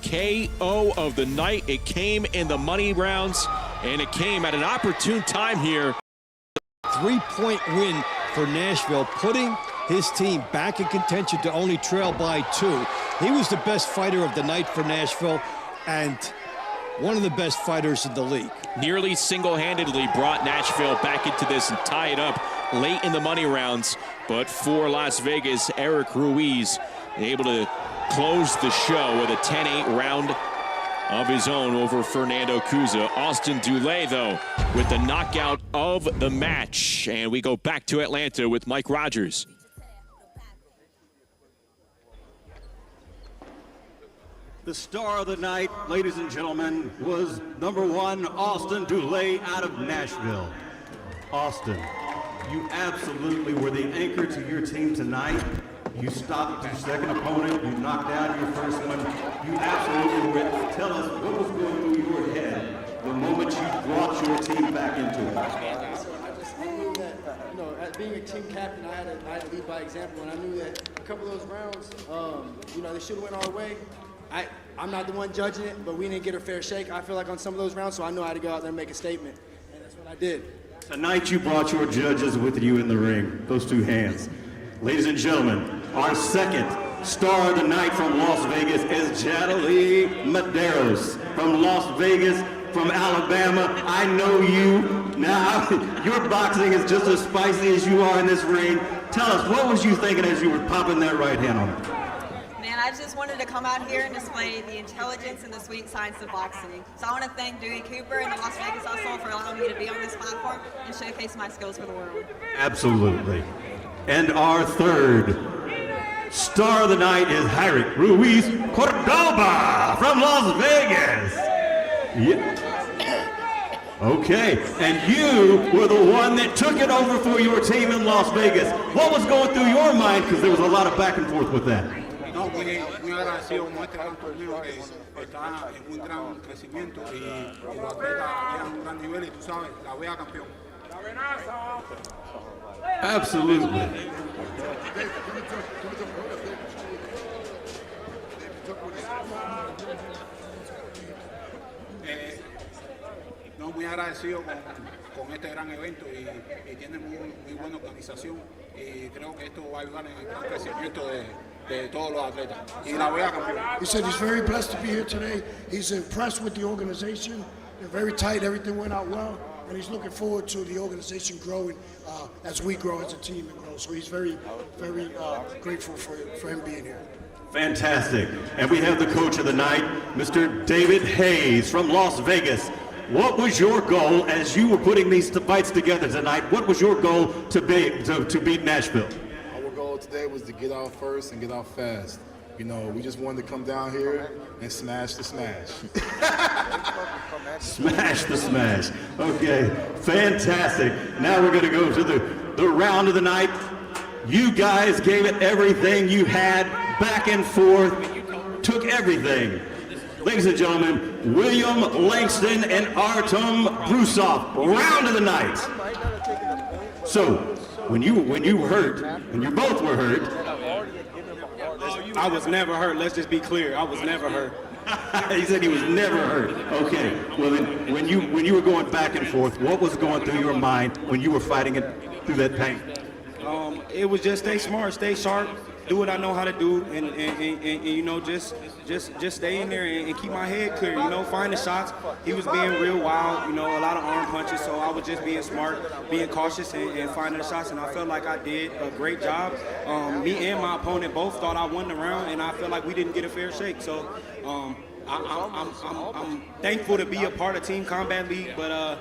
KO of the night. It came in the money rounds, and it came at an opportune time here. 3-point win for Nashville, putting his team back in contention to only trail by 2. He was the best fighter of the night for Nashville and one of the best fighters in the league. Nearly single-handedly brought Nashville back into this and tie it up late in the money rounds. But for Las Vegas, Eric Ruiz able to close the show with a 10-8 round of his own over Fernando Cuza. Austin Dulé, though, with the knockout of the match. And we go back to Atlanta with Mike Rogers. The star of the night, ladies and gentlemen, was #1 Austin Dulé out of Nashville. Austin, you absolutely were the anchor to your team tonight. You stopped your second opponent. You knocked down your first one. You absolutely were it. Tell us what was going through your head the moment you brought your team back into it. I just knew that, as being a team captain, I had to lead by example, and I knew that a couple of those rounds, they should have went our way. I'm not the one judging it, but we didn't get a fair shake, I feel like, on some of those rounds, so I knew I had to go out there and make a statement, and that's what I did. Tonight you brought your judges with you in the ring, those two hands. Ladies and gentlemen, our second star of the night from Las Vegas is Jadalee Medeiros from Las Vegas, from Alabama. I know you. Now, your boxing is just as spicy as you are in this ring. Tell us, what was you thinking as you were popping that right hand on him? Man, I just wanted to come out here and display the intelligence and the sweet science of boxing. So I want to thank Dewey Cooper and the Las Vegas Hustle for allowing me to be on this platform and showcase my skills for the world. Absolutely. And our third star of the night is Eric Ruiz Cordoba from Las Vegas. Yeah. Okay, and you were the one that took it over for your team in Las Vegas. What was going through your mind? Because there was a lot of back and forth with that. No, muy agradecido con este gran torneo que está en un gran crecimiento y los atletas llegan a un gran nivel y tú sabes, la vea campeón. Absolutely. No, muy agradecido con este gran evento y tiene muy buena organización y creo que esto va a ayudar en el gran crecimiento de todos los atletas. Y la vea campeón. He said he's very blessed to be here today. He's impressed with the organization. They're very tight. Everything went out well. And he's looking forward to the organization growing as we grow as a team and grow. So he's very, very grateful for him being here. Fantastic. And we have the coach of the night, Mr. David Hayes from Las Vegas. What was your goal as you were putting these fights together tonight? What was your goal to beat Nashville? Our goal today was to get out first and get out fast. We just wanted to come down here and smash the smash. Smash the smash. Okay, fantastic. Now we're going to go to the round of the night. You guys gave it everything you had, back and forth, took everything. Ladies and gentlemen, William Langston and Artem Brusov, round of the night. So, when you were hurt, and you both were hurt, I was never hurt. Let's just be clear. I was never hurt. He said he was never hurt. Okay. Well, then, when you were going back and forth, what was going through your mind when you were fighting it through that pain? It was just stay smart, stay sharp, do what I know how to do, and just stay in there and keep my head clear. Find the shots. He was being real wild. A lot of arm punches. So I was just being smart, being cautious, and finding the shots. And I felt like I did a great job. Me and my opponent both thought I won the round, and I felt like we didn't get a fair shake. So I'm thankful to be a part of Team Combat League, but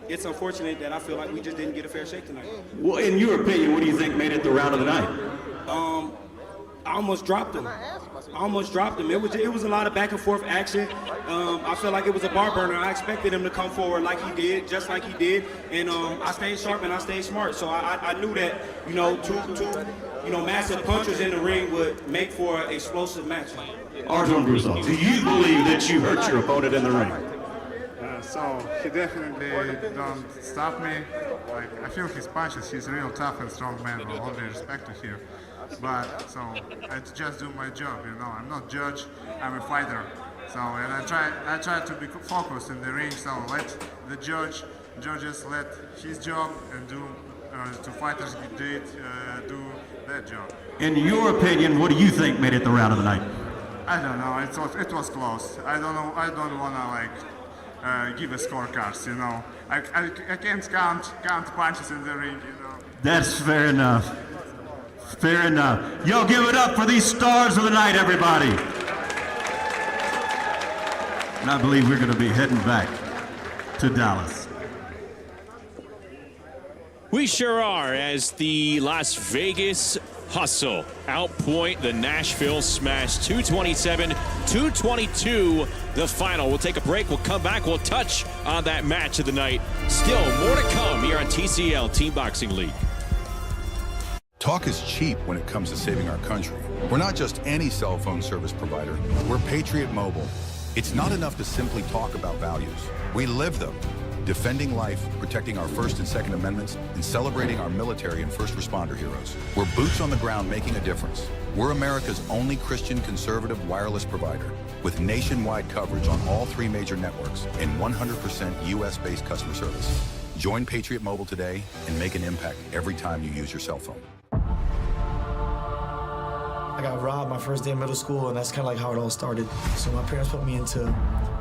it's unfortunate that I feel like we just didn't get a fair shake tonight. Well, in your opinion, what do you think made it the round of the night? I almost dropped him. It was a lot of back and forth action. I felt like it was a bar burner. I expected him to come forward like he did, just like he did, and I stayed sharp and I stayed smart. So I knew that two massive punches in the ring would make for an explosive match. Artem Brusov, do you believe that you hurt your opponent in the ring? So he definitely don't stop me. I feel his punches. He's a real tough and strong man. With all the respect to him. but so I just do my job. I'm not judge. I'm a fighter. So and I try to be focused in the ring. So let the judges let his job and do to fighters do their job. In your opinion, what do you think made it the round of the night? I don't know. It was close. I don't know. I don't wanna give a scorecards. I can't count punches in the ring. That's fair enough. Fair enough. Yo, give it up for these stars of the night, everybody. And I believe we're going to be heading back to Dallas. We sure are, as the Las Vegas Hustle outpoint the Nashville Smash 227-222, the final. We'll take a break. We'll come back. We'll touch on that match of the night. Still more to come here on TCL Team Boxing League. Talk is cheap when it comes to saving our country. We're not just any cell phone service provider. We're Patriot Mobile. It's not enough to simply talk about values. We live them. Defending life, protecting our First and Second Amendments, and celebrating our military and first responder heroes. We're boots on the ground making a difference. We're America's only Christian conservative wireless provider with nationwide coverage on all 3 major networks and 100% US-based customer service. Join Patriot Mobile today and make an impact every time you use your cell phone. I got robbed my first day in middle school, and that's kind of like how it all started. So my parents put me into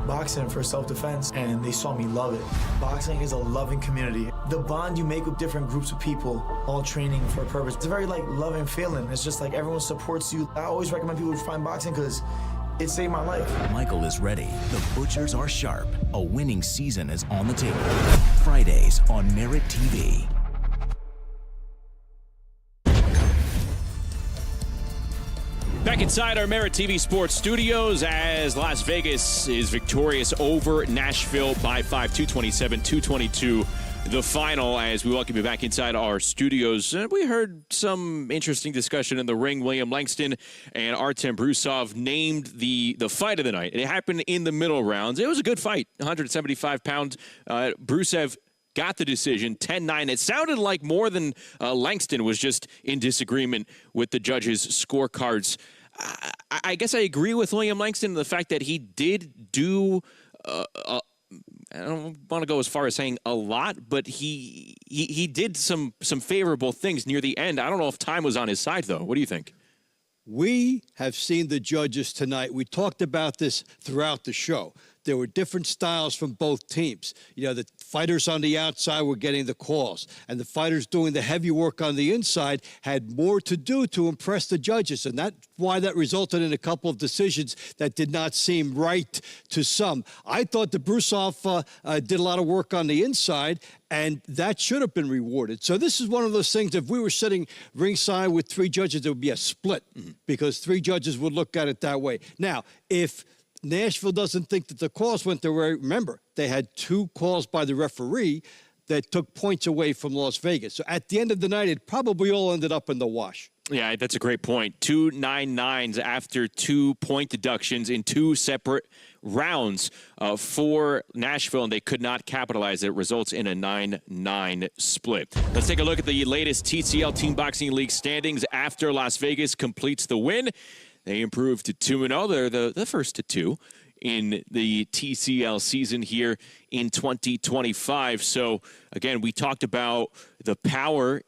boxing for self-defense, and they saw me love it. Boxing is a loving community. The bond you make with different groups of people, all training for a purpose, it's a very loving feeling. It's just like everyone supports you. I always recommend people to find boxing because it saved my life. Michael is ready. The butchers are sharp. A winning season is on the table. Fridays on MeritTV. Back inside our MeritTV Sports studios as Las Vegas is victorious over Nashville by 5, 227-222. The final, as we welcome you back inside our studios. We heard some interesting discussion in the ring. William Langston and Artem Brusov named the fight of the night. It happened in the middle rounds. It was a good fight. 175-pound Brusev got the decision, 10-9. It sounded like more than Langston was just in disagreement with the judges' scorecards. I guess I agree with William Langston in the fact that he did do, I don't want to go as far as saying a lot, but he did some favorable things near the end. I don't know if time was on his side, though. What do you think? We have seen the judges tonight. We talked about this throughout the show. There were different styles from both teams. The fighters on the outside were getting the calls, and the fighters doing the heavy work on the inside had more to do to impress the judges, and that's why that resulted in a couple of decisions that did not seem right to some. I thought that Brusov did a lot of work on the inside, and that should have been rewarded. So this is one of those things, if we were sitting ringside with 3 judges, there would be a split because 3 judges would look at it that way. Now, if Nashville doesn't think that the calls went their way, remember, they had 2 calls by the referee that took points away from Las Vegas. So at the end of the night, it probably all ended up in the wash. Yeah, that's a great point. 2 9-9s after 2 point deductions in 2 separate rounds for Nashville, and they could not capitalize. It results in a 9-9 split. Let's take a look at the latest TCL Team Boxing League standings after Las Vegas completes the win. They improved to 2-0. They're the first to 2 in the TCL season here in 2025. So, again, we talked about the power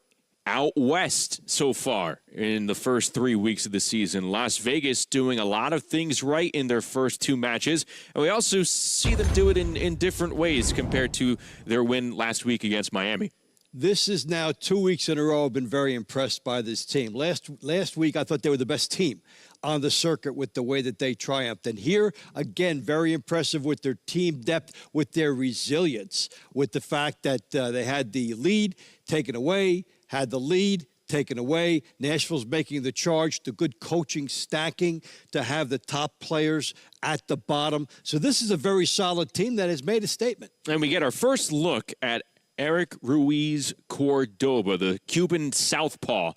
out west so far in the first 3 weeks of the season. Las Vegas doing a lot of things right in their first 2 matches. And we also see them do it in different ways compared to their win last week against Miami. This is now 2 weeks in a row. I've been very impressed by this team. Last week, I thought they were the best team on the circuit with the way that they triumphed. And here, again, very impressive with their team depth, with their resilience, with the fact that they had the lead taken away, had the lead taken away. Nashville's making the charge, the good coaching, stacking to have the top players at the bottom. So this is a very solid team that has made a statement. And we get our first look at Eric Ruiz Cordoba, the Cuban southpaw,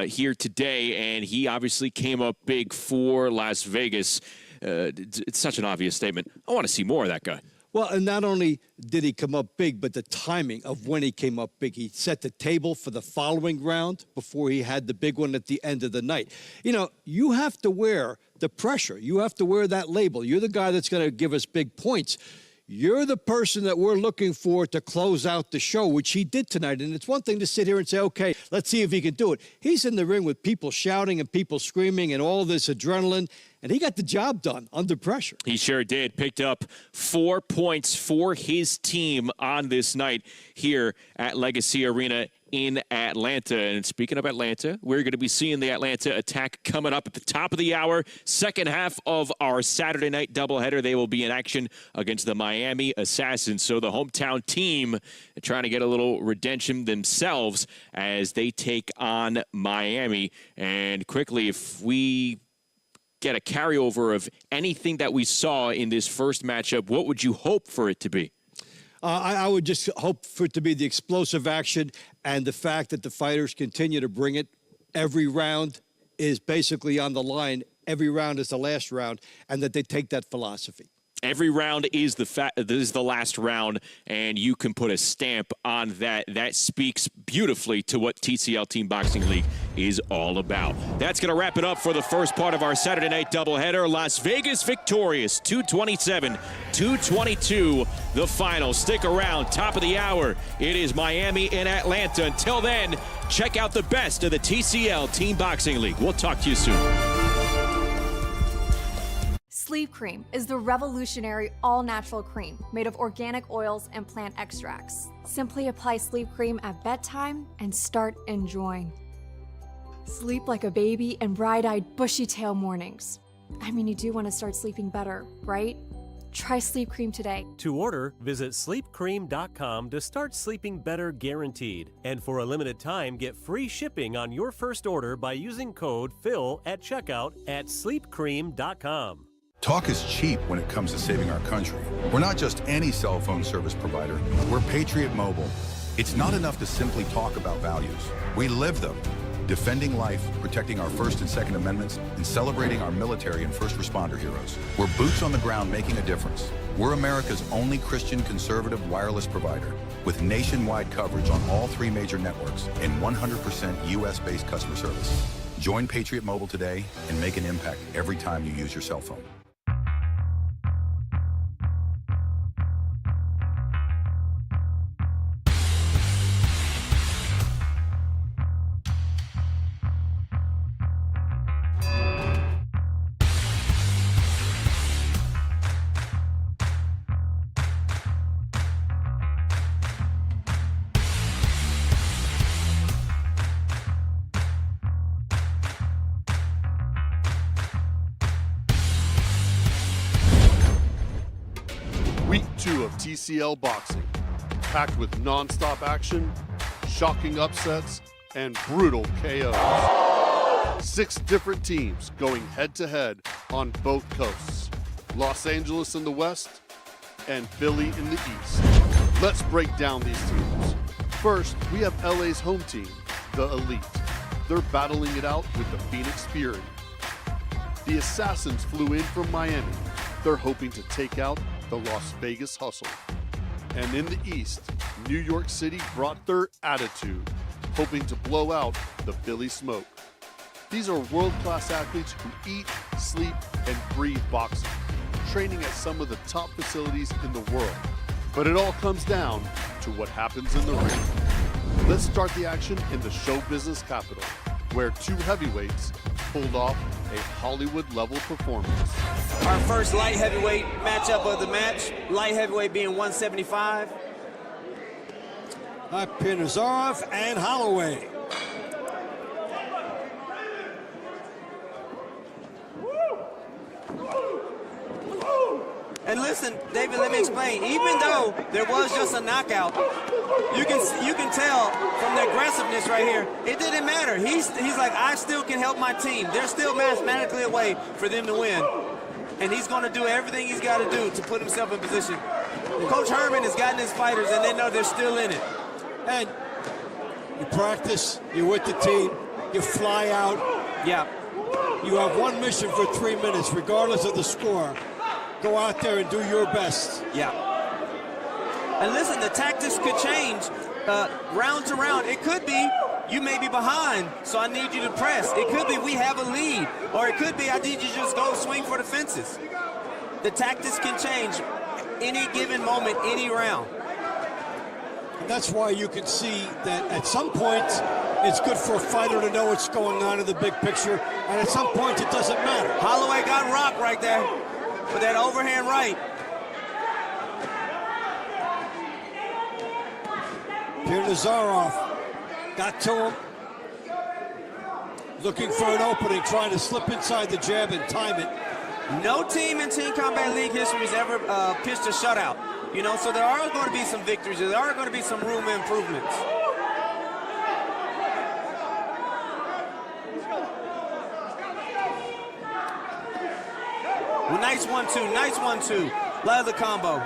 here today, and he obviously came up big for Las Vegas. It's such an obvious statement. I want to see more of that guy. Well, and not only did he come up big, but the timing of when he came up big. He set the table for the following round before he had the big one at the end of the night. You know, you have to wear the pressure. You have to wear that label. You're the guy that's going to give us big points. You're the person that we're looking for to close out the show, which he did tonight. And it's one thing to sit here and say, okay, let's see if he can do it. He's in the ring with people shouting and people screaming and all this adrenaline, and he got the job done under pressure. He sure did. Picked up 4 points for his team on this night here at Legacy Arena in Atlanta. And speaking of Atlanta, we're going to be seeing the Atlanta attack coming up at the top of the hour. Second half of our Saturday night doubleheader, they will be in action against the Miami Assassins. So the hometown team trying to get a little redemption themselves as they take on Miami. And quickly, if we get a carryover of anything that we saw in this first matchup, what would you hope for it to be? I would just hope for it to be the explosive action and the fact that the fighters continue to bring it. Every round is basically on the line. Every round is the last round, and that they take that philosophy. Every round is the last round, and you can put a stamp on that. That speaks beautifully to what TCL Team Boxing League is all about. That's going to wrap it up for the first part of our Saturday night doubleheader. Las Vegas victorious, 227-222, the final. Stick around, top of the hour. It is Miami and Atlanta. Until then, check out the best of the TCL Team Boxing League. We'll talk to you soon. Sleep Cream is the revolutionary all-natural cream made of organic oils and plant extracts. Simply apply Sleep Cream at bedtime and start enjoying. Sleep like a baby and bright-eyed, bushy-tail mornings. I mean, you do want to start sleeping better, right? Try Sleep Cream today. To order, visit sleepcream.com to start sleeping better guaranteed. And for a limited time, get free shipping on your first order by using code PHIL at checkout at sleepcream.com. Talk is cheap when it comes to saving our country. We're not just any cell phone service provider. We're Patriot Mobile. It's not enough to simply talk about values. We live them. Defending life, protecting our First and Second Amendments, and celebrating our military and first responder heroes. We're boots on the ground making a difference. We're America's only Christian conservative wireless provider with nationwide coverage on all 3 major networks and 100% U.S.-based customer service. Join Patriot Mobile today and make an impact every time you use your cell phone. Week 2 of TCL Boxing, packed with non-stop action, shocking upsets, and brutal KOs. 6 different teams going head-to-head on both coasts. Los Angeles in the west, and Philly in the east. Let's break down these teams. First, we have LA's home team, the Elite. They're battling it out with the Phoenix Fury. The Assassins flew in from Miami. They're hoping to take out the Las Vegas Hustle. And in the East, New York City brought their attitude, hoping to blow out the Philly Smoke. These are world-class athletes who eat, sleep, and breathe boxing, training at some of the top facilities in the world. But it all comes down to what happens in the ring. Let's start the action in the show business capital, where 2 heavyweights pulled off a Hollywood-level performance. Our first light heavyweight matchup of the match, light heavyweight being 175. Nazarov and Holloway. And listen, David, let me explain. Even though there was just a knockout, you can tell from the aggressiveness right here, it didn't matter. He's like, I still can help my team. There's still mathematically a way for them to win. And he's going to do everything he's got to do to put himself in position. Coach Herman has gotten his fighters, and they know they're still in it. And you practice, you're with the team, you fly out. Yeah. You have one mission for 3 minutes, regardless of the score. Go out there and do your best. Yeah. And listen, the tactics could change round to round. It could be you may be behind, so I need you to press. It could be we have a lead, or it could be I need you to just go swing for the fences. The tactics can change any given moment, any round. That's why you can see that at some point it's good for a fighter to know what's going on in the big picture, and at some point it doesn't matter. Holloway got rocked right there with that overhand right. Pierre Nazarov got to him, looking for an opening, trying to slip inside the jab and time it. No team in Team Combat League history has ever pitched a shutout. You know, so there are going to be some victories. There are going to be some room improvements. Nice 1-2, nice 1-2. Love the combo.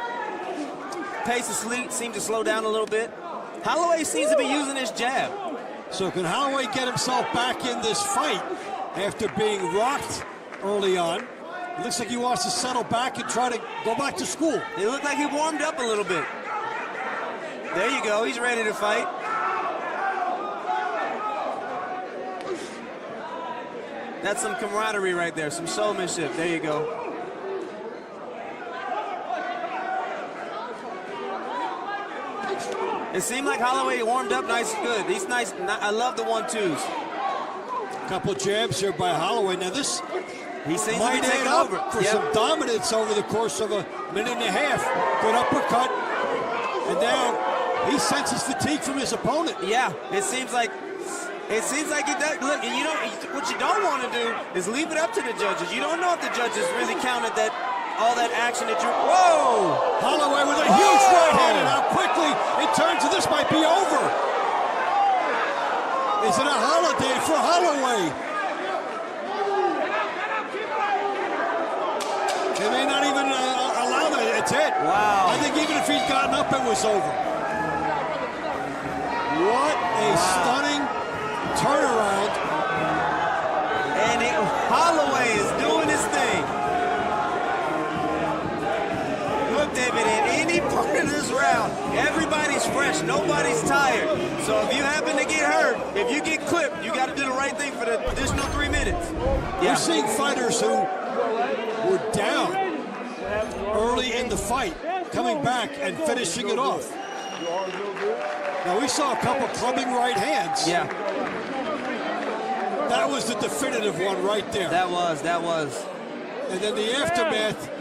Pace seems to slow down a little bit. Holloway seems to be using his jab. So can Holloway get himself back in this fight after being rocked early on? It looks like he wants to settle back and try to go back to school. It looked like he warmed up a little bit. There you go, he's ready to fight. That's some camaraderie right there, some showmanship. There you go. It seemed like Holloway warmed up nice and good. He's nice. I love the 1-2s. Couple jabs here by Holloway. Now this he seems might to be taking add over up for some dominance over the course of a minute and a half. Good uppercut, and now he senses fatigue from his opponent. Yeah, it seems like he does. Look, you know what you don't want to do is leave it up to the judges. You don't know if the judges really counted that. All that action that whoa! Holloway with a huge right hand, and how quickly it turns, and this might be over. Is it a holiday for Holloway? They may not even allow that. It's it. Wow. I think even if he'd gotten up, it was over. What a stunning turnaround. And Holloway is doing his thing. David, in any part of this round, everybody's fresh, nobody's tired. So if you happen to get hurt, if you get clipped, you got to do the right thing for the additional 3 minutes. Yeah. We're seeing fighters who were down early in the fight, coming back and finishing it off. Now we saw a couple clubbing right hands. Yeah. That was the definitive one right there. That was. And then the aftermath.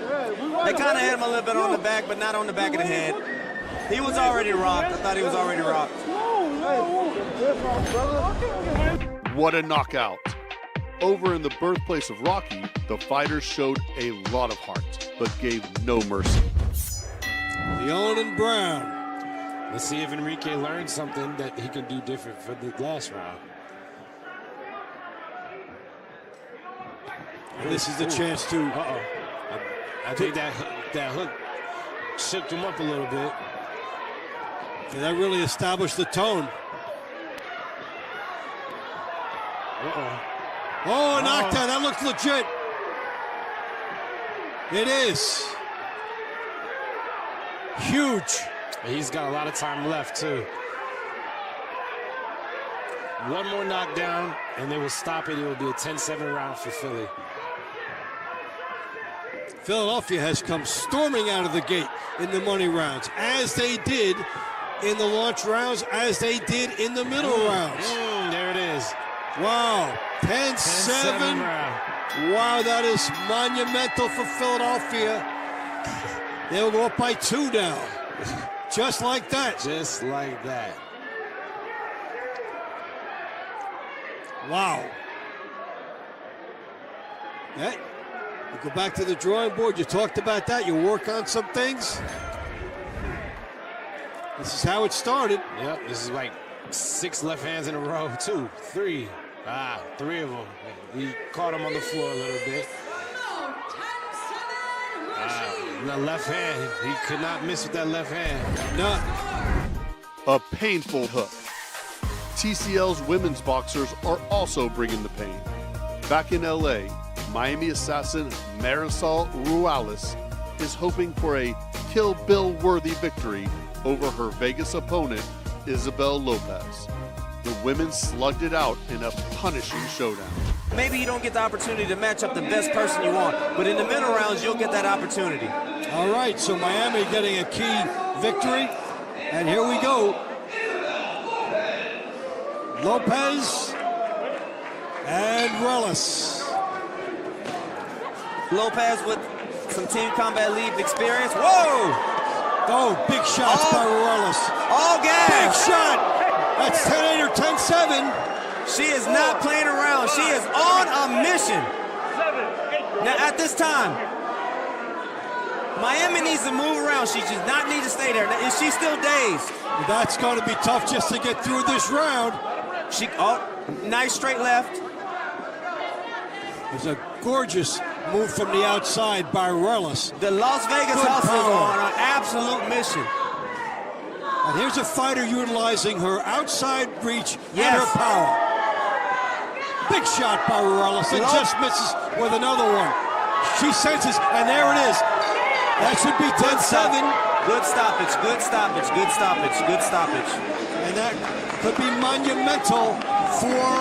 They kind of hit him a little bit on the back, but not on the back of the head. He was already rocked. I thought he was already rocked. What a knockout. Over in the birthplace of Rocky, the fighters showed a lot of heart, but gave no mercy. Leon and Brown. Let's see if Enrique learned something that he can do different for the last round. And this is the chance to... I think that hook shook him up a little bit. And that really established the tone. Oh, a knockdown. That looks legit. It is. Huge. He's got a lot of time left, too. One more knockdown, and they will stop it. It will be a 10-7 round for Philly. Philadelphia has come storming out of the gate in the money rounds, as they did in the launch rounds, as they did in the middle rounds. There it is. Wow, 10-7. Wow, that is monumental for Philadelphia. They'll go up by 2 now. Just like that. Just like that. Wow. That. You go back to the drawing board. You talked about that. You work on some things. This is how it started. Yep, this is like 6 left hands in a row. 2, 3. 3 of them. He caught him on the floor a little bit. The left hand. He could not miss with that left hand. No. A painful hook. TCL's women's boxers are also bringing the pain. Back in LA, Miami assassin Marisol Ruales is hoping for a Kill Bill-worthy victory over her Vegas opponent, Isabel Lopez. The women slugged it out in a punishing showdown. Maybe you don't get the opportunity to match up the best person you want, but in the middle rounds, you'll get that opportunity. All right, so Miami getting a key victory, and here we go. Lopez and Relis. Lopez with some Team Combat League experience. Whoa! Oh, big shots by Relis. All gas. Big shot. That's 10-8 or 10-7. She is not playing around. She is on a mission. Now, at this time, Miami needs to move around. She does not need to stay there. Is she still dazed? That's going to be tough just to get through this round. Nice straight left. It's a gorgeous move from the outside by Relis. The Las Vegas Hustlers are on an absolute mission. And here's a fighter utilizing her outside reach and her power. Big shot by Relis, and just misses with another one. She senses, and there it is. That should be 10-7. Good stoppage, good stoppage, good stoppage, good stoppage. And that could be monumental for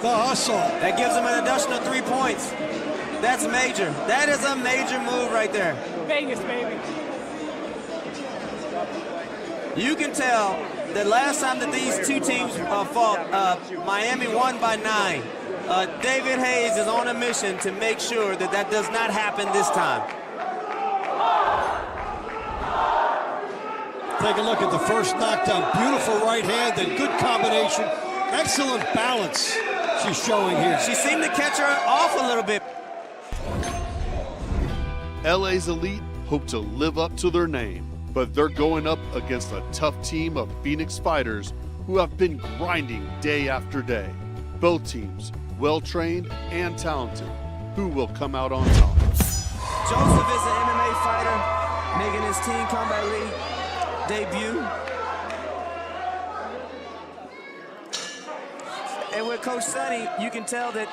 the Hustle. That gives them an additional 3 points. That's major. That is a major move right there. Vegas, baby. You can tell that last time that these two teams fought, Miami won by 9. David Hayes is on a mission to make sure that that does not happen this time. Take a look at the first knockdown. Beautiful right hand and good combination. Excellent balance she's showing here. She seemed to catch her off a little bit. LA's Elite hope to live up to their name, but they're going up against a tough team of Phoenix fighters who have been grinding day after day. Both teams well-trained and talented. Who will come out on top? Joseph is an MMA fighter making his Team Combat League debut. And with Coach Sonny, you can tell that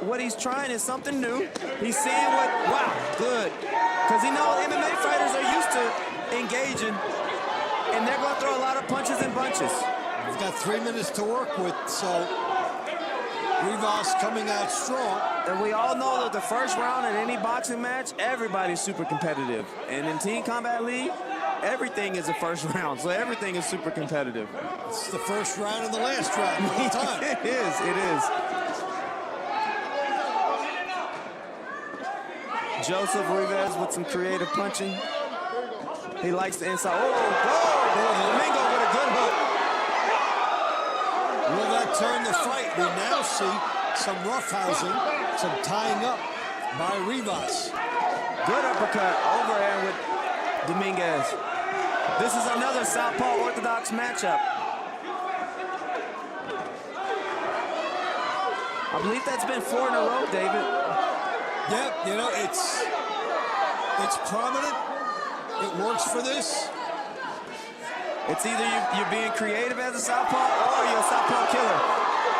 what he's trying is something new. He's seeing what, wow, good. Because he knows MMA fighters are used to engaging, and they're going to throw a lot of punches and bunches. We've got 3 minutes to work with, so Rivas coming out strong. And we all know that the first round in any boxing match, everybody's super competitive. And in Team Combat League, everything is the first round, so everything is super competitive. It's the first round and the last round all the time. It is, it is. Joseph Rivas with some creative punching. He likes the inside. Domingo with a good hook. Will that turn the fight? We now see some roughhousing, some tying up by Rivas. Good uppercut overhand with Dominguez. This is another Southpaw Orthodox matchup. I believe that's been 4 in a row, David. Yep, you know, it's prominent. It works for this. It's either you're being creative as a Southpaw or you're a Southpaw killer.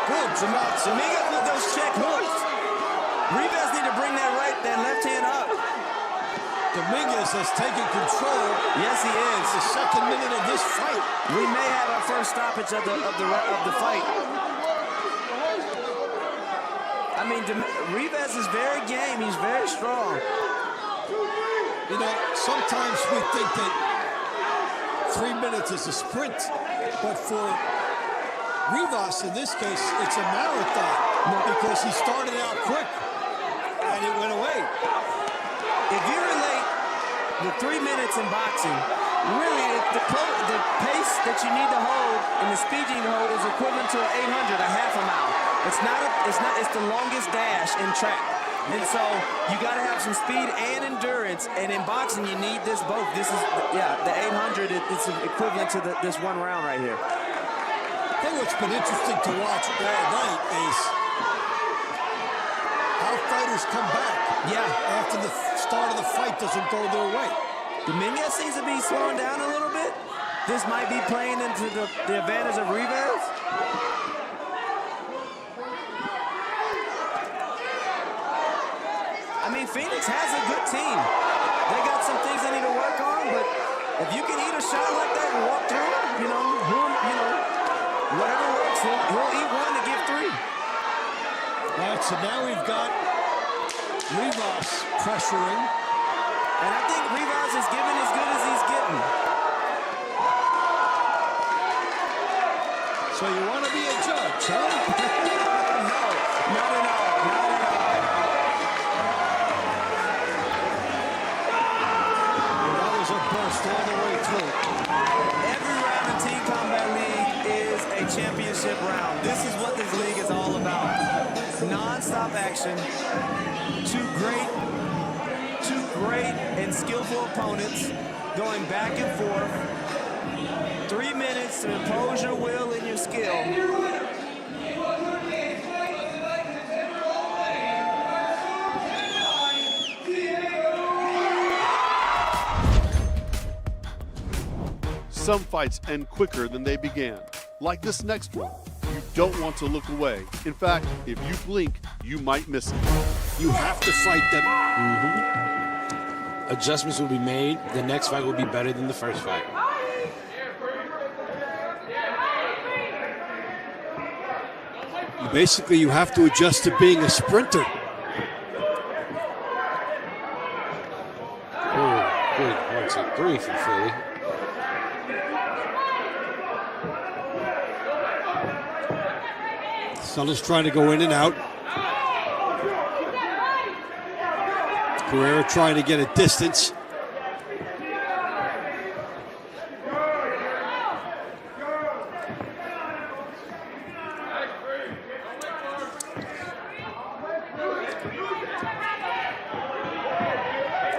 Good. Dominguez with those check hooks. Rivas need to bring that left hand up. Dominguez has taken control. Yes, he is. The second minute of this fight. We may have our first stoppage of the fight. I mean, Rivas is very game. He's very strong. You know, sometimes we think that 3 minutes is a sprint, but for Rivas, in this case, it's a marathon because he started out quick and it went away. If you relate the 3 minutes in boxing, really the pace that you need to hold and the speed you need to hold is equivalent to an 800, a half a mile. It's the longest dash in track. And so you got to have some speed and endurance, and in boxing you need this both. This is, the 800, it's equivalent to this one round right here. I think what's been interesting to watch all night is how fighters come back after the start of the fight doesn't go their way. Dominguez seems to be slowing down a little bit. This might be playing into the advantage of Rivas. I mean, Phoenix has a good team. They got some things they need to work on, but If you can eat a shot like that and walk through, whatever works, he'll eat one to give 3. All right, so now we've got Rivas pressuring. And I think Rivas is giving as good as he's getting. So you want to be a judge, huh? No, not at all. Not at all. Well, that was a burst all the way through. Every round in Team Combat League is a championship round. This is what this league is all about. Non-stop action. Two great and skillful opponents going back and forth. 3 minutes to impose your will and your skill. Some fights end quicker than they began, like this next one. You don't want to look away. In fact, if you blink, you might miss it. You have to fight them. Adjustments will be made. The next fight will be better than the first fight. Basically, you have to adjust to being a sprinter. Oh, good 1, 2, 3 from Philly. Suttles trying to go in and out. Carrera trying to get a distance.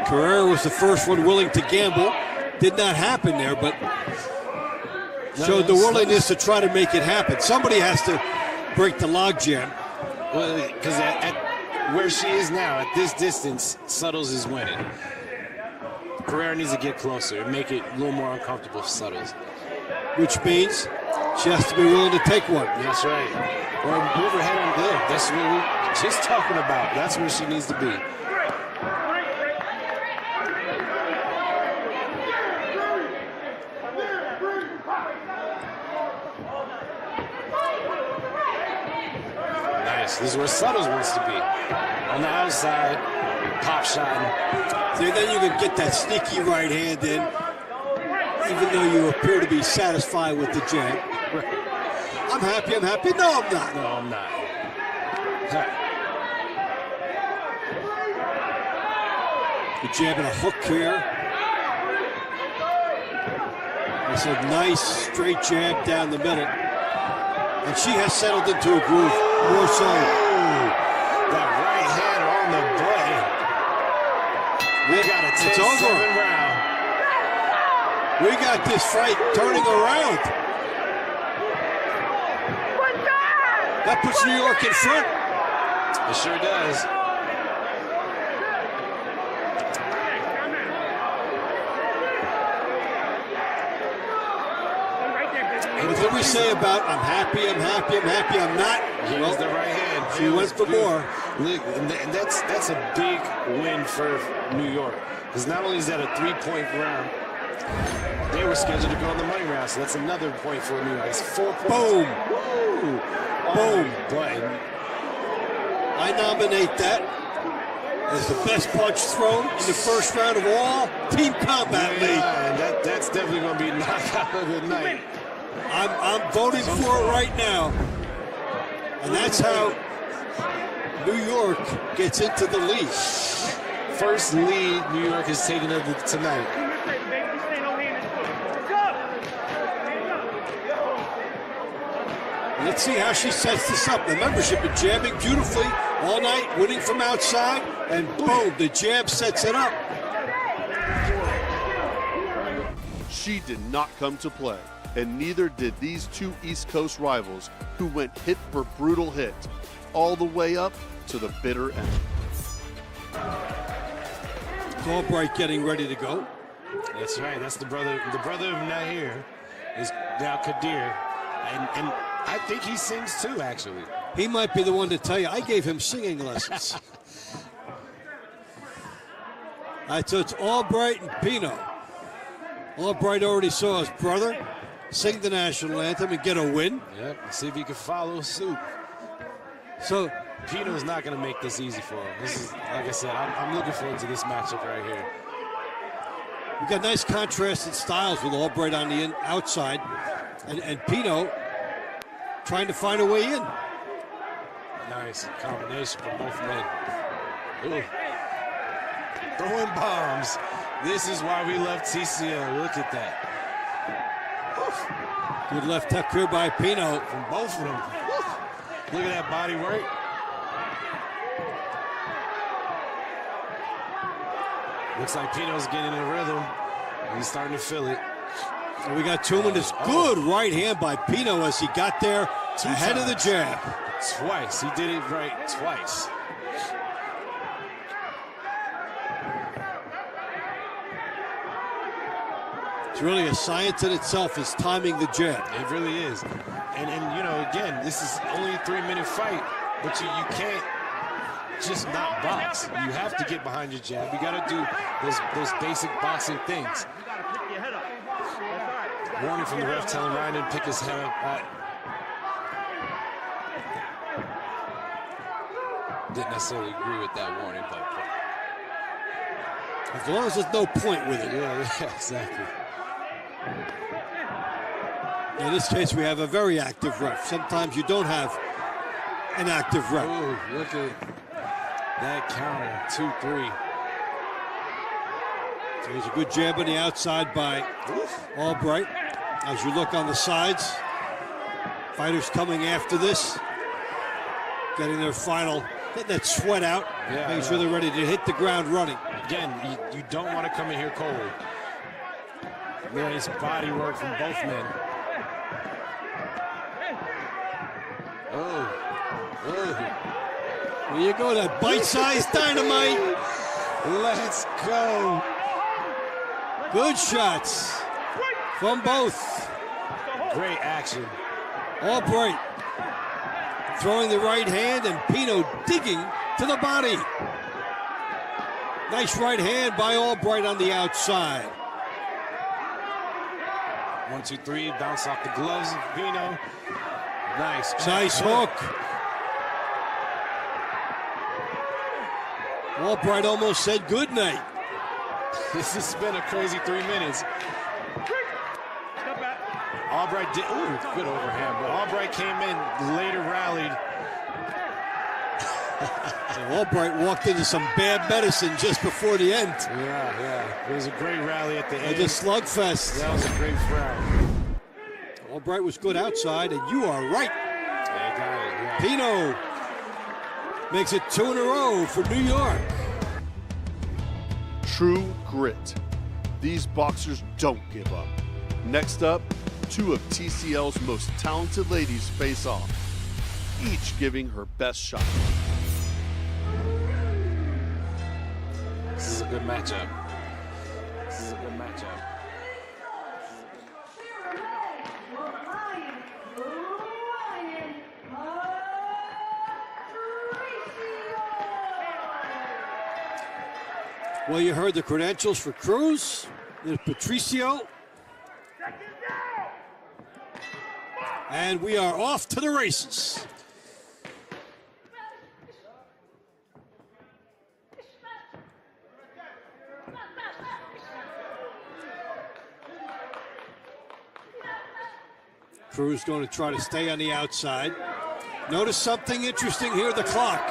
Carrera was the first one willing to gamble. Did not happen there, but showed the willingness to try to make it happen. Somebody has to break the logjam. Well, because at where she is now, at this distance, Suttles is winning. Carrera needs to get closer and make it a little more uncomfortable for Suttles. Which means she has to be willing to take one. That's right. Or move her head on there. That's what we're just talking about. That's where she needs to be. This is where Suttles wants to be. On the outside, pop shot. See, then you can get that sneaky right hand in, even though you appear to be satisfied with the jab. I'm happy. No, I'm not. No, I'm not. The jab and a hook here. It's a nice straight jab down the middle. And she has settled into a groove. More so. That right hand on the button. We got a 10-7 round. We got this fight turning around. That puts New York in front. It sure does. What we say about I'm happy, I'm not. Here's the right hand. She went for more. Look, and that's a big win for New York. Because not only is that a 3-point round, they were scheduled to go in the money round, so that's another point for New York. It's 4 points. Boom. Woo. Boom. Button. I nominate that as the best punch thrown in the first round of all Team Combat League. And that's definitely going to be knockout of the night. I'm voting for it right now. And that's how New York gets into the lead. First lead New York has taken tonight. Let's see how she sets this up. Remember, she's been jabbing beautifully all night, winning from outside, and boom, the jab sets it up. She did not come to play, and neither did these two East Coast rivals who went hit for brutal hit, all the way up to the bitter end. Albright getting ready to go. That's right. That's the brother. The brother of Nahir is now Kadir, and I think he sings too. Actually, he might be the one to tell you. I gave him singing lessons. All right, so it's Albright and Pino. Albright already saw his brother sing the national anthem and get a win. Yep, see if he can follow suit. So Pino's not going to make this easy for him. This is, like I said, I'm looking forward to this matchup right here. We've got nice contrasted styles with Albright on the outside and Pino trying to find a way in. Nice combination from both men. Ooh. Throwing bombs. This is why we love TCL. Look at that. Good left hook here by Pino. From both of them. Look at that body work. Looks like Pino's getting in a rhythm. He's starting to feel it. And we got tremendous good right hand by Pino as he got there ahead of the jab. Twice. He did it right twice. It's really a science in itself, is timing the jab. It really is. And you know, again, this is only a 3-minute fight, but you can't just not box. You have to get behind your jab. You got to do those basic boxing things. Warning from the ref telling Ryan to pick his head up. Didn't necessarily agree with that warning, but as long as there's no point with it. Yeah, exactly. In this case, we have a very active ref. Sometimes you don't have an active ref. Ooh, look at that counter, 2-3. So there's a good jab on the outside by Albright. As you look on the sides, fighters coming after this, getting their final, getting that sweat out, making sure they're ready to hit the ground running. Again, you don't want to come in here cold. Nice body work from both men. There you go, that bite-sized dynamite. Let's go. Good shots from both. Great action. Albright throwing the right hand and Pino digging to the body. Nice right hand by Albright on the outside. 1, 2, 3, bounce off the gloves of Pino. Nice. Nice hook. Albright almost said good night. This has been a crazy 3 minutes. Albright did, good overhand, but Albright came in, later rallied. Albright walked into some bad medicine just before the end. Yeah. It was a great rally at the end. The slugfest. That was a great round. Albright was good outside, and you are right. Yeah, got it. Yeah. Pino makes it 2 in a row for New York. True grit. These boxers don't give up. Next up, 2 of TCL's most talented ladies face off, each giving her best shot. This is a good matchup. This is a good matchup. Well, you heard the credentials for Cruz. There's Patricio. And we are off to the races. Cruz going to try to stay on the outside. Notice something interesting here, the clock.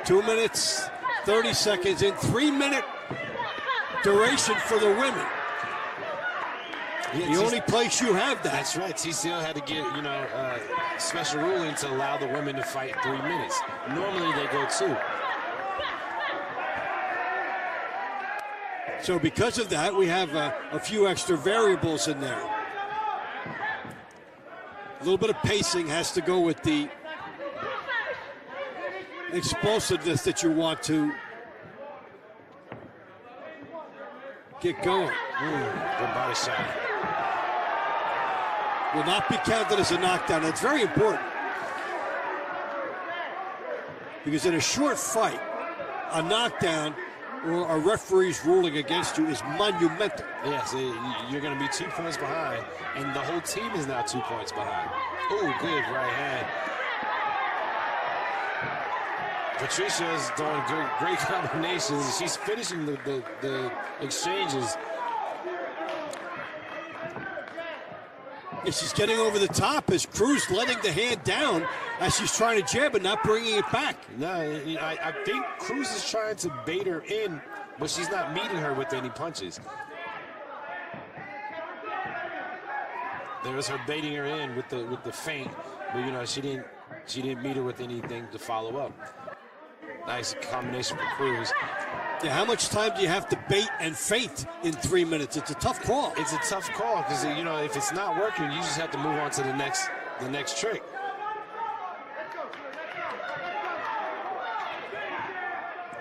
2 minutes, 30 seconds in 3-minute duration for the women. The only place you have that. That's right. TCL had to get, special ruling to allow the women to fight 3 minutes. Normally they go 2. So because of that, we have a few extra variables in there. A little bit of pacing has to go with the explosiveness that you want to get going. Good body shot. Will not be counted as a knockdown. That's very important. Because in a short fight, a knockdown or a referee's ruling against you is monumental. Yes, you're going to be 2 points behind, and the whole team is now 2 points behind. Oh, good right hand. Patricia's doing great combinations. She's finishing the exchanges. And she's getting over the top as Cruz letting the hand down as she's trying to jab and not bringing it back. No, I think Cruz is trying to bait her in, but she's not meeting her with any punches. There's her baiting her in with the feint, but you know she didn't meet her with anything to follow up. Nice combination for Cruz. Yeah, how much time do you have to bait and feint in 3 minutes? It's a tough call. It's a tough call because you know if it's not working, you just have to move on to the next trick.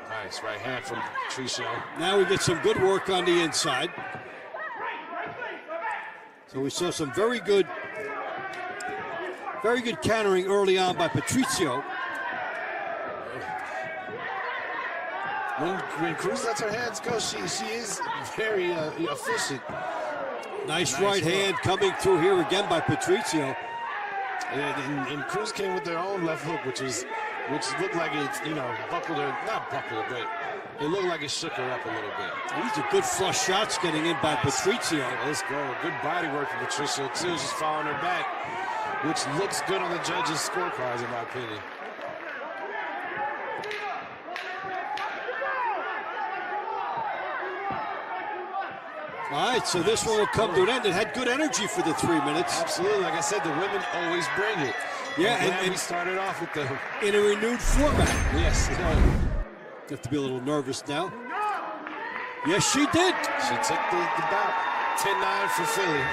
Nice right hand from Patricio. Now we get some good work on the inside. So we saw some very good countering early on by Patricio. When Cruz lets her hands go, she is very efficient. Nice right hand coming through here again by Patricio. And Cruz came with their own left hook, which looked like it, buckled her, not buckled her, but it looked like it shook her up a little bit. These are good flush shots getting in by Patricio. Let's go. Good body work from Patricio, too. She's following her back, which looks good on the judges' scorecards, in my opinion. All right, so this one will come to an end. It had good energy for the 3 minutes. Absolutely. Like I said, the women always bring it. Yeah, and we started off with them in a renewed format. Yes. You have to be a little nervous now. Yes, she did. She took the bout. 10-9 for Philly.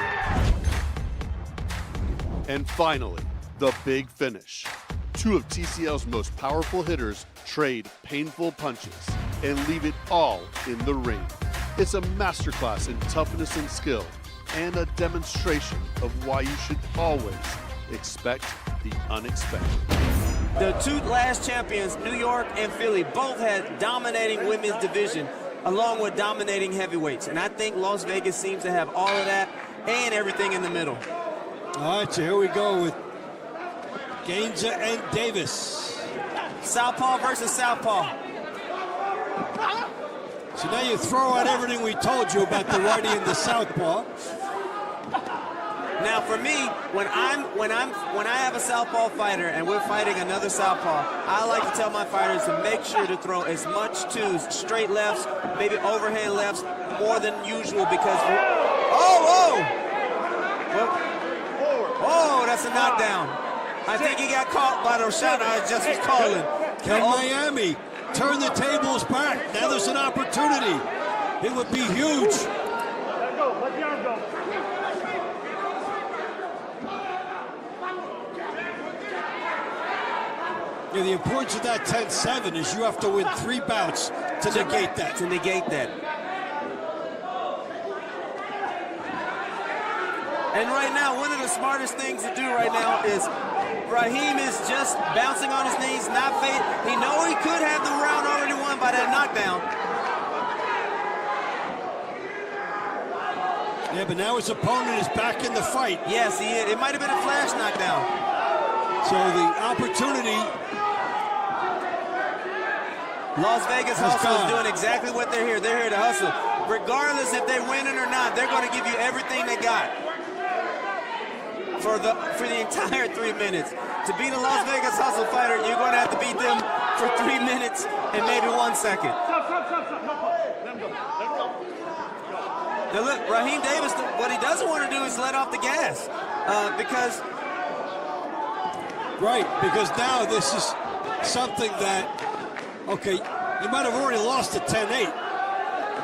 And finally, the big finish. Two of TCL's most powerful hitters trade painful punches and leave it all in the ring. It's a masterclass in toughness and skill, and a demonstration of why you should always expect the unexpected. The two last champions, New York and Philly, both had dominating women's division along with dominating heavyweights. And I think Las Vegas seems to have all of that and everything in the middle. All right, so here we go with Gainza and Davis. Southpaw versus Southpaw. So now you throw out everything we told you about the righty and the southpaw. Now for me, when I have a southpaw fighter and we're fighting another southpaw, I like to tell my fighters to make sure to throw as much to straight lefts, maybe overhand lefts, more than usual because oh, that's a knockdown. I think he got caught by the shot I just was calling. Can Miami turn the tables back? Now there's an opportunity. It would be huge. Yeah, the importance of that 10-7 is you have to win 3 bouts to negate that. To negate that. And right now, one of the smartest things to do right now is Raheem is just bouncing on his knees, not fade. He know he could have the round already won by that knockdown. Yeah, but now his opponent is back in the fight. Yes, he is. It might have been a flash knockdown. So the opportunity. Las Vegas Hustle is doing exactly what they're here. They're here to hustle. Regardless if they're winning or not, they're going to give you everything they got. For the entire 3 minutes. To beat a Las Vegas Hustle fighter, you're going to have to beat them for 3 minutes and maybe 1 second. Now look, Raheem Davis, what he doesn't want to do is let off the gas because now this is something that, okay, you might have already lost at 10-8.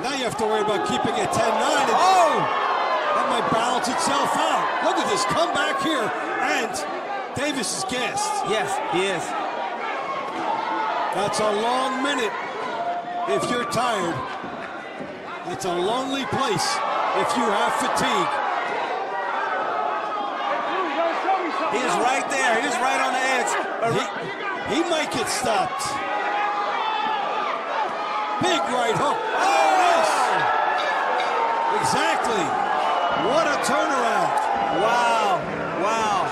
Now you have to worry about keeping it 10-9. That might balance itself out. Look at this comeback here, and Davis is gassed. Yes, he is. That's a long minute if you're tired. It's a lonely place if you have fatigue. He is right there. He's right on the edge. He might get stopped. Big right hook. Oh, yes! Exactly. What a turnaround. Wow, wow.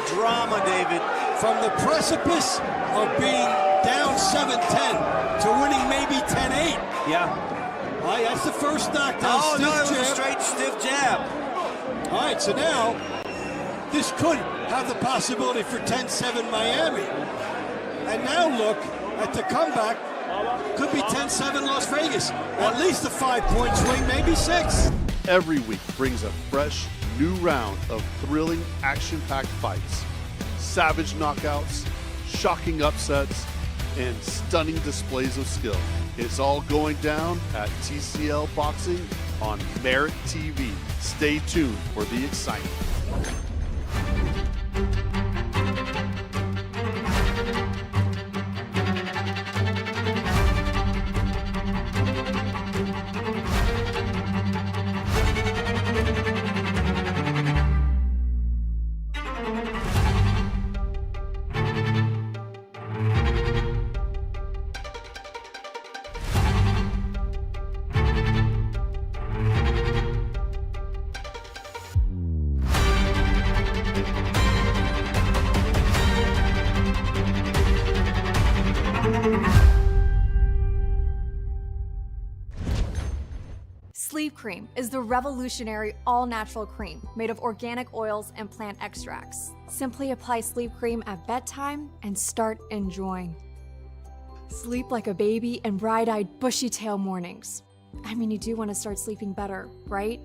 Drama, David. From the precipice of being down 7-10 to winning maybe 10-8. Yeah. All right, that's the first knockdown. Oh, no, it was jab. a straight stiff jab. All right, so now this could have the possibility for 10-7 Miami. And now look at the comeback. Could be 10-7 Las Vegas. At least a 5-point swing, maybe 6. Every week brings a fresh, new round of thrilling, action-packed fights. Savage knockouts, shocking upsets, and stunning displays of skill. It's all going down at TCL Boxing on MeritTV. Stay tuned for the excitement. Sleep Cream is the revolutionary all-natural cream made of organic oils and plant extracts. Simply apply Sleep Cream at bedtime and start enjoying. Sleep like a baby and bright-eyed, bushy-tail mornings. I mean, you do want to start sleeping better, right?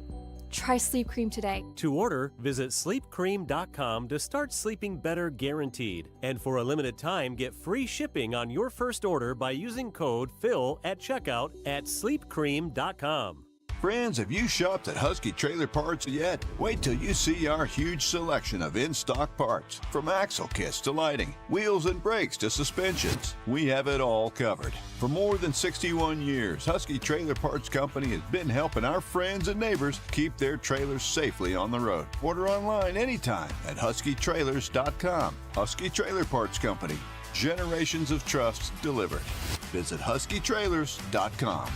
Try Sleep Cream today. To order, visit sleepcream.com to start sleeping better guaranteed. And for a limited time, get free shipping on your first order by using code PHIL at checkout at sleepcream.com. Friends, have you shopped at Husky Trailer Parts yet? Wait till you see our huge selection of in-stock parts. From axle kits to lighting, wheels and brakes to suspensions, we have it all covered. For more than 61 years, Husky Trailer Parts Company has been helping our friends and neighbors keep their trailers safely on the road. Order online anytime at huskytrailers.com. Husky Trailer Parts Company. Generations of trust delivered. Visit huskytrailers.com.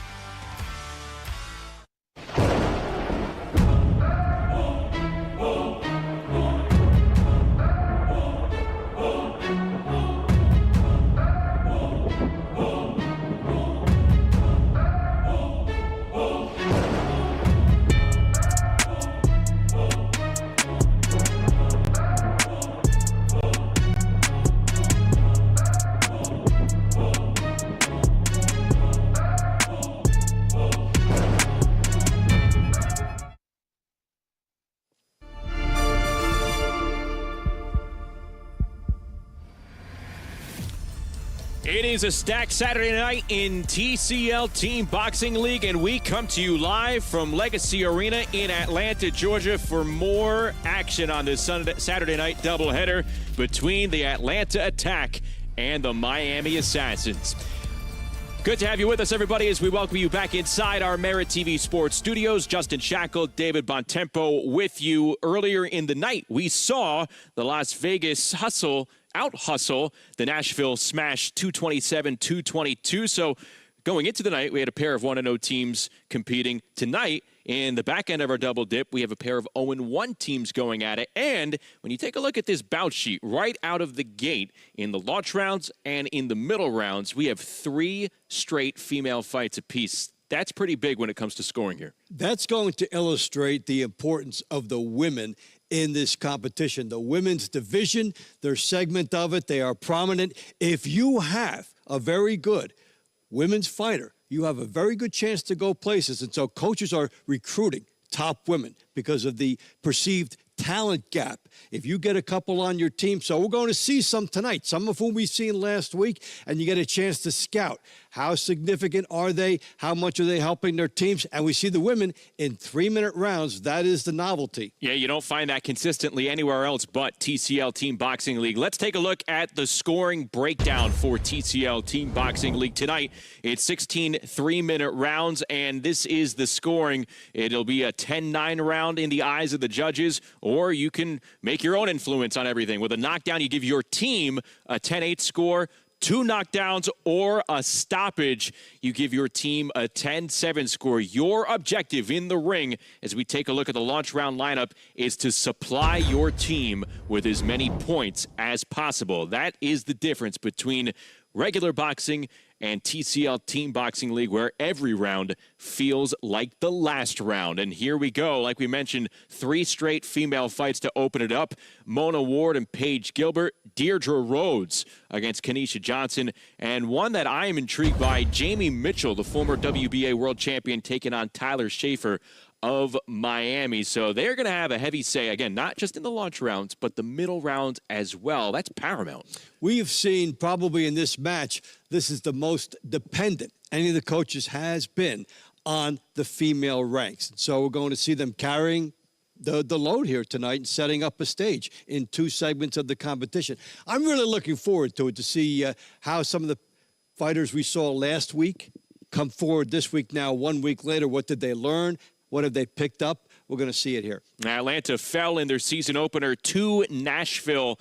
It is a stacked Saturday night in TCL Team Boxing League, and we come to you live from Legacy Arena in Atlanta, Georgia, for more action on this Saturday night doubleheader between the Atlanta Attack and the Miami Assassins. Good to have you with us, everybody, as we welcome you back inside our MeritTV Sports studios. Justin Shackle, David Bontempo with you. Earlier in the night, we saw the Las Vegas out-hustle the Nashville Smash 227-222. So going into the night, we had a pair of 1-0 teams competing. Tonight, in the back end of our double dip, we have a pair of 0-1 teams going at it. And when you take a look at this bout sheet right out of the gate, in the launch rounds and in the middle rounds, we have 3 straight female fights apiece. That's pretty big when it comes to scoring here. That's going to illustrate the importance of the women in this competition. The women's division, their segment of it, they are prominent. If you have a very good women's fighter, you have a very good chance to go places. And so coaches are recruiting top women because of the perceived talent gap. If you get a couple on your team, so we're going to see some tonight, some of whom we've seen last week, and you get a chance to scout. How significant are they? How much are they helping their teams? And we see the women in 3-minute rounds. That is the novelty. Yeah, you don't find that consistently anywhere else but TCL Team Boxing League. Let's take a look at the scoring breakdown for TCL Team Boxing League tonight. It's 16 3-minute rounds, and this is the scoring. It'll be a 10-9 round in the eyes of the judges, or you can make your own influence on everything. With a knockdown, you give your team a 10-8 score. 2 knockdowns or a stoppage. You give your team a 10-7 score. Your objective in the ring, as we take a look at the launch round lineup, is to supply your team with as many points as possible. That is the difference between regular boxing and TCL Team Boxing League, where every round feels like the last round. And here we go. Like we mentioned, 3 straight female fights to open it up. Mona Ward and Paige Gilbert. Deirdre Rhodes against Kenesha Johnson. And one that I am intrigued by, Jamie Mitchell, the former WBA world champion, taking on Tyler Schaefer of Miami. So they're going to have a heavy say, again, not just in the launch rounds, but the middle rounds as well. That's paramount. We have seen probably in this match, this is the most dependent any of the coaches has been on the female ranks. So we're going to see them carrying the load here tonight and setting up a stage in 2 segments of the competition. I'm really looking forward to it, to see how some of the fighters we saw last week come forward this week now, 1 week later. What did they learn? What have they picked up? We're going to see it here. Atlanta fell in their season opener to Nashville,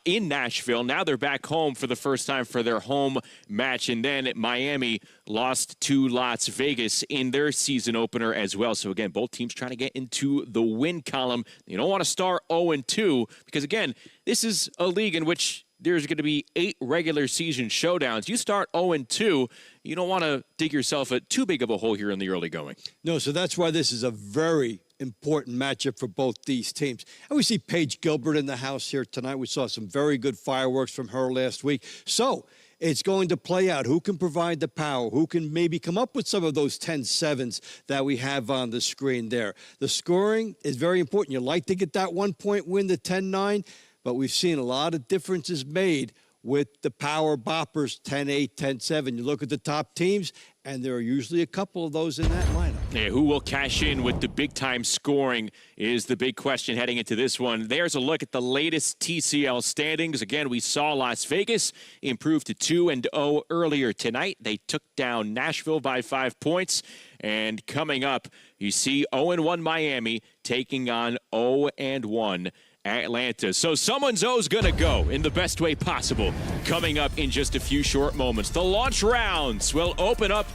in Nashville. Now they're back home for the first time for their home match. And then Miami lost to Las Vegas in their season opener as well. So, again, both teams trying to get into the win column. You don't want to start 0-2 because, again, this is a league in which there's going to be 8 regular season showdowns. You start 0-2, you don't want to dig yourself too big of a hole here in the early going. No, so that's why this is a very important matchup for both these teams. And we see Paige Gilbert in the house here tonight. We saw some very good fireworks from her last week. So it's going to play out. Who can provide the power? Who can maybe come up with some of those 10-7s that we have on the screen there? The scoring is very important. You like to get that 1-point win, the 10-9. But we've seen a lot of differences made with the power boppers, 10-8, 10-7. You look at the top teams, and there are usually a couple of those in that lineup. Yeah, who will cash in with the big-time scoring is the big question heading into this one. There's a look at the latest TCL standings. Again, we saw Las Vegas improve to 2-0 earlier tonight. They took down Nashville by 5 points. And coming up, you see 0-1 Miami taking on 0-1 Atlanta. So someone's O's going to go in the best way possible. Coming up in just a few short moments, the launch rounds will open up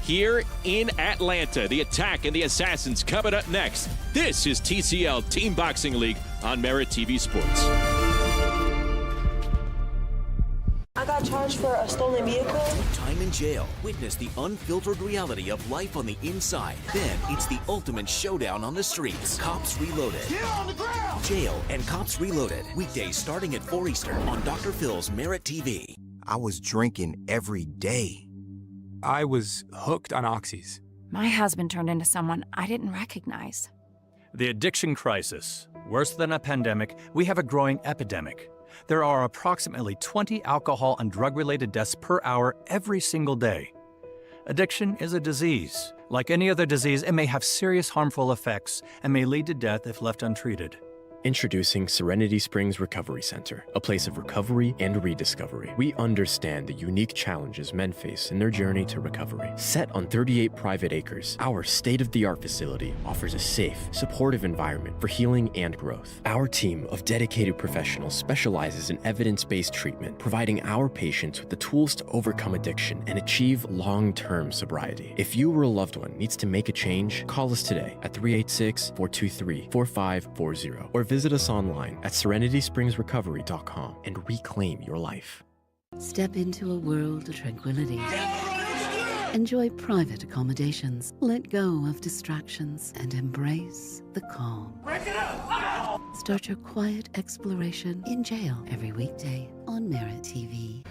here in Atlanta. The Attack and the Assassins coming up next. This is TCL Team Boxing League on MeritTV Sports. I got charged for a stolen vehicle. Time in jail. Witness the unfiltered reality of life on the inside. Then it's the ultimate showdown on the streets. Cops Reloaded. Get on the ground! Jail and Cops Reloaded. Weekdays starting at 4 Eastern on Dr. Phil's MeritTV. I was drinking every day. I was hooked on oxys. My husband turned into someone I didn't recognize. The addiction crisis. Worse than a pandemic, we have a growing epidemic. There are approximately 20 alcohol and drug-related deaths per hour every single day. Addiction is a disease. Like any other disease, it may have serious harmful effects and may lead to death if left untreated. Introducing Serenity Springs Recovery Center, a place of recovery and rediscovery. We understand the unique challenges men face in their journey to recovery. Set on 38 private acres, our state-of-the-art facility offers a safe, supportive environment for healing and growth. Our team of dedicated professionals specializes in evidence-based treatment, providing our patients with the tools to overcome addiction and achieve long-term sobriety. If you or a loved one needs to make a change, call us today at 386-423-4540 or visit us online at serenityspringsrecovery.com and reclaim your life. Step into a world of tranquility. Enjoy private accommodations. Let go of distractions and embrace the calm. Start your quiet exploration in jail every weekday on MeritTV.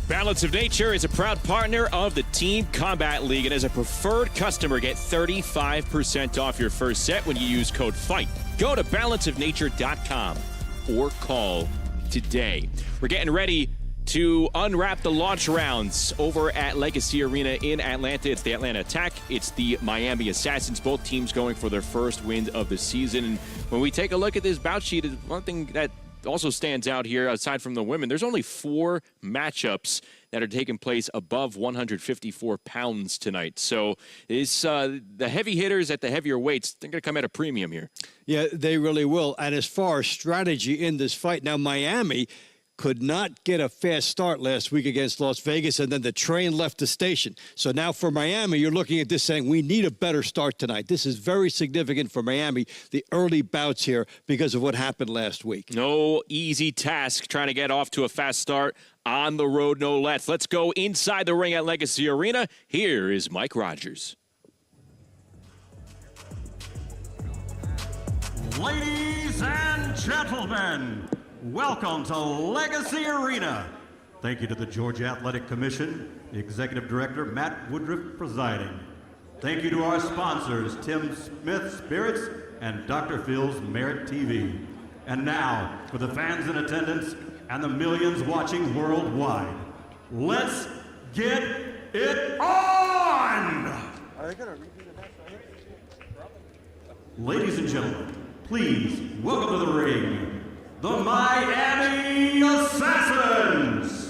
Balance of Nature is a proud partner of the Team Combat League, and as a preferred customer, get 35% off your first set when you use code FIGHT. Go to balanceofnature.com or call today. We're getting ready to unwrap the launch rounds over at Legacy Arena in Atlanta. It's the Atlanta Attack. It's the Miami Assassins. Both teams going for their first win of the season. And when we take a look at this bout sheet, one thing that also stands out here, aside from the women, there's only 4 matchups that are taking place above 154 pounds tonight. So it's the heavy hitters at the heavier weights, they're going to come at a premium here. Yeah, they really will. And as far as strategy in this fight, now Miami could not get a fast start last week against Las Vegas, and then the train left the station. So now for Miami, you're looking at this saying, we need a better start tonight. This is very significant for Miami, the early bouts here, because of what happened last week. No easy task trying to get off to a fast start on the road, no less. Let's go inside the ring at Legacy Arena. Here is Mike Rogers. Ladies and gentlemen, welcome to Legacy Arena. Thank you to the Georgia Athletic Commission, the Executive Director, Matt Woodruff, presiding. Thank you to our sponsors, Tim Smith Spirits and Dr. Phil's MeritTV. And now, for the fans in attendance and the millions watching worldwide, let's get it on! Ladies and gentlemen, please welcome to the ring, the Miami Assassins!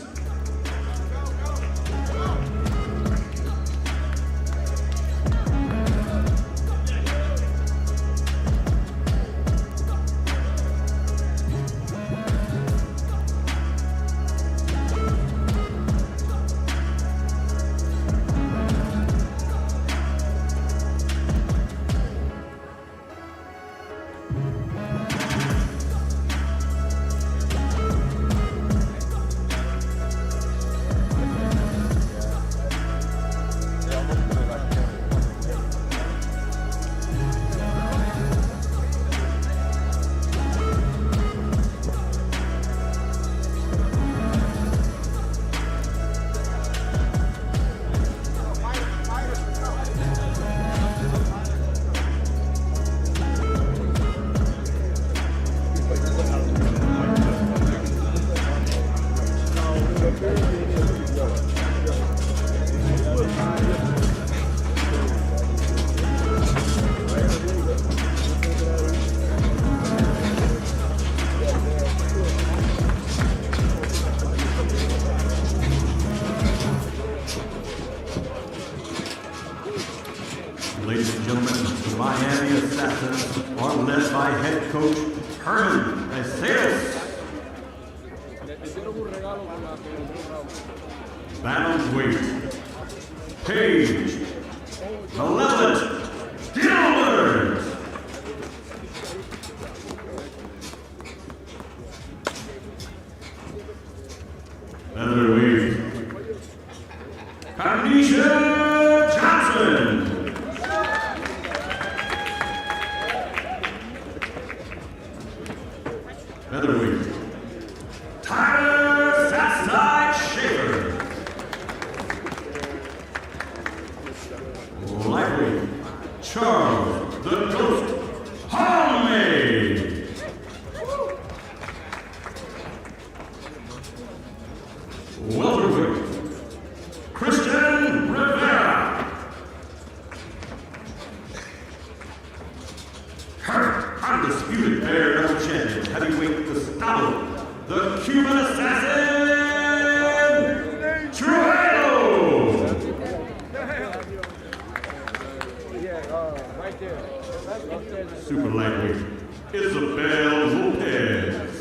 Ladies and gentlemen, the Miami Assassins are led by head coach Herman Aceves. Bantamweight, Paige, Malevolent, Gilbert. Featherweight, Kanisha Johnson. Featherweight, Tyler Satside Shaver. Lightweight, Charles the Ghost Homemade. Welterweight, Christian Rivera. Her undisputed bare knuckle champion, heavyweight Gustavo, the Cuban Assassin, Trueno. Super lightweight, Isabel Lopez.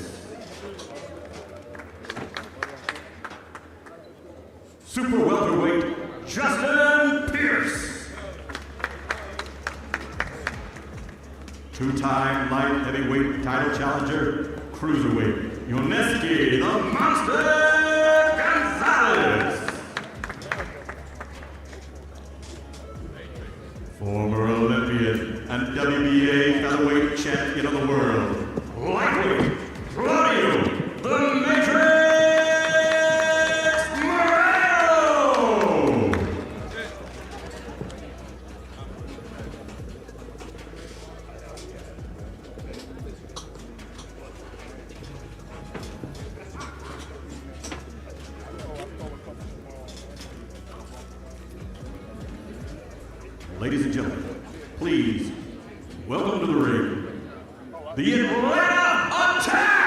Super welterweight, Justin Pierce. Two-time light heavyweight title challenger, cruiserweight, Yoneski the Monster Gonzalez. Former Olympian and WBA featherweight champion of the world, lightweight, Claudio the Matrix Moreno. Ladies and gentlemen, please welcome to the ring, the Atlanta Attack!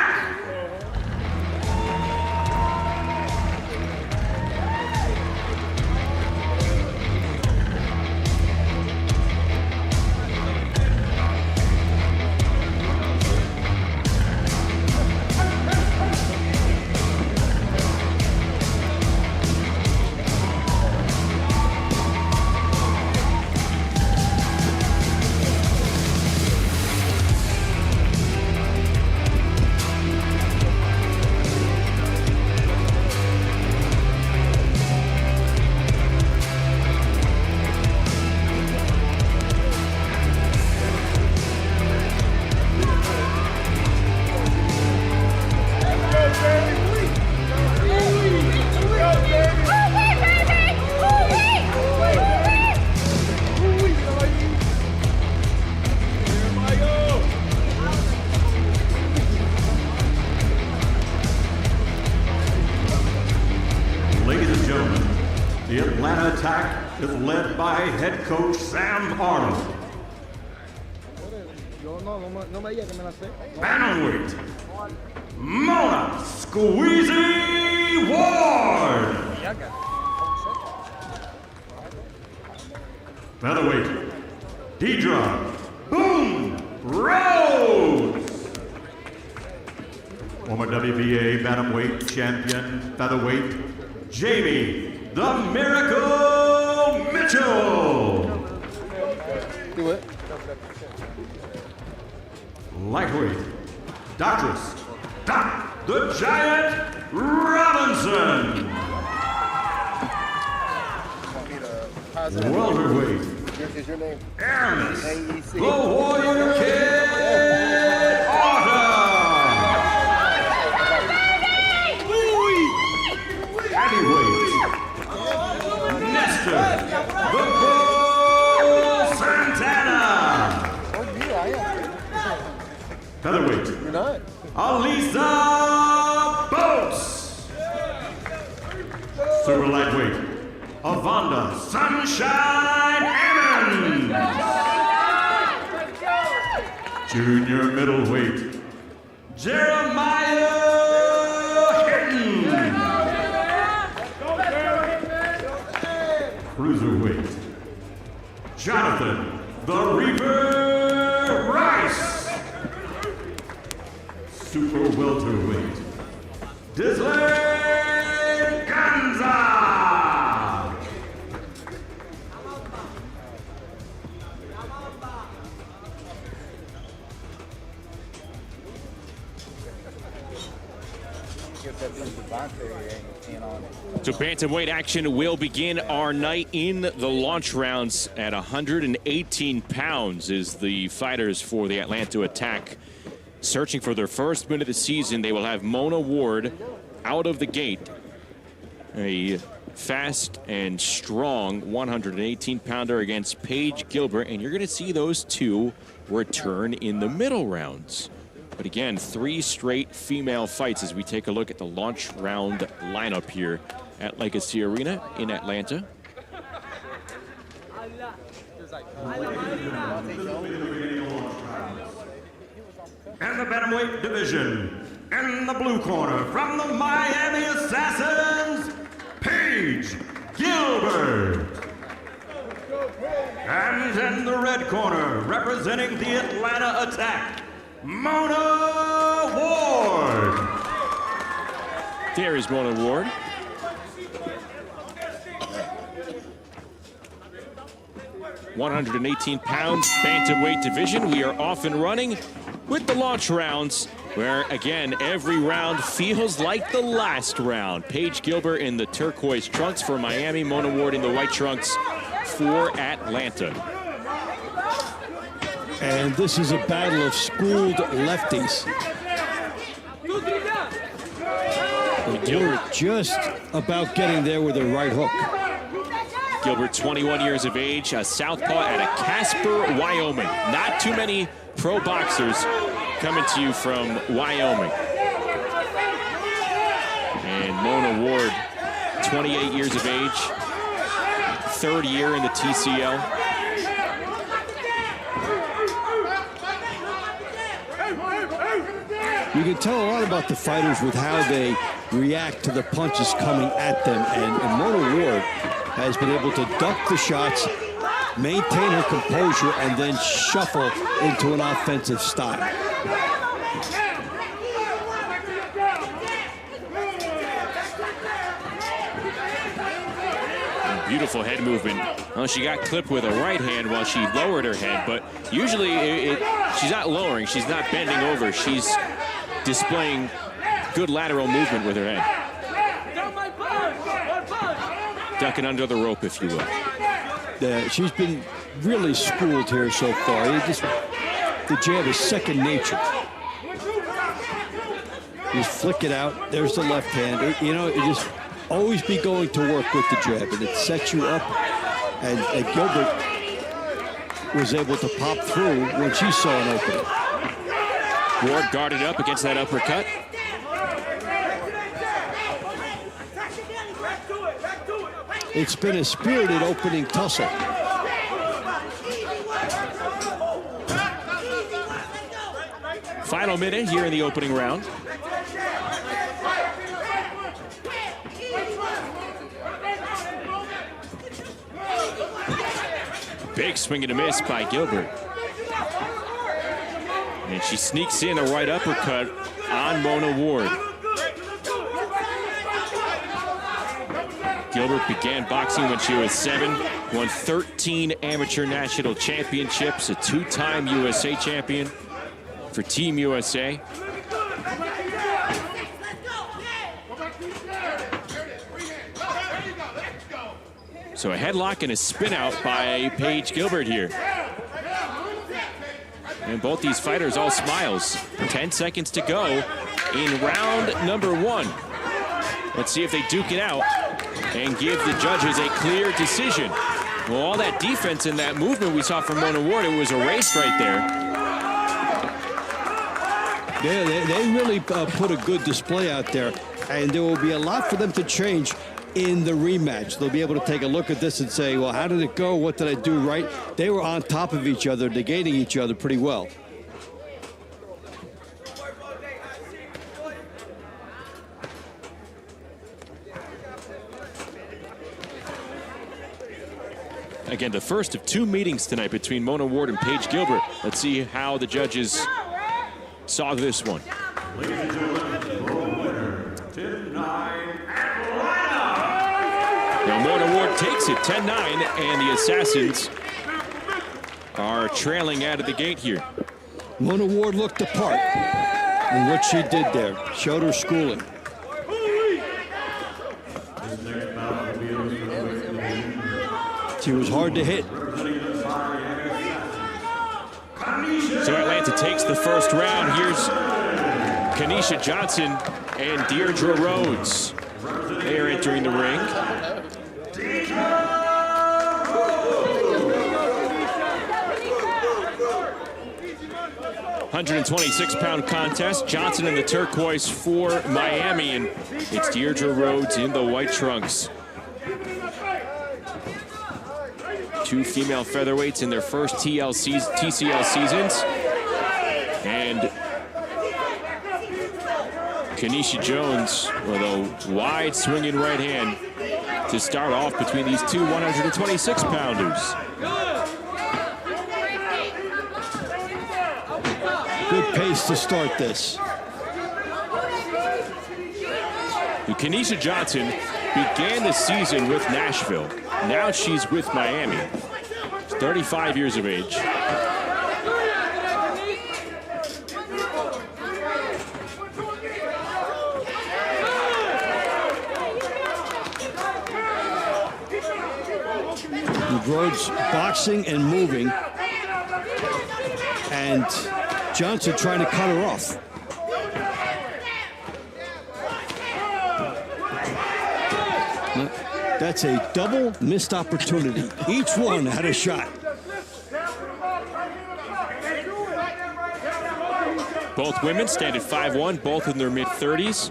The Atlanta attack is led by head coach Sam Arnold. Bantamweight, Mona Squeezy Ward. Featherweight, Deidre Boom Rhodes. Former WBA Bantamweight champion, featherweight, Jamie the Miracle Mitchell. Do it. Lightweight, Doctress Doc the Giant Robinson. Welterweight, Is your name? Aramis, AEC. the Warrior Kid Otter. Heavyweight, Nestor, the Bull Santana. Oh, yeah, I am. Featherweight, You're not. Alisa Boats. Super lightweight, Avonda Sunshine Ammon. Junior middleweight, Jeremiah Hinton. Cruiserweight, Jonathan the Reaper Rice. Super welterweight, Disley Ganza. So bantamweight action will begin our night in the launch rounds at 118 pounds is the fighters for the Atlanta attack. Searching for their first win of the season, they will have Mona Ward out of the gate. A fast and strong 118-pounder against Paige Gilbert, and you're going to see those two return in the middle rounds. But again, 3 straight female fights as we take a look at the launch round lineup here at Legacy Arena in Atlanta. And the bantamweight division, in the blue corner from the Miami Assassins, Paige Gilbert. And in the red corner, representing the Atlanta attack, Mona Ward. There is Mona Ward. £118 bantamweight division. We are off and running with the launch rounds, where again every round feels like the last round. Paige Gilbert in the turquoise trunks for Miami, Mona Ward in the white trunks for Atlanta. And this is a battle of schooled lefties. Gilbert just about getting there with a right hook. Gilbert, 21 years of age, a southpaw out of Casper, Wyoming. Not too many pro boxers coming to you from Wyoming. And Mona Ward, 28 years of age, 3rd year in the TCL. You can tell a lot about the fighters with how they react to the punches coming at them. And Mona Ward has been able to duck the shots, maintain her composure, and then shuffle into an offensive style. Beautiful head movement. Well, she got clipped with a right hand while she lowered her head, but usually she's not lowering, she's not bending over, she's displaying good lateral movement with her head. Ducking under the rope, if you will. She's been really schooled here so far. The jab is second nature. Just flick it out. There's the left hand. You just always be going to work with the jab, and it sets you up. And Gilbert was able to pop through when she saw an opening. Ward guarded up against that uppercut. it's been a spirited opening tussle. Final minute here in the opening round. Big swing and a miss by Gilbert. And she sneaks in a right uppercut on Mona Ward. Gilbert began boxing when she was 7, won 13 amateur national championships, a 2-time USA champion for Team USA. So a headlock and a spin out by Paige Gilbert here. And both these fighters all smiles. 10 seconds to go in round number 1. Let's see if they duke it out and give the judges a clear decision. Well, all that defense and that movement we saw from Mona Ward, it was erased right there. Yeah, they really put a good display out there, and there will be a lot for them to change in the rematch. They'll be able to take a look at this and say, well, how did it go? What did I do right? They were on top of each other, negating each other pretty well. Again, the first of 2 meetings tonight between Mona Ward and Paige Gilbert. Let's see how the judges saw this one. Ladies and gentlemen, your winner, 10-9 Now Mona Ward takes it 10-9, and the Assassins are trailing out of the gate here. Mona Ward looked the part, and what she did there showed her schooling. She was hard to hit. So Atlanta takes the first round. Here's Kanisha Johnson and Deirdre Rhodes. They are entering the ring. 126-pound contest. Johnson in the turquoise for Miami, and it's Deirdre Rhodes in the white trunks. 2 female featherweights in their first TCL seasons. And Kanisha Jones with a wide swinging right hand to start off between these 2 126-pounders. Good pace to start this. Kanisha Johnson began the season with Nashville. Now she's with Miami. She's 35 years of age. Rhodes boxing and moving, and Johnson trying to cut her off. That's a double missed opportunity. Each one had a shot. Both women stand at 5'1", both in their mid-30s.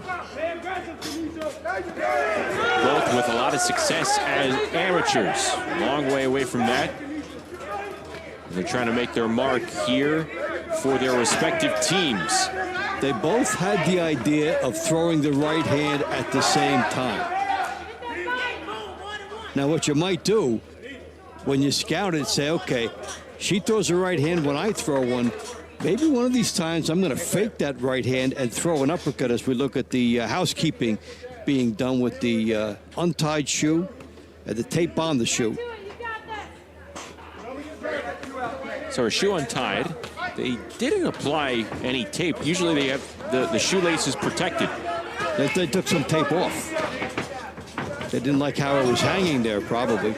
Both with a lot of success as amateurs. Long way away from that. They're trying to make their mark here for their respective teams. They both had the idea of throwing the right hand at the same time. Now, what you might do when you scout it, say, okay, she throws her right hand when I throw one. Maybe one of these times I'm going to fake that right hand and throw an uppercut as we look at the housekeeping being done with the untied shoe and the tape on the shoe. So her shoe untied. They didn't apply any tape. Usually they have the shoelaces protected. They took some tape off. They didn't like how it was hanging there, probably.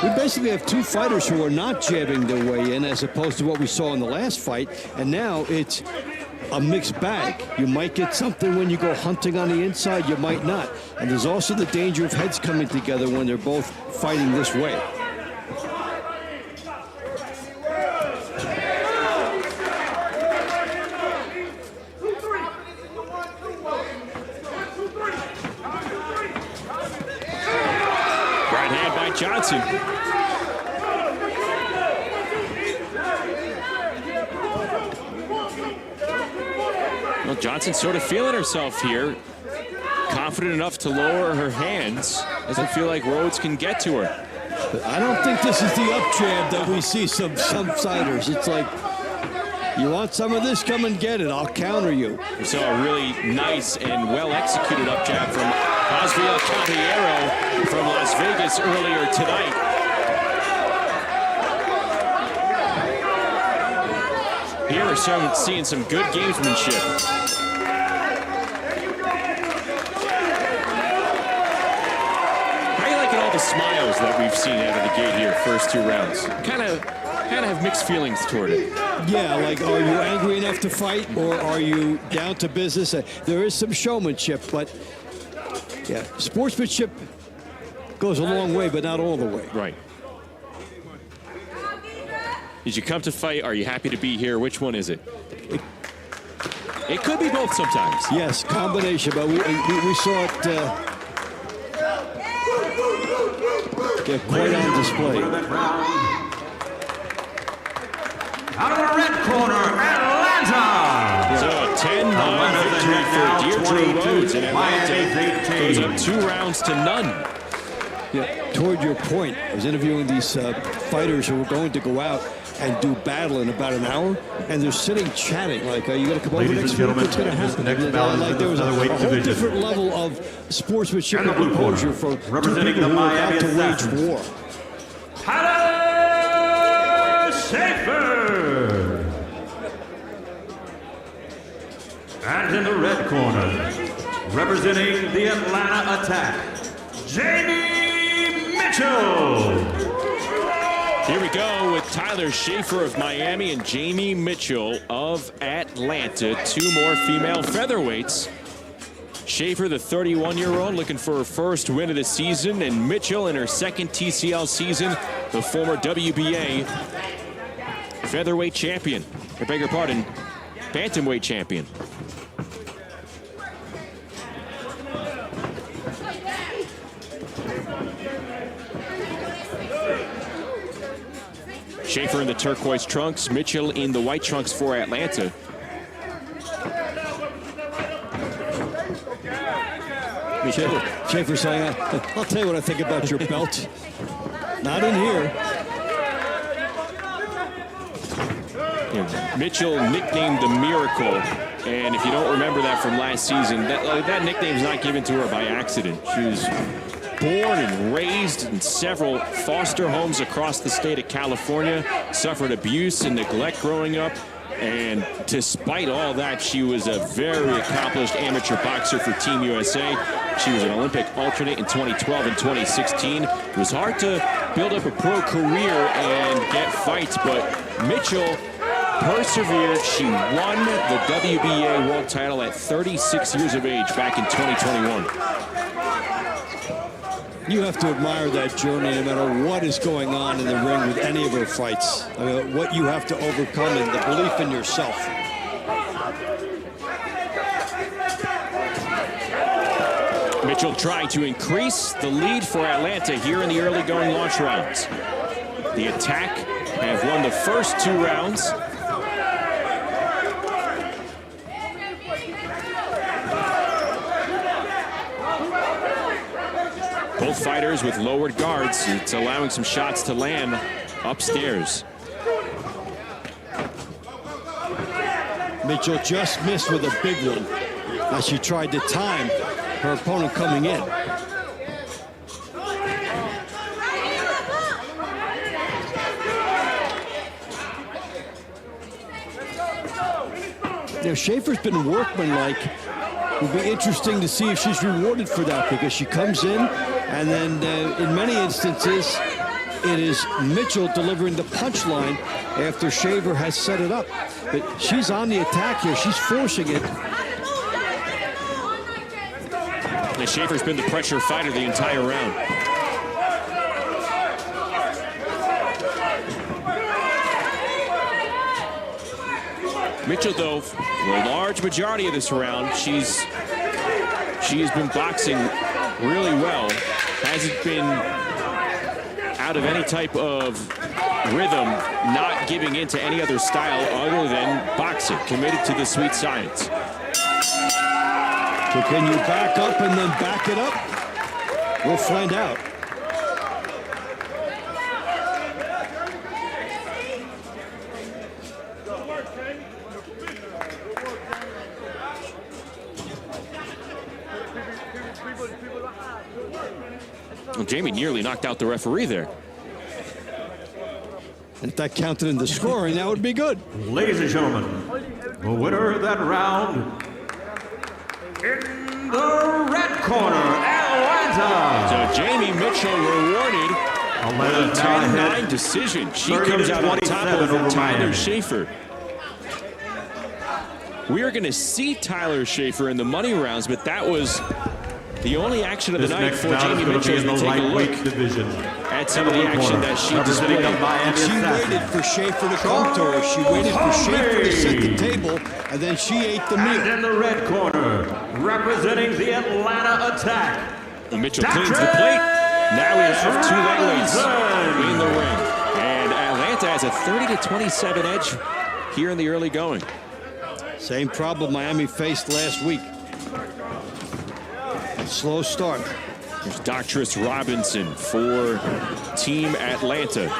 We basically have 2 fighters who are not jabbing their way in, as opposed to what we saw in the last fight. And now it's a mixed bag. You might get something when you go hunting on the inside, you might not. And there's also the danger of heads coming together when they're both fighting this way. Johnson. Well, Johnson sort of feeling herself here. Confident enough to lower her hands. Doesn't feel like Rhodes can get to her. I don't think this is the up jab that we see some fighters. It's like, you want some of this, come and get it. I'll counter you. We saw a really nice and well-executed up jab from Osviel Caballero from Las Vegas earlier tonight. Here we're seeing some good gamesmanship. The smiles that we've seen out of the gate here, first 2 rounds. Kind of have mixed feelings toward it. Yeah, like, are you angry enough to fight, or are you down to business? There is some showmanship, but yeah, sportsmanship goes a long way, but not all the way. Right. Did you come to fight? Are you happy to be here? Which one is it? It could be both sometimes. Yes, combination, but we saw it. Yeah, quite on display. Out of the red corner, Atlanta. So a 10-9 victory for Deirdre Rhodes, and Atlanta goes up 2 rounds to none. Yeah, toward your point, I was interviewing these fighters who were going to go out and do battle in about an hour, and they're sitting chatting like, are you going to come over next week? What's going to happen? Like there was a whole different level of sportsmanship and composure for representing the Miami to wage war. Tyler Schaefer. And in the red corner, representing the Atlanta Attack, Jamie Mitchell. Here we go with Tyler Schaefer of Miami and Jamie Mitchell of Atlanta. 2 more female featherweights. Schaefer, the 31-year-old, looking for her first win of the season, and Mitchell in her second TCL season, the former WBA featherweight champion. I beg your pardon, bantamweight champion. Schaefer in the turquoise trunks, Mitchell in the white trunks for Atlanta. Schaefer saying, I'll tell you what I think about your belt. Not in here. Yeah, Mitchell nicknamed the Miracle, and if you don't remember that from last season, that nickname's not given to her by accident. She was born and raised in several foster homes across the state of California, suffered abuse and neglect growing up, and despite all that, she was a very accomplished amateur boxer for Team USA. She was an Olympic alternate in 2012 and 2016. It was hard to build up a pro career and get fights, but Mitchell persevered. She won the WBA world title at 36 years of age back in 2021. You have to admire that journey no matter what is going on in the ring with any of her fights. I mean, what you have to overcome and the belief in yourself. Mitchell trying to increase the lead for Atlanta here in the early going launch rounds. The Attack have won the first 2 rounds. Both fighters with lowered guards. It's allowing some shots to land upstairs. Mitchell just missed with a big one as she tried to time her opponent coming in. Now, Schaefer's been workmanlike. It'll be interesting to see if she's rewarded for that, because she comes in and then in many instances it is Mitchell delivering the punchline after Schaefer has set it up. But she's on the attack here. She's forcing it. And Schaefer's been the pressure fighter the entire round. Mitchell, though, for a large majority of this round, she has been boxing really well. Hasn't been out of any type of rhythm, not giving in to any other style other than boxing, committed to the sweet science. So can you back up and then back it up? We'll find out. Well, Jamie nearly knocked out the referee there. And if that counted in the scoring, that would be good. Ladies and gentlemen, the winner of that round, in the red corner, Atlanta. So Jamie Mitchell rewarded a 10-9 decision. She comes out on top over Tyler Schaefer. We are going to see Tyler Schaefer in the money rounds, but that was the only action of the night for Jamie Mitchell. As we take a look at some of the action that she displayed. And she waited for Schaefer to come to her. She waited for Schaefer to set the table, and then she ate the meal. And in the red corner, representing the Atlanta Attack, and Mitchell cleans the plate. Now we have two lightweights in the ring. And Atlanta has a 30-27 edge here in the early going. Same problem Miami faced last week. Slow start. There's Doctress Robinson for Team Atlanta.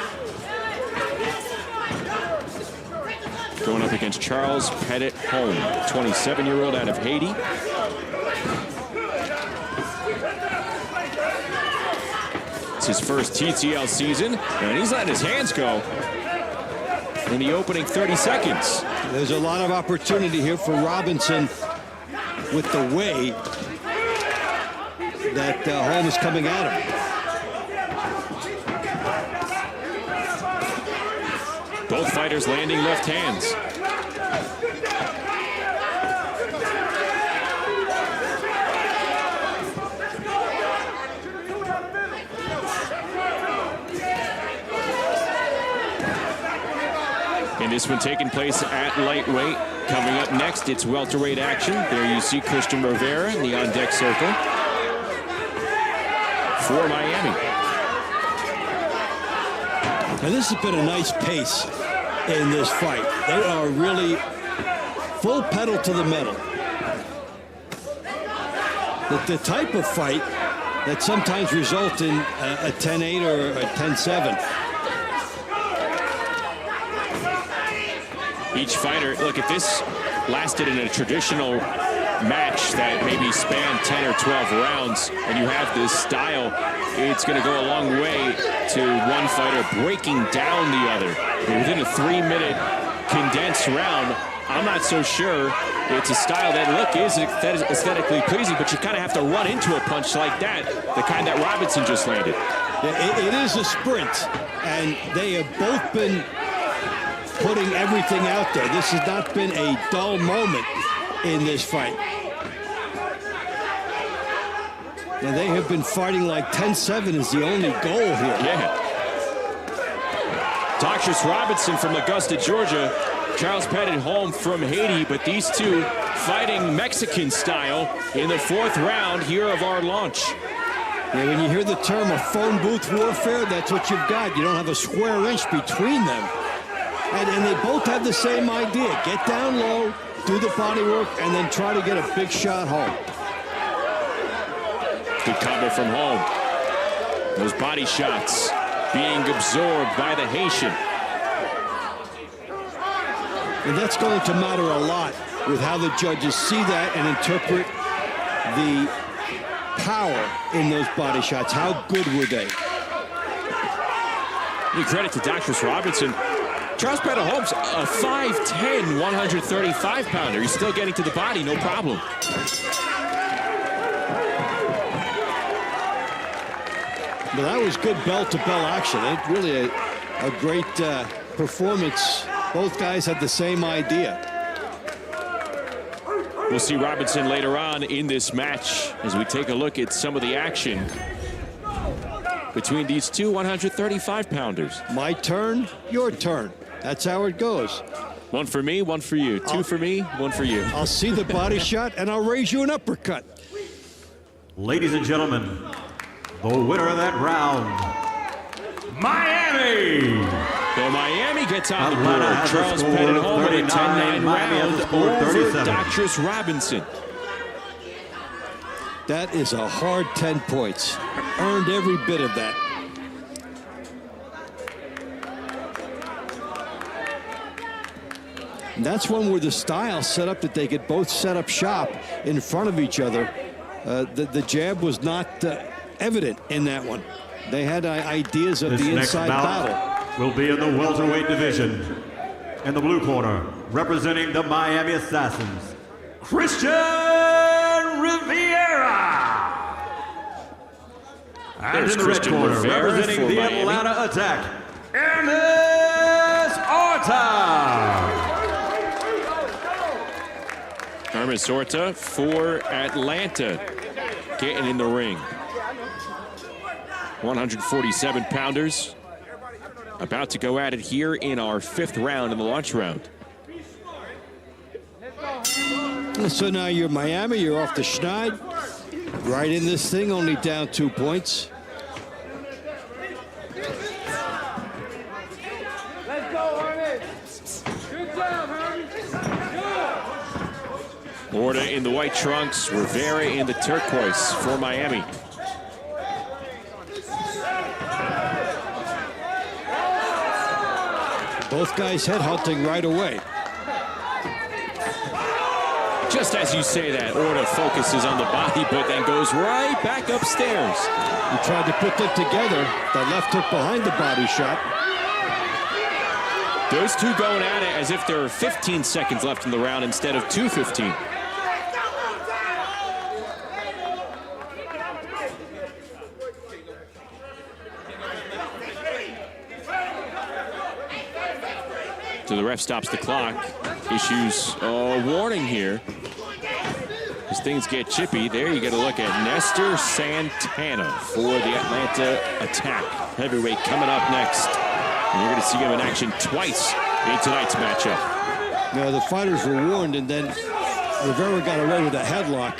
Going up against Charles Pettit Holm, 27-year-old out of Haiti. It's his first TCL season, and he's letting his hands go in the opening 30 seconds. There's a lot of opportunity here for Robinson with the way that Holm is coming at him. Both fighters landing left hands. And this one taking place at lightweight. Coming up next, it's welterweight action. There you see Christian Rivera in the on-deck circle for Miami. And this has been a nice pace in this fight. They are really full pedal to the metal. The type of fight that sometimes results in a 10-8 or a 10-7. Each fighter, look, if this lasted in a traditional match that maybe spanned 10 or 12 rounds, and you have this style, it's going to go a long way to one fighter breaking down the other. Within a 3-minute condensed round, I'm not so sure it's a style that, look, is aesthetically pleasing, but you kind of have to run into a punch like that, the kind that Robinson just landed. Yeah, it is a sprint, and they have both been putting everything out there. This has not been a dull moment in this fight. And they have been fighting like 10-7 is the only goal here. Yeah. Doctress Robinson from Augusta, Georgia. Charles Pettit Holm from Haiti, but these two fighting Mexican style in the 4th round here of our launch. Yeah, when you hear the term of phone booth warfare, that's what you've got. You don't have a square inch between them. And they both have the same idea. Get down low, do the body work, and then try to get a big shot home. Good combo from Holm. Those body shots being absorbed by the Haitian. And that's going to matter a lot with how the judges see that and interpret the power in those body shots. How good were they? Give credit to Doctress Robinson. Charles Pettit Holmes, a 5'10", 135-pounder. He's still getting to the body, no problem. But that was good bell-to-bell action. It really a great performance. Both guys had the same idea. We'll see Robinson later on in this match as we take a look at some of the action between these two 135-pounders. My turn, your turn. That's how it goes. One for me, one for you. Two for me, one for you. I'll see the body shot, and I'll raise you an uppercut. Ladies and gentlemen, the winner of that round, Miami. So Miami gets on the Atlanta board. has a Charles score Pettit of home with a 39. 10-9 Miami has a round score of over 37. Doctress Robinson. That is a hard 10 points. Earned every bit of that. And that's one where the style set up that they could both set up shop in front of each other. The jab was not evident in that one. They had ideas of This the next inside bout battle. will be in the welterweight division. In the blue corner, representing the Miami Assassins, Christian Rivera. And There's in the red Christian corner, Rivera representing for the Miami. Atlanta Attack, Hermes Orta. Hermes Orta for Atlanta getting in the ring. 147-pounders about to go at it here in our 5th round in the launch round. So now you're Miami, you're off the schneid. Right in this thing, only down 2 points. Let's go, Hermes. Good job, Hermes. Orta in the white trunks, Rivera in the turquoise for Miami. Both guys head hunting right away. Just as you say that, Orta focuses on the body, but then goes right back upstairs. He tried to put them together. The left hook behind the body shot. Those two going at it as if there are 15 seconds left in the round instead of 2:15. So the ref stops the clock, issues a warning here. As things get chippy, there you get a look at Nestor Santana for the Atlanta Attack. Heavyweight coming up next. And you're going to see him in action twice in tonight's matchup. Now the fighters were warned, and then Rivera got away with a headlock.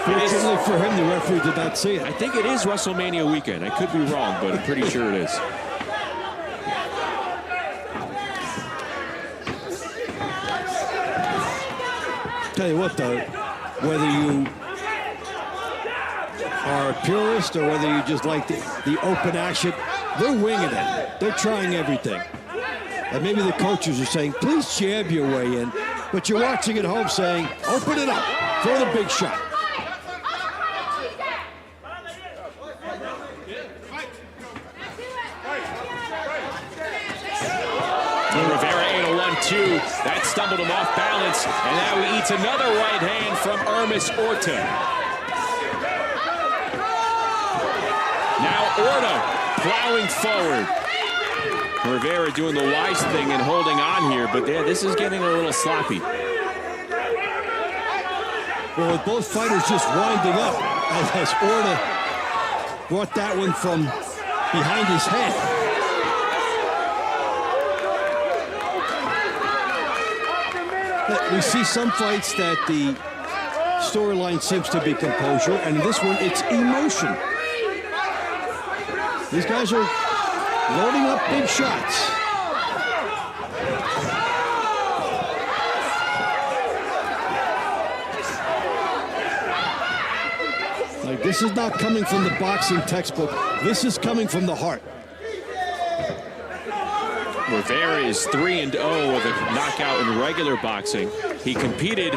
Fortunately for him, the referee did not see it. I think it is WrestleMania weekend. I could be wrong, but I'm pretty sure it is. Tell you what, though, whether you are a purist or whether you just like the open action, they're winging it. They're trying everything. And maybe the coaches are saying, please jab your way in. But you're watching at home saying, open it up, throw the big shot. Rivera ate a 1-2. That stumbled him off balance. And now he eats another right hand from Hermes Orta. Now Orta plowing forward. Rivera doing the wise thing and holding on here, but this is getting a little sloppy. Well, with both fighters just winding up, as Orta brought that one from behind his head. We see some fights that the storyline seems to be composure, and in this one, it's emotion. These guys are loading up big shots. Like, this is not coming from the boxing textbook. This is coming from the heart. Rivera is 3-0 with a knockout in regular boxing. He competed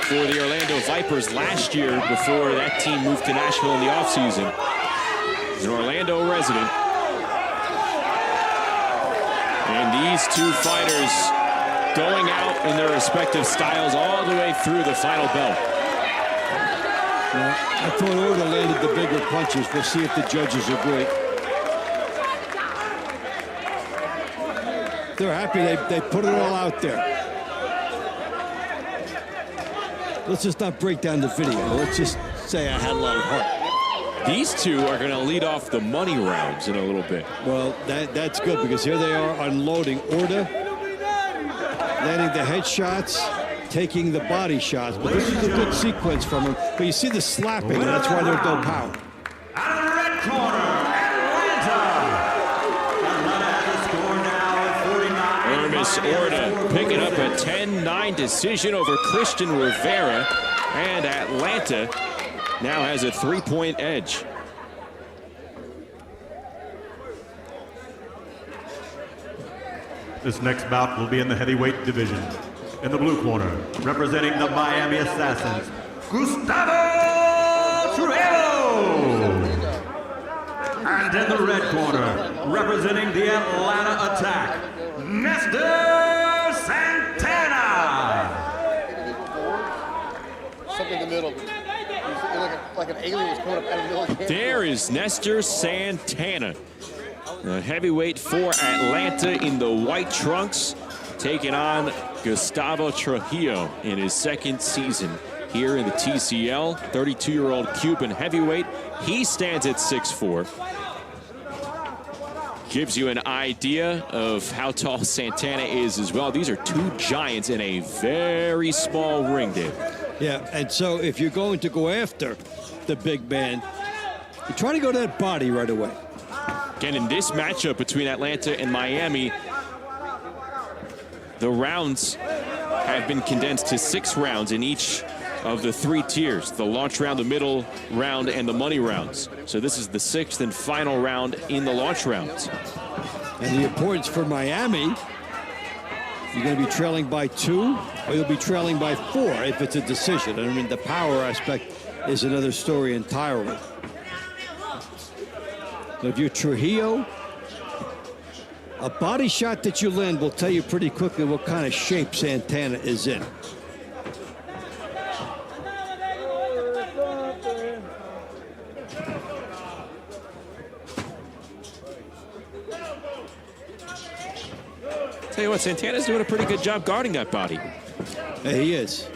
for the Orlando Vipers last year before that team moved to Nashville in the offseason. He's an Orlando resident. And these two fighters going out in their respective styles all the way through the final bell. Now, I thought Orta landed the bigger punches. We'll see if the judges agree. They're happy they put it all out there. Let's just not break down the video. Let's just say I had a lot of heart. These two are going to lead off the money rounds in a little bit. Well, that's good because here they are unloading. Orta landing the headshots, taking the body shots. But this is a good sequence from him. But you see the slapping, and that's why there's no power. Out of the red corner, Atlanta, Lucas Orta picking up a 10-9 decision over Christian Rivera, and Atlanta now has a 3-point edge. This next bout will be in the heavyweight division. In the blue corner, representing the Miami Assassins, Gustavo Trujillo. And in the red corner, representing the Atlanta Attack, Nestor Santana. Something in the middle. Like an alien was coming up out of the middle of the There is Nestor Santana, the heavyweight for Atlanta in the white trunks, taking on Gustavo Trujillo in his second season here in the TCL. 32-year-old Cuban heavyweight. He stands at 6'4". Gives you an idea of how tall Santana is as well. These are two giants in a very small ring, Dave. Yeah, and so if you're going to go after the big man, you try to go to that body right away. Again, in this matchup between Atlanta and Miami, the rounds have been condensed to 6 rounds in each of the 3 tiers: the launch round, the middle round, and the money rounds. So this is the 6th and final round in the launch rounds. And the importance for Miami, you're going to be trailing by 2, or you'll be trailing by 4 if it's a decision. I mean, the power aspect is another story entirely. So if you're Trujillo, a body shot that you land will tell you pretty quickly what kind of shape Santana is in. Tell you what, Santana's doing a pretty good job guarding that body. Yeah, he is.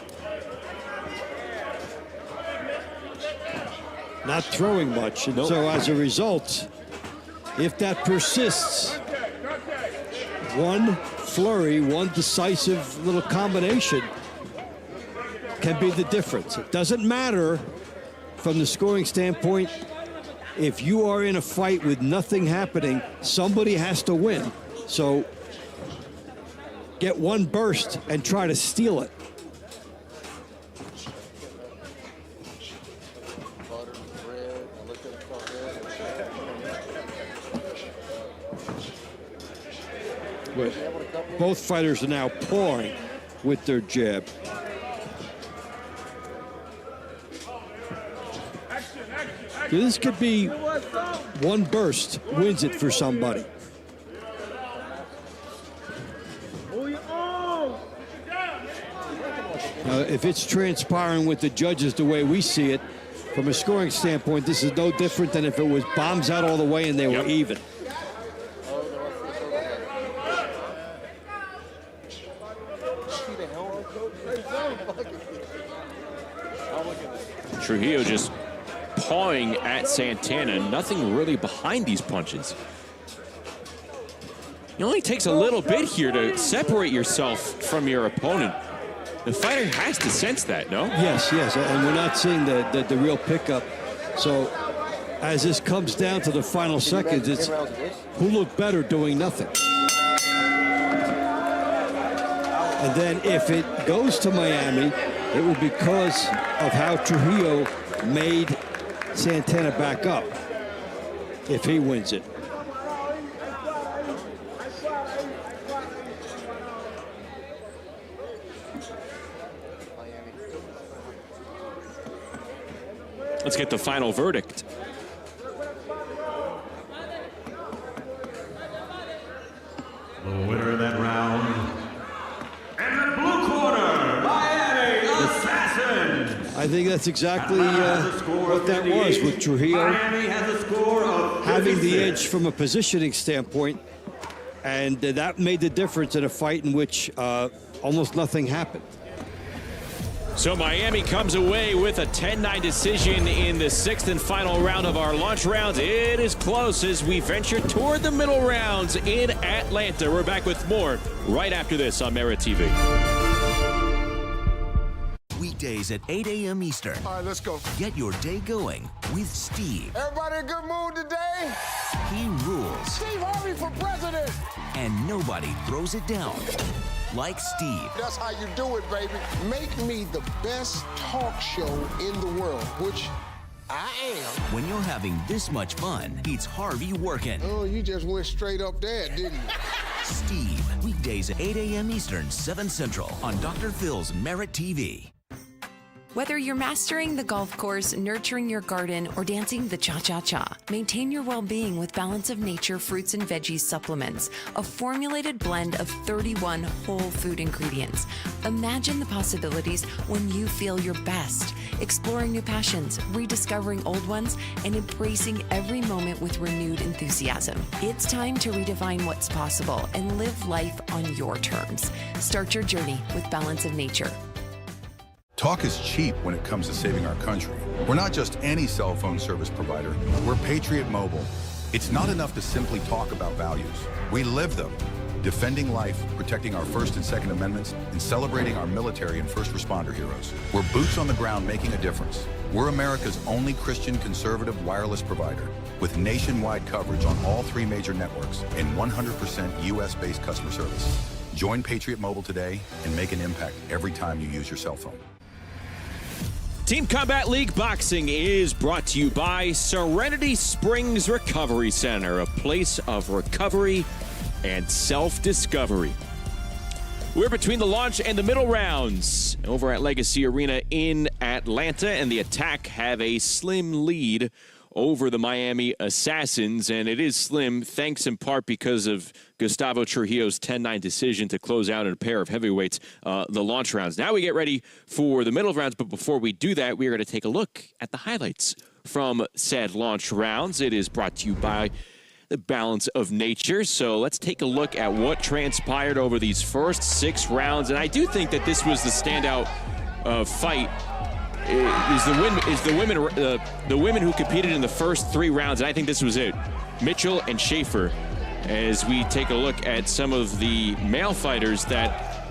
Not throwing much, and so as a result, if that persists, one flurry, one decisive little combination can be the difference. It doesn't matter from the scoring standpoint. If you are in a fight with nothing happening, somebody has to win. So get one burst and try to steal it. Both fighters are now pawing with their jab. This could be one burst wins it for somebody. If it's transpiring with the judges the way we see it, from a scoring standpoint, this is no different than if it was bombs out all the way and they were even. Trujillo just pawing at Santana. Nothing really behind these punches. It only takes a little bit here to separate yourself from your opponent. The fighter has to sense that, no? Yes, and we're not seeing the real pickup. So as this comes down to the final seconds, it's who looked better doing nothing. And then if it goes to Miami, it will be because of how Trujillo made Santana back up if he wins it. Let's get the final verdict. The winner of that round, and the blue corner, Miami Assassins. I think that's exactly what that was with Trujillo Miami has a score of having the 56. edge from a positioning standpoint, and that made the difference in a fight in which almost nothing happened. So Miami comes away with a 10-9 decision in the 6th and final round of our launch rounds. It is close as we venture toward the middle rounds in Atlanta. We're back with more right after this on MeritTV. We Weekdays at 8 a.m. Eastern. All right, let's go. Get your day going with Steve. Everybody in a good mood today? He rules. Steve Harvey for president. And nobody throws it down like Steve. That's how you do it, baby. Make me the best talk show in the world, which I am. When you're having this much fun, it's Harvey working. Oh, you just went straight up there, didn't you? Steve, weekdays at 8 a.m. Eastern, 7 Central on Dr. Phil's MeritTV. Whether you're mastering the golf course, nurturing your garden, or dancing the cha-cha-cha, maintain your well-being with Balance of Nature fruits and veggies supplements, a formulated blend of 31 whole food ingredients. Imagine the possibilities when you feel your best, exploring new passions, rediscovering old ones, and embracing every moment with renewed enthusiasm. It's time to redefine what's possible and live life on your terms. Start your journey with Balance of Nature. Talk is cheap when it comes to saving our country. We're not just any cell phone service provider. We're Patriot Mobile. It's not enough to simply talk about values. We live them. Defending life, protecting our First and Second Amendments, and celebrating our military and first responder heroes. We're boots on the ground making a difference. We're America's only Christian conservative wireless provider with nationwide coverage on all 3 major networks and 100% US-based customer service. Join Patriot Mobile today and make an impact every time you use your cell phone. Team Combat League Boxing is brought to you by Serenity Springs Recovery Center, a place of recovery and self-discovery. We're between the launch and the middle rounds over at Legacy Arena in Atlanta, and the Attack have a slim lead over the Miami Assassins, and it is slim thanks in part because of Gustavo Trujillo's 10-9 decision to close out in a pair of heavyweights the launch rounds. Now we get ready for the middle rounds, but before we do that, we are going to take a look at the highlights from said launch rounds. It is brought to you by the Balance of Nature. So let's take a look at what transpired over these first 6 rounds, and I do think that this was the standout fight. The women who competed in the first 3 rounds, and I think this was it. Mitchell and Schaefer, as we take a look at some of the male fighters that,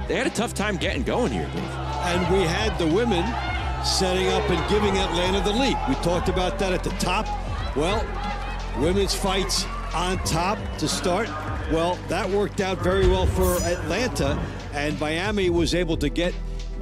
they had a tough time getting going here. And we had the women setting up and giving Atlanta the lead. We talked about that at the top. Well, women's fights on top to start. Well, that worked out very well for Atlanta, and Miami was able to get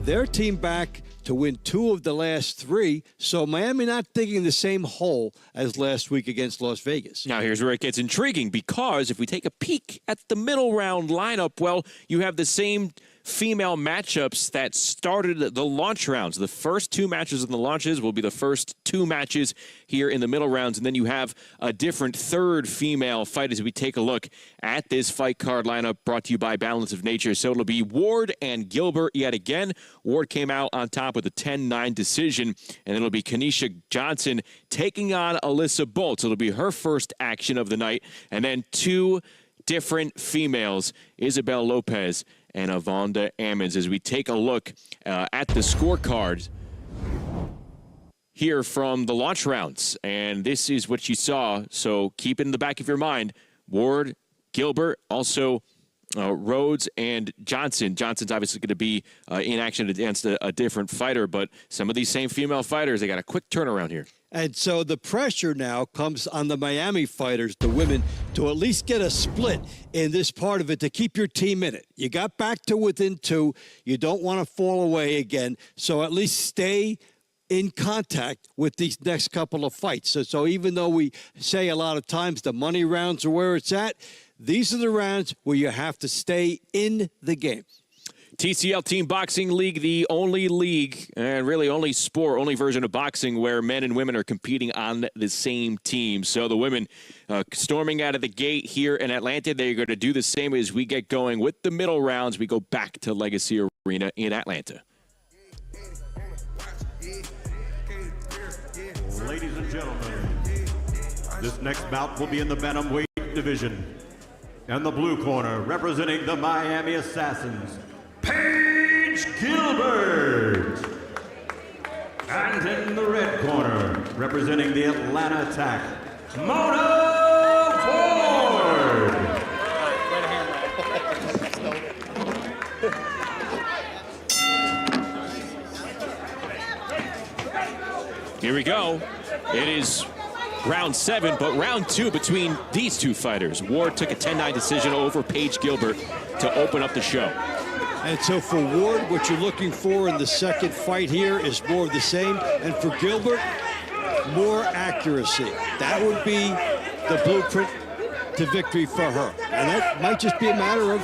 their team back to win 2 of the last 3. So Miami not digging the same hole as last week against Las Vegas. Now here's where it gets intriguing, because if we take a peek at the middle round lineup, well, you have the same female matchups that started the launch rounds. The first 2 matches in the launches will be the first 2 matches here in the middle rounds, and then you have a different third female fight as we take a look at this fight card lineup brought to you by Balance of Nature. So it'll be Ward and Gilbert yet again. Ward came out on top with a 10-9 decision, and it'll be Kenesha Johnson taking on Alyssa Bolts. It'll be her first action of the night, and then 2 different females, Isabel Lopez and Avonda Ammons, as we take a look at the scorecard here from the launch rounds. And this is what you saw, so keep it in the back of your mind. Ward, Gilbert, also Rhodes and Johnson. Johnson's obviously going to be in action against a different fighter, but some of these same female fighters, they got a quick turnaround here. And so the pressure now comes on the Miami fighters, the women, to at least get a split in this part of it to keep your team in it. You got back to within 2. You don't want to fall away again. So at least stay in contact with these next couple of fights. So even though we say a lot of times the money rounds are where it's at, these are the rounds where you have to stay in the game. TCL Team Boxing League, the only league, and really only sport, only version of boxing where men and women are competing on the same team. So the women storming out of the gate here in Atlanta, they're going to do the same as we get going with the middle rounds. We go back to Legacy Arena in Atlanta. Ladies and gentlemen, this next bout will be in the bantamweight division. And the blue corner, representing the Miami Assassins, Paige Gilbert. And in the red corner, representing the Atlanta Attack, Mona Ford. Here we go. It is round 7, but round 2 between these two fighters. Ward took a 10-9 decision over Paige Gilbert to open up the show. And so for Ward, what you're looking for in the second fight here is more of the same. And for Gilbert, more accuracy. That would be the blueprint to victory for her. And that might just be a matter of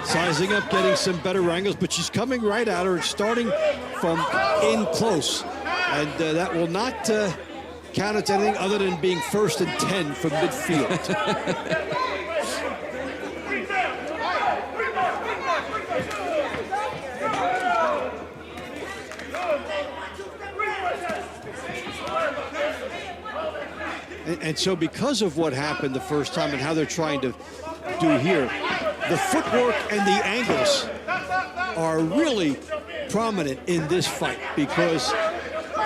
sizing up, getting some better angles, but she's coming right at her and starting from in close. And that will not count as anything other than being 1st and 10 from midfield. And so because of what happened the first time and how they're trying to do here, the footwork and the angles are really prominent in this fight because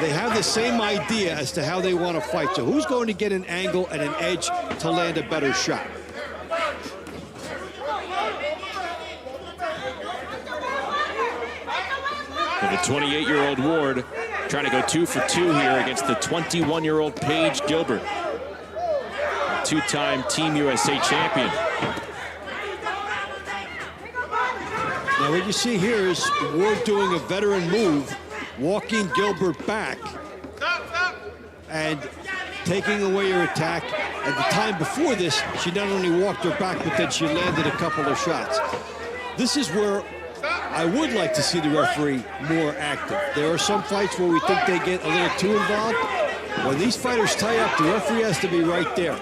they have the same idea as to how they want to fight. So who's going to get an angle and an edge to land a better shot? And the 28-year-old Ward trying to go 2 for 2 here against the 21-year-old Paige Gilbert, two-time Team USA champion. Now what you see here is Ward doing a veteran move, walking Gilbert back and taking away her attack. At the time before this, she not only walked her back, but then she landed a couple of shots. This is where I would like to see the referee more active. There are some fights where we think they get a little too involved. When these fighters tie up, the referee has to be right there.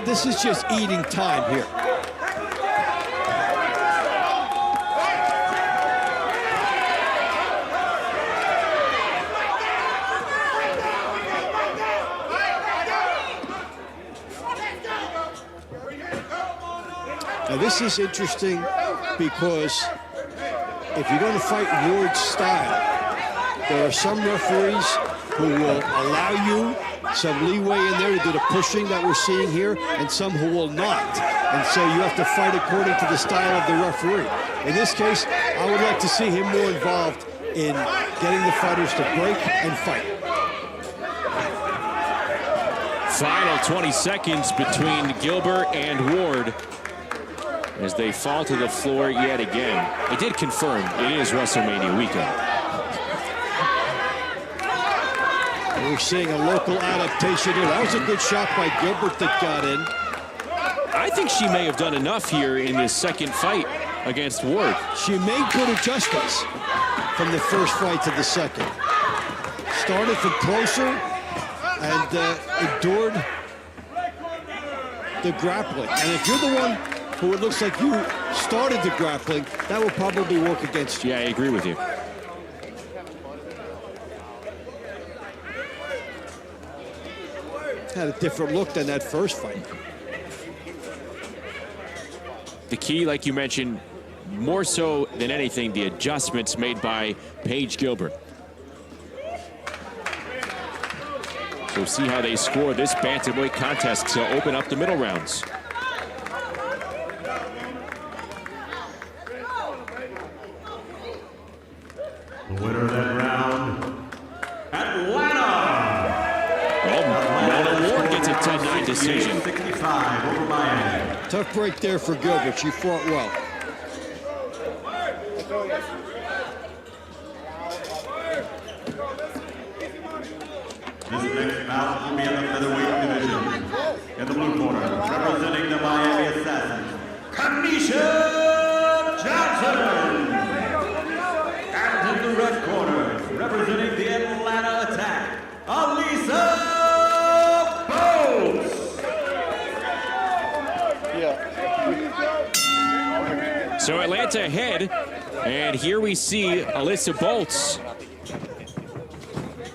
This is just eating time here. Now this is interesting because if you're going to fight Ward's style, there are some referees who will allow you some leeway in there to do the pushing that we're seeing here, and some who will not. And so you have to fight according to the style of the referee. In this case, I would like to see him more involved in getting the fighters to break and fight. Final 20 seconds between Gilbert and Ward as they fall to the floor yet again. They did confirm it is WrestleMania weekend. We're seeing a local adaptation here. That was a good shot by Gilbert that got in. I think she may have done enough here in this second fight against Ward. She made good adjustments from the first fight to the second. Started from closer and endured the grappling. And if you're the one who it looks like you started the grappling, that will probably work against you. Yeah, I agree with you. Had a different look than that first fight. The key, like you mentioned, more so than anything, the adjustments made by Paige Gilbert. So we'll see how they score this bantamweight contest to open up the middle rounds. The winner of that round, Atlanta. Mona Ward gets a 10-9 decision. 65 over Miami. Tough break there for Gilbert. She fought well. This next bout will be in the featherweight division. In the blue corner, representing the Miami Assassins, Kanisha Johnson. And in the red corner, representing the Atlanta Attack, Alisa Bolts. So Atlanta ahead, and here we see Alisa Bolts.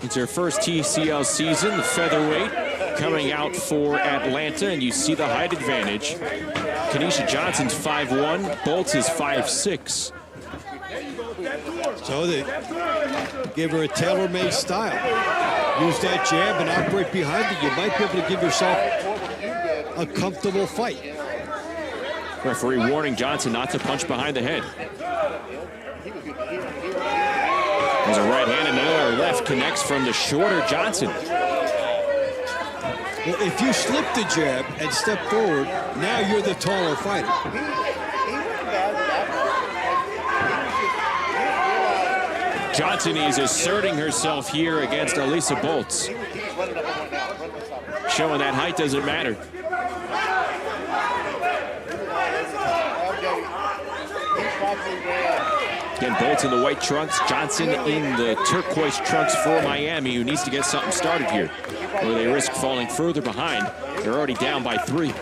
It's her first TCL season, the featherweight, coming out for Atlanta, and you see the height advantage. Kanisha Johnson's 5'1", Bolts is 5'6". So they give her a tailor-made style. Use that jab and operate behind it. You might be able to give yourself a comfortable fight. Referee warning Johnson not to punch behind the head. There's a right hand, another left connects from the shorter Johnson. Well, if you slip the jab and step forward, now you're the taller fighter. Johnson is asserting herself here against Elisa Boltz, showing that height doesn't matter. Again, Boltz in the white trunks, Johnson in the turquoise trunks for Miami, who needs to get something started here, or they risk falling further behind. They're already down by 3.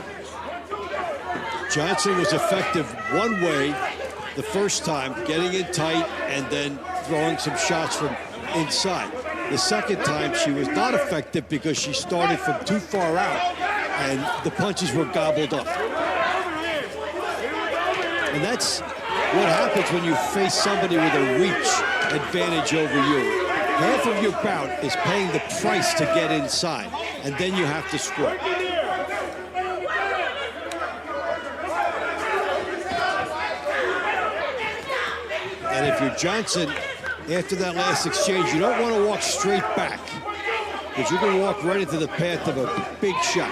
Johnson was effective one way the first time, getting in tight and then throwing some shots from inside. The second time, she was not effective because she started from too far out and the punches were gobbled up. And that's what happens when you face somebody with a reach advantage over you. Half of your bout is paying the price to get inside, and then you have to score. And if you're Johnson, after that last exchange, you don't want to walk straight back, because you're going to walk right into the path of a big shot.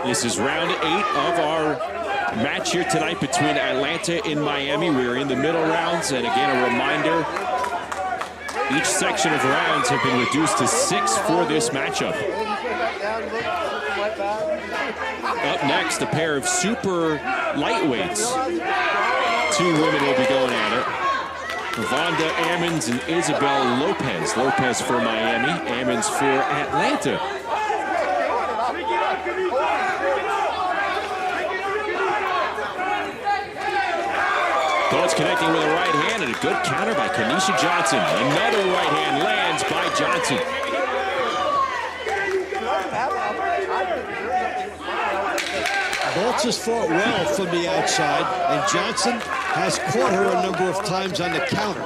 This is round 8 of our match here tonight between Atlanta and Miami. We're in the middle rounds, and again, a reminder, each section of rounds have been reduced to 6 for this matchup. Up next, a pair of super lightweights. 2 women will be going at it. Vonda Ammons and Isabel Lopez. Lopez for Miami, Ammons for Atlanta. Boltz connecting with a right hand and a good counter by Kanisha Johnson. Another right hand lands by Johnson. Boltz has fought well from the outside, and Johnson has caught her a number of times on the counter.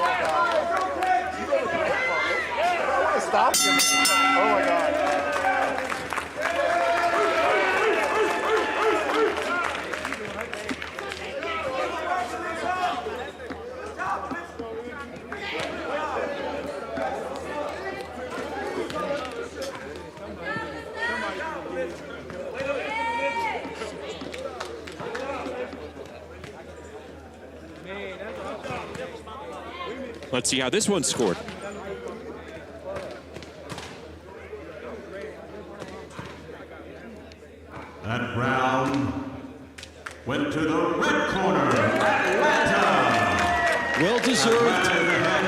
Stop. Oh my God. Let's see how this one scored. That round went to the red corner, Atlanta. Well deserved.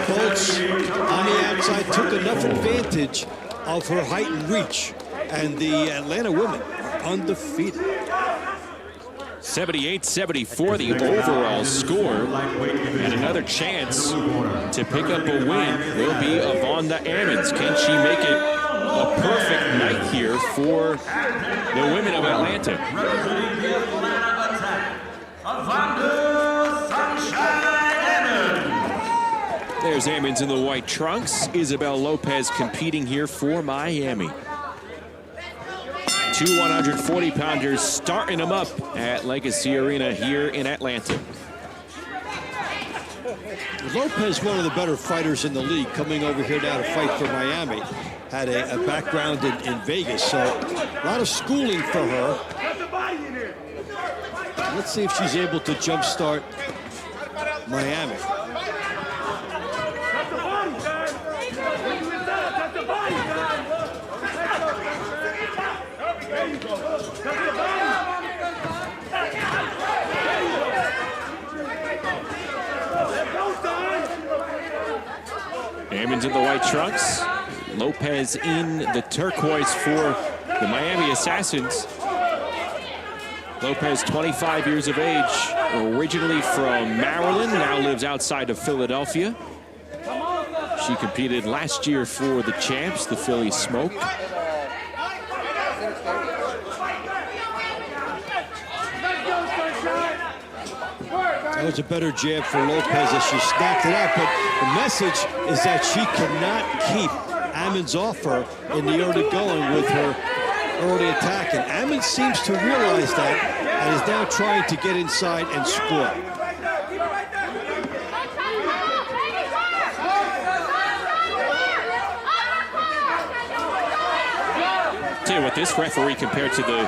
Boltz on the outside took enough advantage of her height and reach, and the Atlanta women are undefeated. 78-74 the overall score, and another chance to pick up a win will be Vonda Ammons. Can she make it a perfect night here for the women of Atlanta? There's Ammons in the white trunks. Isabel Lopez competing here for Miami. 2 140-pounders starting them up at Legacy Arena here in Atlanta. Lopez, one of the better fighters in the league, coming over here now to fight for Miami. Had a background in Vegas, so a lot of schooling for her. Let's see if she's able to jumpstart Miami. Ammons in the white trunks. Lopez in the turquoise for the Miami Assassins. Lopez, 25 years of age, originally from Maryland, now lives outside of Philadelphia. She competed last year for the champs, the Philly Smoke. That was a better jab for Lopez as she snapped it out, but the message is that she cannot keep Ammons off her in the early going with her early attack, and Ammons seems to realize that and is now trying to get inside and score. Tell you what, this referee compared to the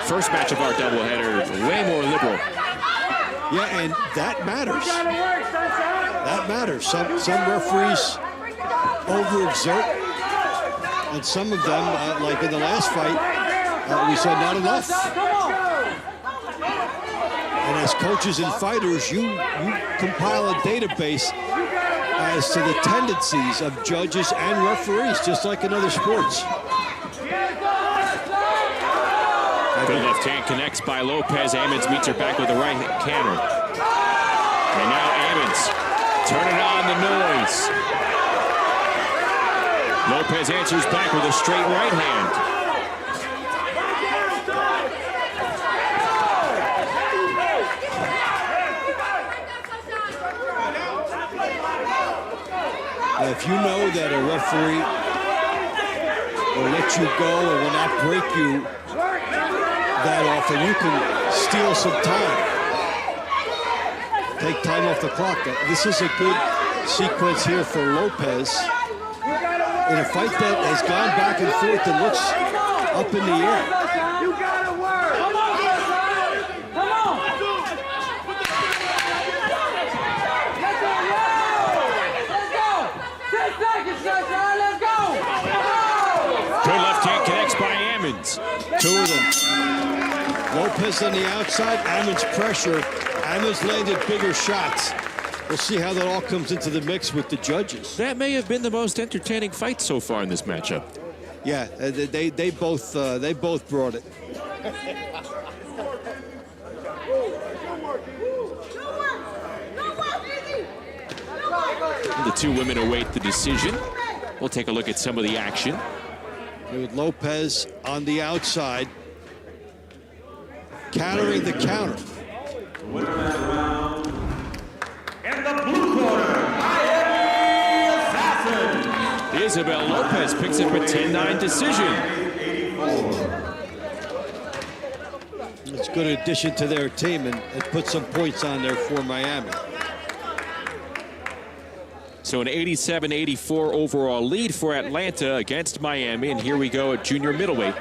first match of our doubleheader, way more liberal. Yeah, and that matters. That matters. Some referees overexert, and some of them, like in the last fight, we saw not enough. And as coaches and fighters, you compile a database as to the tendencies of judges and referees, just like in other sports. Good left hand connects by Lopez. Ammons meets her back with a right counter. And now Ammons turning on the noise. Lopez answers back with a straight right hand. If you know that a referee will let you go and will not break you that often, you can steal some time. Take time off the clock. This is a good sequence here for Lopez in a fight that has gone back and forth and looks up in the air. You gotta work. Come on. Let's go. 10 seconds, let's go. Good left hand connects by Ammons. Two of them. Lopez on the outside, Ammons pressure. Ammons landed bigger shots. We'll see how that all comes into the mix with the judges. That may have been the most entertaining fight so far in this matchup. Yeah, they both brought it. The two women await the decision. We'll take a look at some of the action. With Lopez on the outside, countering the counter. In the blue corner, Miami Assassin. Isabel Lopez picks up a 10-9 decision. It's a good addition to their team and put some points on there for Miami. So an 87-84 overall lead for Atlanta against Miami. And here we go at junior middleweight.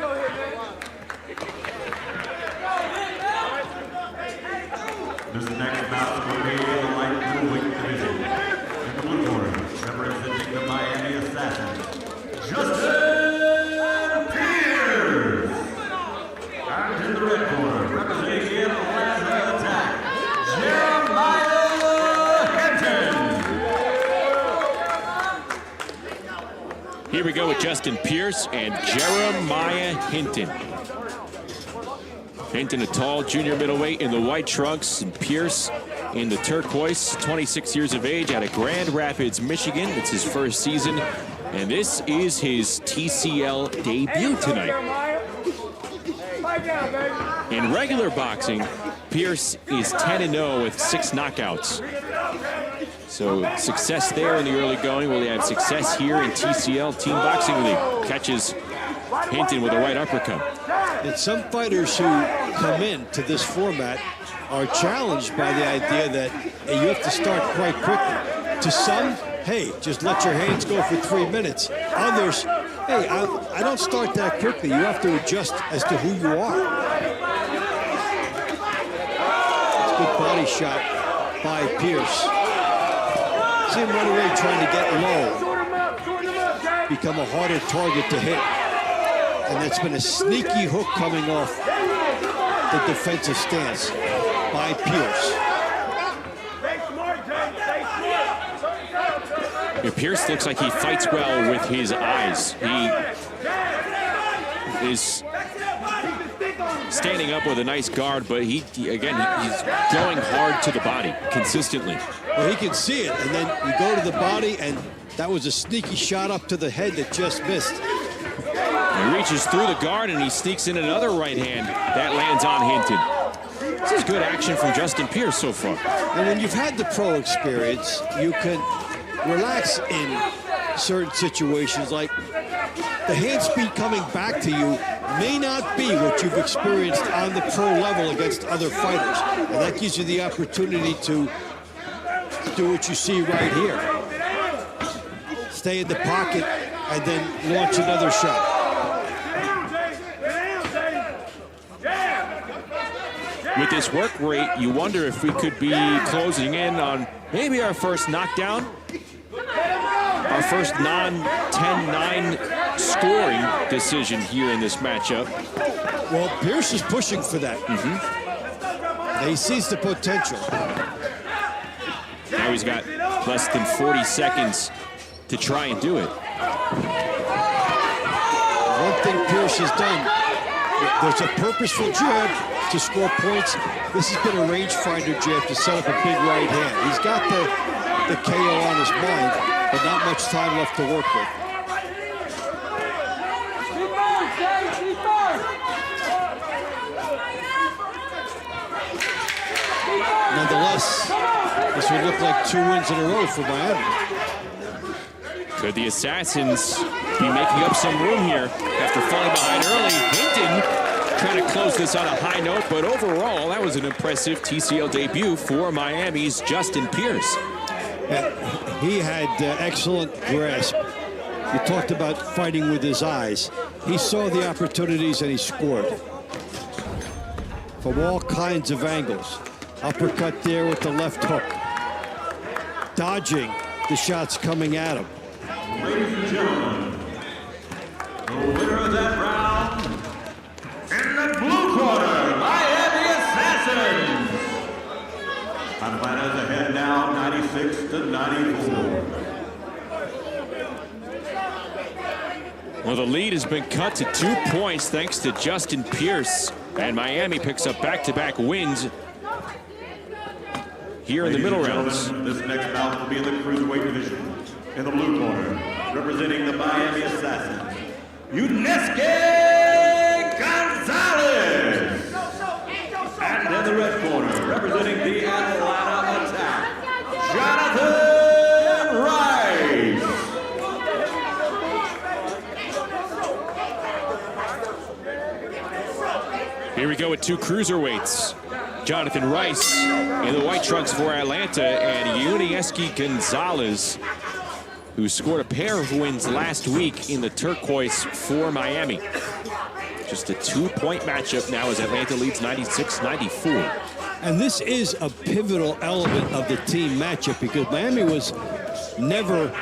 This next bout will be in the light middleweight division. In the blue corner, representing the Miami Assassins, Justin Pierce. And in the red corner, representing the Atlanta Attack, Jeremiah Hinton. Here we go with Justin Pierce and Jeremiah Hinton. Hinton, a tall junior middleweight in the white trunks, and Pierce in the turquoise, 26 years of age, out of Grand Rapids, Michigan. It's his first season, and this is his TCL debut tonight. In regular boxing, Pierce is 10-0 with 6 knockouts. So success there in the early going. Will he have success here in TCL Team Boxing League? Catches Hinton with a right uppercut. And some fighters who come into this format are challenged by the idea that you have to start quite quickly. To some, hey, just let your hands go for 3 minutes. Others, hey, I don't start that quickly. You have to adjust as to who you are. It's a good body shot by Pierce. See him run away trying to get low. Become a harder target to hit. And that's been a sneaky hook coming off the defensive stance by Pierce. Pierce looks like he fights well with his eyes. He is standing up with a nice guard, but he's going hard to the body consistently. Well, he can see it, and then you go to the body, and that was a sneaky shot up to the head that just missed. He reaches through the guard, and he sneaks in another right hand that lands on Hinton. This is good action from Justin Pierce so far. And when you've had the pro experience, you can relax in certain situations. Like the hand speed coming back to you may not be what you've experienced on the pro level against other fighters. And that gives you the opportunity to do what you see right here. Stay in the pocket and then launch another shot. With this work rate, you wonder if we could be closing in on maybe our first knockdown, our first non-10-9 scoring decision here in this matchup. Well, Pierce is pushing for that. He sees the potential. Now he's got less than 40 seconds to try and do it. One thing Pierce has done, there's a purposeful jab to score points. This has been a rangefinder jab to set up a big right hand. He's got the KO on his mind, but not much time left to work with. Nonetheless, this would look like 2 wins in a row for Miami. Could the Assassins be making up some room here after falling behind early? Hinton trying to close this on a high note, but overall, that was an impressive TCL debut for Miami's Justin Pierce. He had excellent grasp. You talked about fighting with his eyes. He saw the opportunities and he scored. From all kinds of angles. Uppercut there with the left hook. Dodging the shots coming at him. Ladies and gentlemen, the winner of that round, in the blue corner, Miami Assassins. Atlanta's ahead now, 96-94. Well, the lead has been cut to 2 points thanks to Justin Pierce, and Miami picks up back-to-back wins here in the middle rounds. This next bout will be in the cruiserweight division. In the blue corner, representing the Miami Assassins, EST Gonzalez. And in the red corner, representing the Atlanta Attack, Jonathan Rice. Here we go with 2 cruiserweights. Jonathan Rice in the white trunks for Atlanta, and EST Gonzalez, who scored a pair of wins last week in the turquoise for Miami. Just a 2-point matchup now as Atlanta leads 96-94. And this is a pivotal element of the team matchup because Miami was never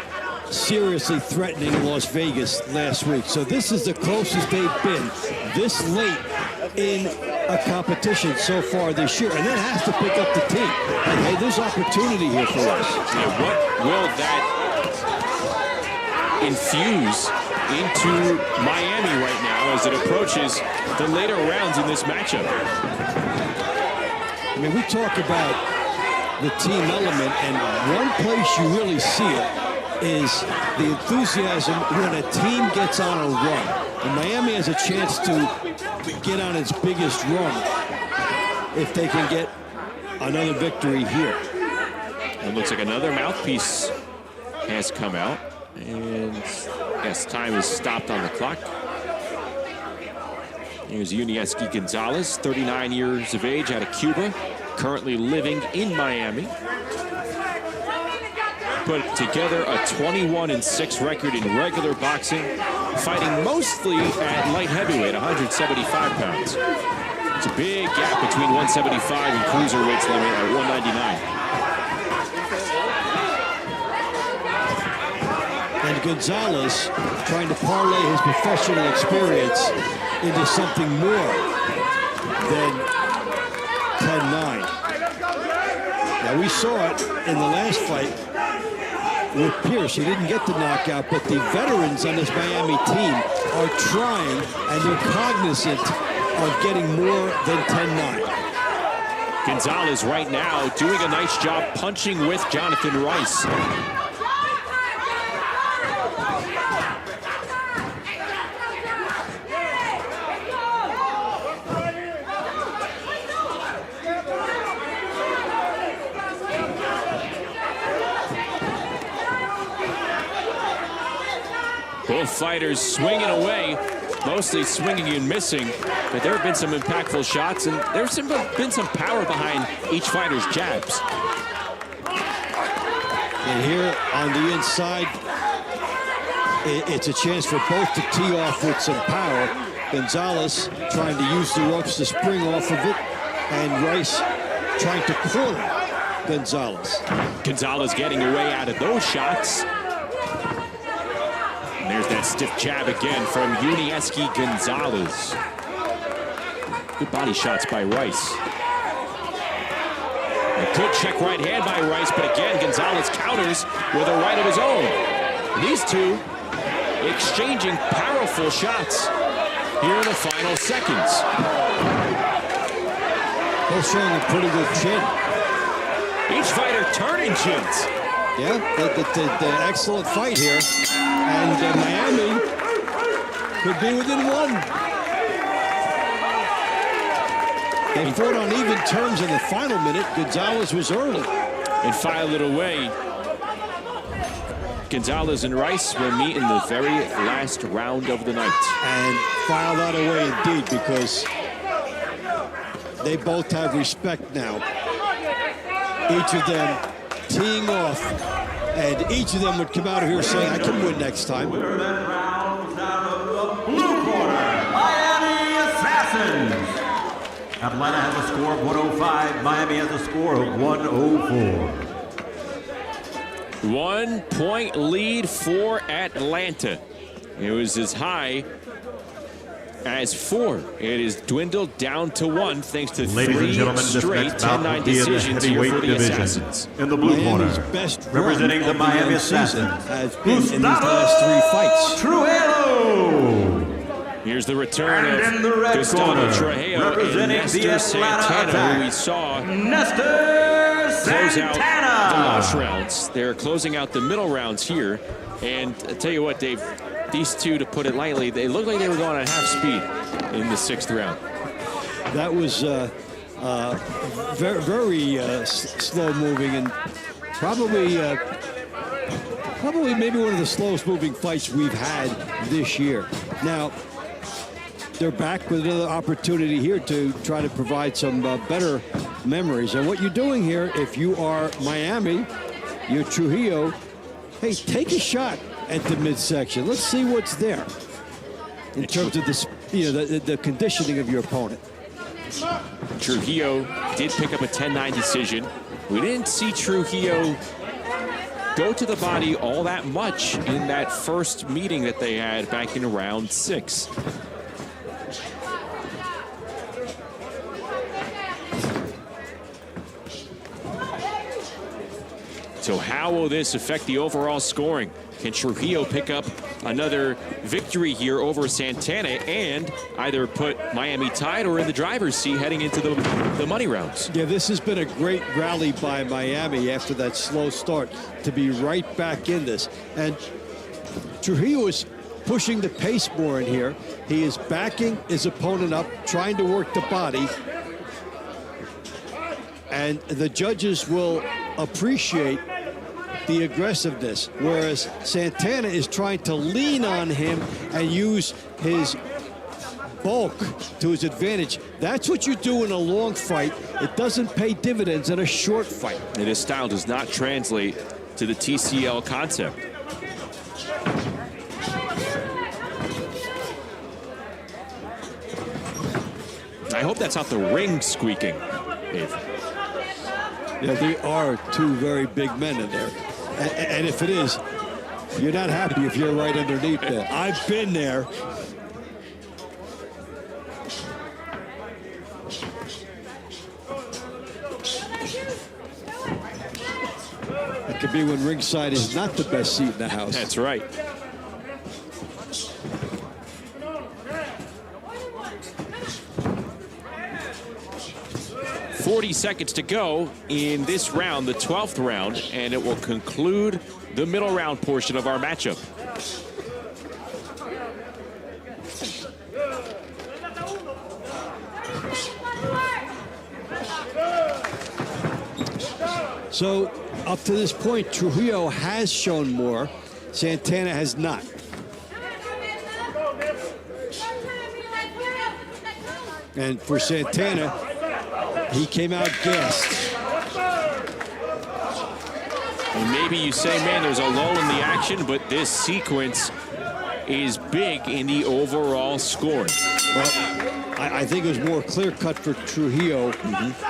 seriously threatening Las Vegas last week. So this is the closest they've been this late in a competition so far this year. And that has to pick up the team. Like, hey, there's opportunity here for us. Yeah, what will that infuse into Miami right now as it approaches the later rounds in this matchup? I mean, we talk about the team element, and one place you really see it is the enthusiasm when a team gets on a run. And Miami has a chance to get on its biggest run if they can get another victory here. It looks like another mouthpiece has come out. And yes, time is stopped on the clock. Here's EST Gonzalez, 39 years of age, out of Cuba, currently living in Miami. Put together a 21-6 record in regular boxing, fighting mostly at light heavyweight, 175 pounds. It's a big gap between 175 and cruiserweight's limit at 199. And Gonzalez trying to parlay his professional experience into something more than 10-9. Now, we saw it in the last fight with Pierce. He didn't get the knockout, but the veterans on this Miami team are trying, and they're cognizant of getting more than 10-9. Gonzalez right now doing a nice job punching with Jonathan Rice. Both fighters swinging away, mostly swinging and missing, but there have been some impactful shots, and there's been some power behind each fighter's jabs. And here on the inside, it's a chance for both to tee off with some power. Gonzalez trying to use the ropes to spring off of it, and Rice trying to corner Gonzalez. Gonzalez getting away out of those shots. And there's that stiff jab again from Unieski Gonzalez. Good body shots by Rice. A good check right hand by Rice, but again, Gonzalez counters with a right of his own. These two exchanging powerful shots here in the final seconds. Both showing a pretty good chin. Each fighter turning chins. Yeah, the excellent fight here. And Miami could be within one. They fought on even terms in the final minute. Gonzalez was early. And filed it away. Gonzalez and Rice will meet in the very last round of the night. And file that away indeed, because they both have respect now. Each of them teeing off, and each of them would come out of here saying, I can win next time. Winner then rounds out of the blue corner, Miami Assassins. Atlanta has a score of 105. Miami has a score of 104. 1 point lead for Atlanta. It was as high as 4. It is dwindled down to 1 thanks to Ladies 3 and gentlemen, this straight next bout 10-9 will be in the decisions here heavyweight for the division. Assassins. In the blue Miami's corner, best representing the Miami season Assassins, has been in these last 3 fights. Trujillo. Here's the return And in the of red Gustavo corner, Trujillo and representing Nestor the Atlanta Santana, Attack, who we saw Nestor close out Santana. the last rounds. They're closing out the middle rounds here. And I tell you what, Dave, these two, to put it lightly, they looked like they were going at half speed in the 6th round. That was very slow moving, and probably maybe one of the slowest moving fights we've had this year. Now, they're back with another opportunity here to try to provide some better memories. And what you're doing here, if you are Miami, you're Trujillo, hey, take a shot at the midsection. Let's see what's there in terms of the conditioning of your opponent. Trujillo did pick up a 10-9 decision. We didn't see Trujillo go to the body all that much in that first meeting that they had back in round 6. So how will this affect the overall scoring? Can Trujillo pick up another victory here over Santana and either put Miami tied or in the driver's seat heading into the money rounds? Yeah, this has been a great rally by Miami after that slow start to be right back in this. And Trujillo is pushing the pace more in here. He is backing his opponent up, trying to work the body. And the judges will appreciate the aggressiveness, whereas Santana is trying to lean on him and use his bulk to his advantage. That's what you do in a long fight. It doesn't pay dividends in a short fight. And his style does not translate to the TCL concept. I hope that's not the ring squeaking, Dave. Yeah, they are two very big men in there. And if it is, you're not happy if you're right underneath there. I've been there. It could be when ringside is not the best seat in the house. That's right. "40 seconds to go in this round, the 12th round, and it will conclude the middle round portion of our matchup. So up to this point, Trujillo has shown more. Santana has not. And for Santana, he came out gassed. And maybe you say, man, there's a lull in the action, but this sequence is big in the overall score. Well, I think it was more clear-cut for Trujillo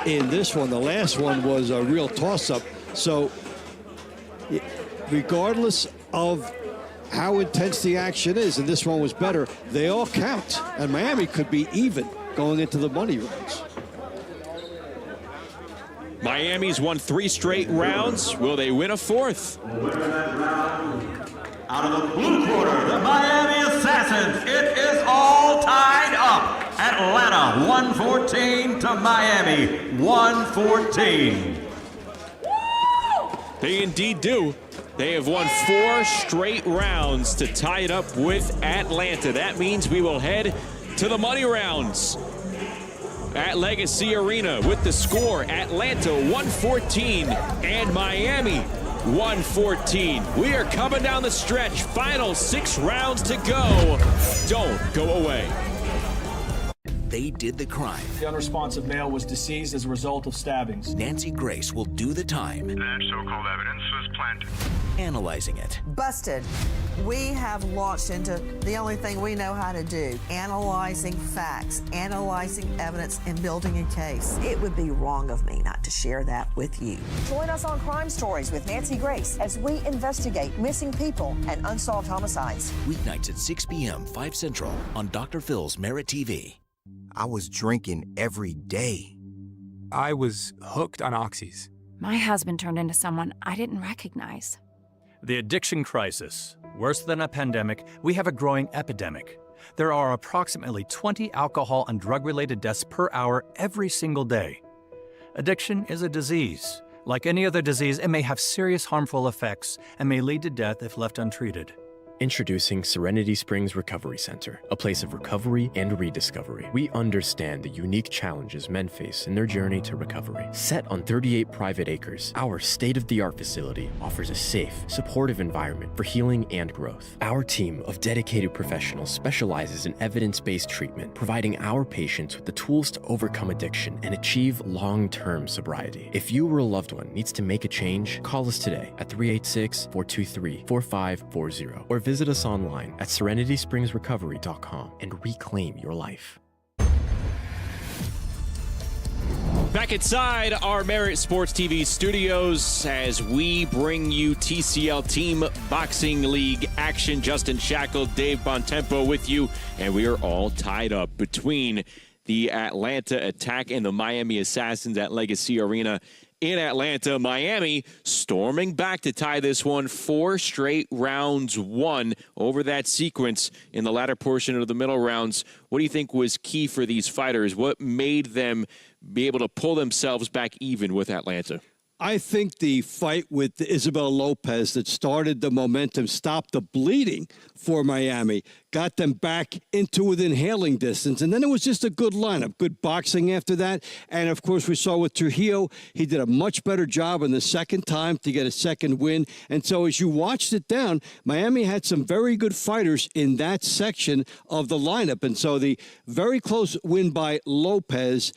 in this one. The last one was a real toss-up. So regardless of how intense the action is, and this one was better, they all count. And Miami could be even going into the money rounds. Miami's won 3 straight rounds. Will they win a 4th? Out of the blue corner, the Miami Assassins. It is all tied up. Atlanta 114 to Miami 114. They indeed do. They have won 4 straight rounds to tie it up with Atlanta. That means we will head to the money rounds at Legacy Arena with the score: Atlanta 114 and Miami 114. We are coming down the stretch. Final 6 rounds to go. Don't go away. They did the crime. The unresponsive male was deceased as a result of stabbings. Nancy Grace will do the time. That so-called evidence was planted. Analyzing it. Busted. We have launched into the only thing we know how to do: analyzing facts, analyzing evidence, and building a case. It would be wrong of me not to share that with you. Join us on Crime Stories with Nancy Grace as we investigate missing people and unsolved homicides. Weeknights at 6 p.m., 5 Central on Dr. Phil's MeritTV. I was drinking every day. I was hooked on oxys. My husband turned into someone I didn't recognize. The addiction crisis. Worse than a pandemic, we have a growing epidemic. There are approximately 20 alcohol and drug-related deaths per hour every single day. Addiction is a disease. Like any other disease, it may have serious harmful effects and may lead to death if left untreated. Introducing Serenity Springs Recovery Center, a place of recovery and rediscovery. We understand the unique challenges men face in their journey to recovery. Set on 38 private acres, our state-of-the-art facility offers a safe, supportive environment for healing and growth. Our team of dedicated professionals specializes in evidence-based treatment, providing our patients with the tools to overcome addiction and achieve long-term sobriety. If you or a loved one needs to make a change, call us today at 386-423-4540 or visit us online at serenityspringsrecovery.com and reclaim your life. Back inside our Merit Sports TV studios as we bring you TCL Team Boxing League action. Justin Shackle, Dave Bontempo with you, and we are all tied up between the Atlanta Attack and the Miami Assassins at Legacy Arena in Atlanta. Miami storming back to tie this one. 4 straight rounds won over that sequence in the latter portion of the middle rounds. What do you think was key for these fighters? What made them be able to pull themselves back even with Atlanta? I think the fight with Isabel Lopez that started the momentum, stopped the bleeding for Miami, got them back into within hailing distance. And then it was just a good lineup, good boxing after that. And, of course, we saw with Trujillo, he did a much better job in the second time to get a second win. And so as you watched it down, Miami had some very good fighters in that section of the lineup. And so the very close win by Lopez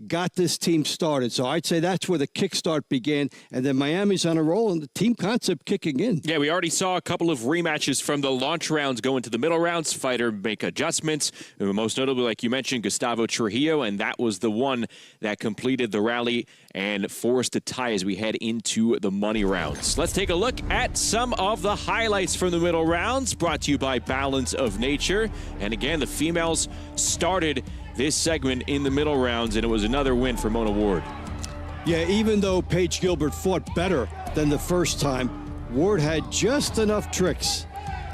got this team started. So I'd say that's where the kickstart began. And then Miami's on a roll and the team concept kicking in. Yeah, we already saw a couple of rematches from the launch rounds go into the middle rounds. Fighter make adjustments. Most notably, like you mentioned, Gustavo Trujillo, and that was the one that completed the rally and forced a tie as we head into the money rounds. Let's take a look at some of the highlights from the middle rounds, brought to you by Balance of Nature. And again, the females started this segment in the middle rounds, and it was another win for Mona Ward. Yeah, even though Paige Gilbert fought better than the first time, Ward had just enough tricks.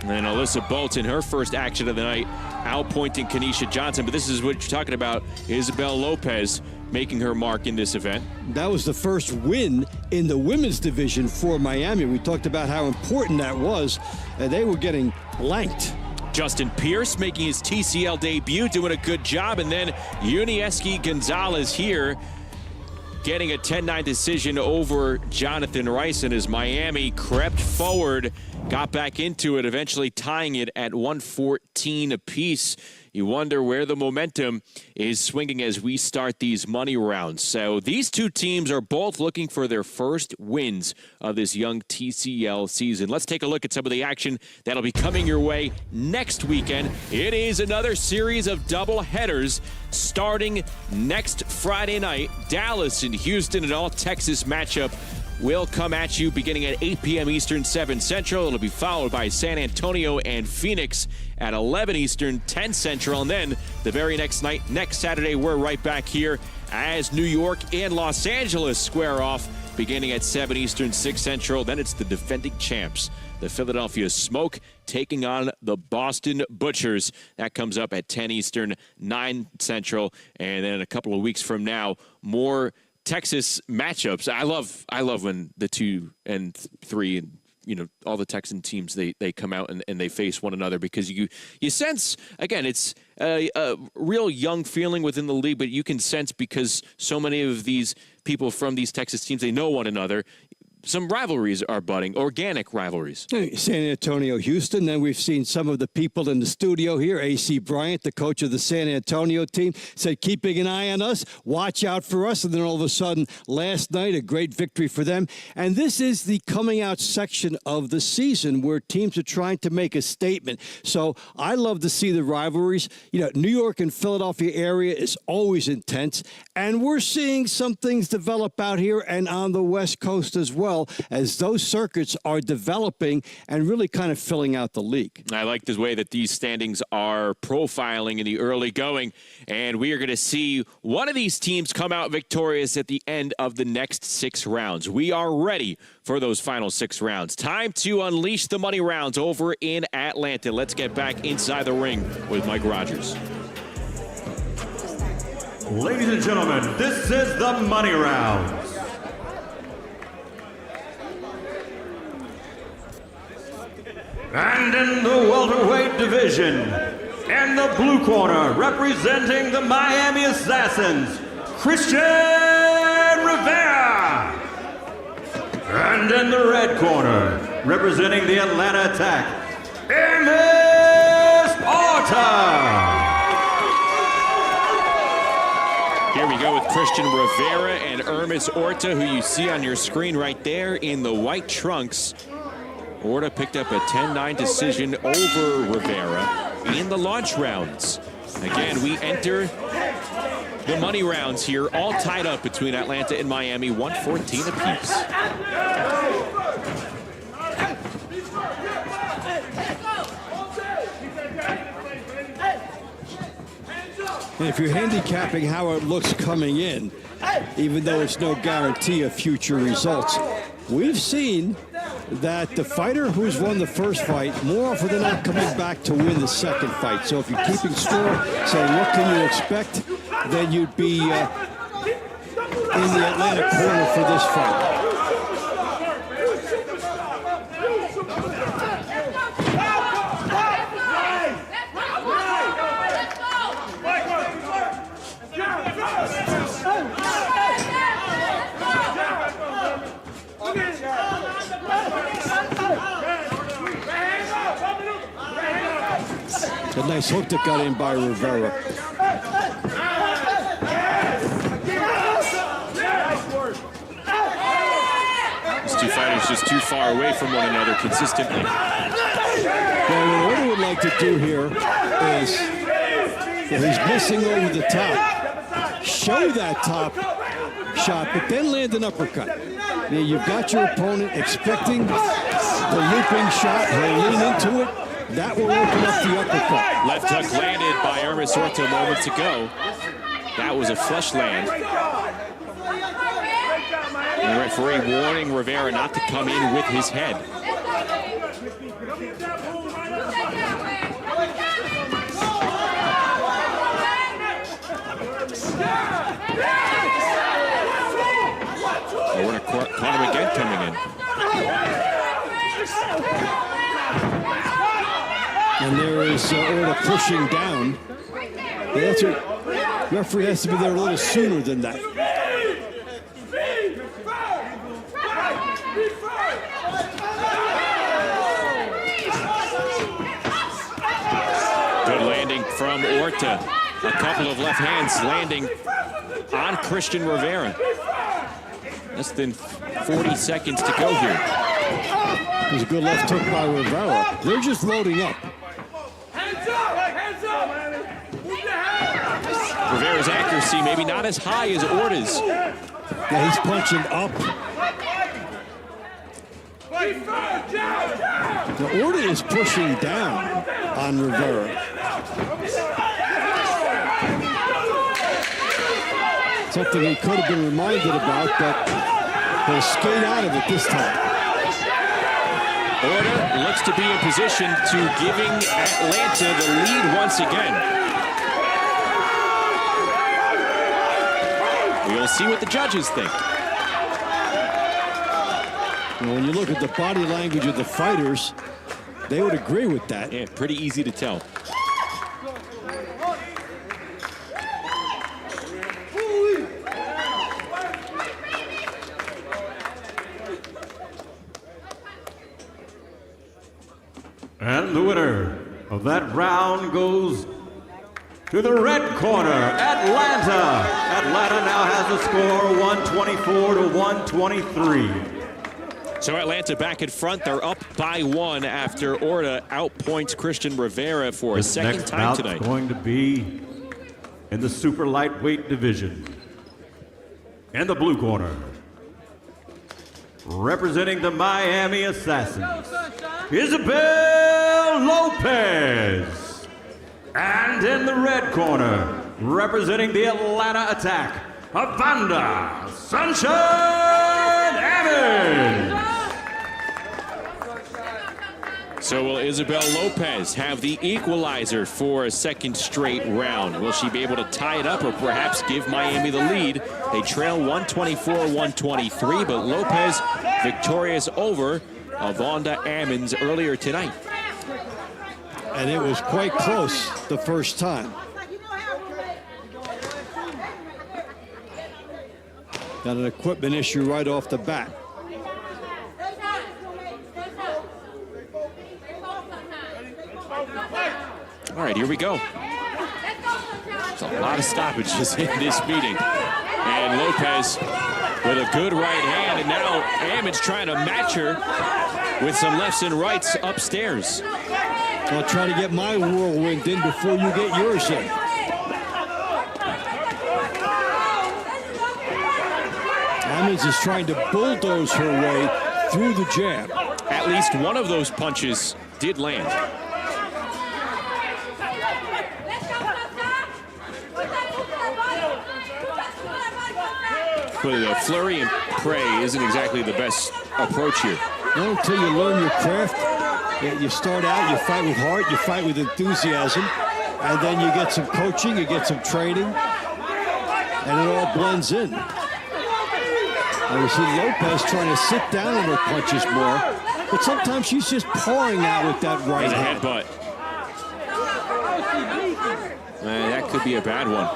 And Alyssa Bolton, her first action of the night, outpointing Kanisha Johnson. But this is what you're talking about, Isabel Lopez making her mark in this event. That was the first win in the women's division for Miami. We talked about how important that was, and they were getting blanked. Justin Pierce making his TCL debut, doing a good job. And then Yunieski Gonzalez here getting a 10-9 decision over Jonathan Rice. And as Miami crept forward, got back into it, eventually tying it at 114 apiece. you wonder where the momentum is swinging as we start these money rounds. So these two teams are both looking for their first wins of this young TCL season. Let's take a look at some of the action that'll be coming your way next weekend. It is another series of double headers starting next Friday night. Dallas and Houston, an all-Texas matchup, will come at you beginning at 8 p.m. Eastern, 7 Central. It'll be followed by San Antonio and Phoenix at 11 Eastern, 10 Central. And then the very next night, next Saturday, we're right back here as New York and Los Angeles square off beginning at 7 Eastern, 6 Central. Then it's the defending champs, the Philadelphia Smoke, taking on the Boston Butchers. That comes up at 10 Eastern, 9 Central. And then a couple of weeks from now, more Texas matchups. I love when the 2 and 3 and all the Texan teams they come out and they face one another, because you sense, again, it's a real young feeling within the league, but you can sense, because so many of these people from these Texas teams, they know one another. Some rivalries are budding, organic rivalries. San Antonio, Houston. Then we've seen some of the people in the studio here. A.C. Bryant, the coach of the San Antonio team, said, keeping an eye on us, watch out for us. And then all of a sudden, last night, a great victory for them. And this is the coming out section of the season where teams are trying to make a statement. So I love to see the rivalries. New York and Philadelphia area is always intense. And we're seeing some things develop out here and on the West Coast as well, as those circuits are developing and really kind of filling out the league. I like the way that these standings are profiling in the early going, and we are going to see one of these teams come out victorious at the end of the next 6 rounds. We are ready for those final 6 rounds. Time to unleash the money rounds over in Atlanta. Let's get back inside the ring with Mike Rogers. Ladies and gentlemen, this is the money rounds. And in the welterweight division, in the blue corner, representing the Miami Assassins, Christian Rivera. And in the red corner, representing the Atlanta Attack, EST April. Here we go with Christian Rivera and Hermes Orta, who you see on your screen right there in the white trunks. Orta picked up a 10-9 decision over Rivera in the launch rounds. Again, we enter the money rounds here, all tied up between Atlanta and Miami, 114 apiece. And if you're handicapping how it looks coming in, even though it's no guarantee of future results, we've seen that the fighter who's won the first fight, more often than not, coming back to win the second fight. So if you're keeping score, saying what can you expect, then you'd be in the Atlanta corner for this fight. A nice hook that got in by Rivera. These two fighters just too far away from one another consistently. Well, what Orta would like to do here is, he's missing over the top, show that top shot, but then land an uppercut. Now, you've got your opponent expecting the looping shot. He'll lean into it. That will open up the uppercut. Left hook landed by Hermes Orta moments ago. That was a flush land. And the referee warning Rivera not to come in with his head. Orta caught him again coming in. And there is Orta pushing down. The answer, referee has to be there a little sooner than that. Good landing from Atlanta. A couple of left hands landing on Christian Rivera. Less than 40 seconds to go here. There's a good left hook by Rivera. They're just loading up. Hands up! Hands up! Move your hands! Rivera's accuracy maybe not as high as Orta's. Yeah, he's punching up. The Orta is pushing down on Rivera. Something he could have been reminded about, but they'll skate out of it this time. Orta looks to be in position to giving Atlanta the lead once again. We'll see what the judges think. When you look at the body language of the fighters, they would agree with that. Yeah, pretty easy to tell. And the winner of that round goes to the red corner, Atlanta. Atlanta now has a score 124 to 123. So Atlanta back in front. They're up by 1 after Orta outpoints Christian Rivera for a second time tonight. Next bout's going to be in the super lightweight division. In the blue corner, representing the Miami Assassins, Isabel Lopez. And in the red corner, representing the Atlanta Attack, Evander Sunshine Evans. So will Isabel Lopez have the equalizer for a second straight round? Will she be able to tie it up or perhaps give Miami the lead? They trail 124-123, but Lopez victorious over Evander Ammons earlier tonight. And it was quite close the first time. Got an equipment issue right off the bat. All right, here we go. There's a lot of stoppages in this meeting. And Lopez with a good right hand, and now Ammons trying to match her with some lefts and rights upstairs. I'll try to get my whirlwind in before you get yours in. Ammons is trying to bulldoze her way through the jab. At least one of those punches did land. But the flurry and pray isn't exactly the best approach here. No, until you learn your craft. You start out, you fight with heart, you fight with enthusiasm, and then you get some coaching, you get some training, and it all blends in. And we see Lopez trying to sit down on her punches more, but sometimes she's just pouring out with that right hand. Headbutt. Man, that could be a bad one.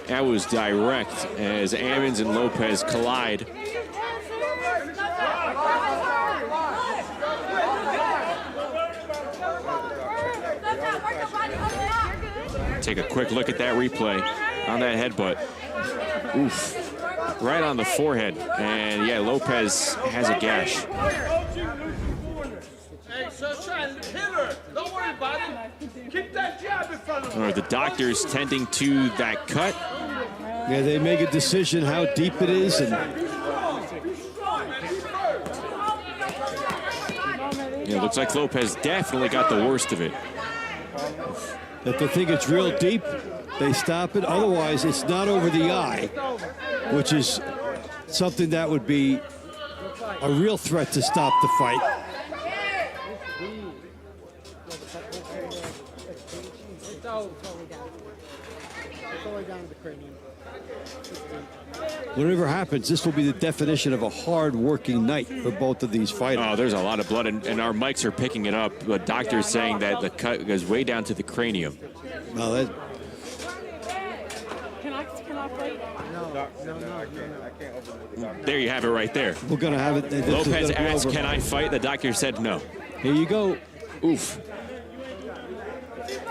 That was direct as Ammons and Lopez collide. Take a quick look at that replay on that headbutt. Oof. Right on the forehead. And yeah, Lopez has a gash. Hey, Sunshine, hit her. Don't worry about it. Keep that jab in front of her. Are the doctors tending to that cut? Yeah, they make a decision how deep it is, and yeah, it looks like Lopez definitely got the worst of it. if they think it's real deep, they stop it. Otherwise, it's not over the eye, which is something that would be a real threat to stop the fight. Whatever happens, this will be the definition of a hard-working night for both of these fighters. Oh, there's a lot of blood, and our mics are picking it up. The doctor's saying that the cut goes way down to the cranium. Well, that... Can I fight? No, I can't open it. There you have it right there. We're going to have it. Lopez asked, can I fight? The doctor said no. Here you go. Oof.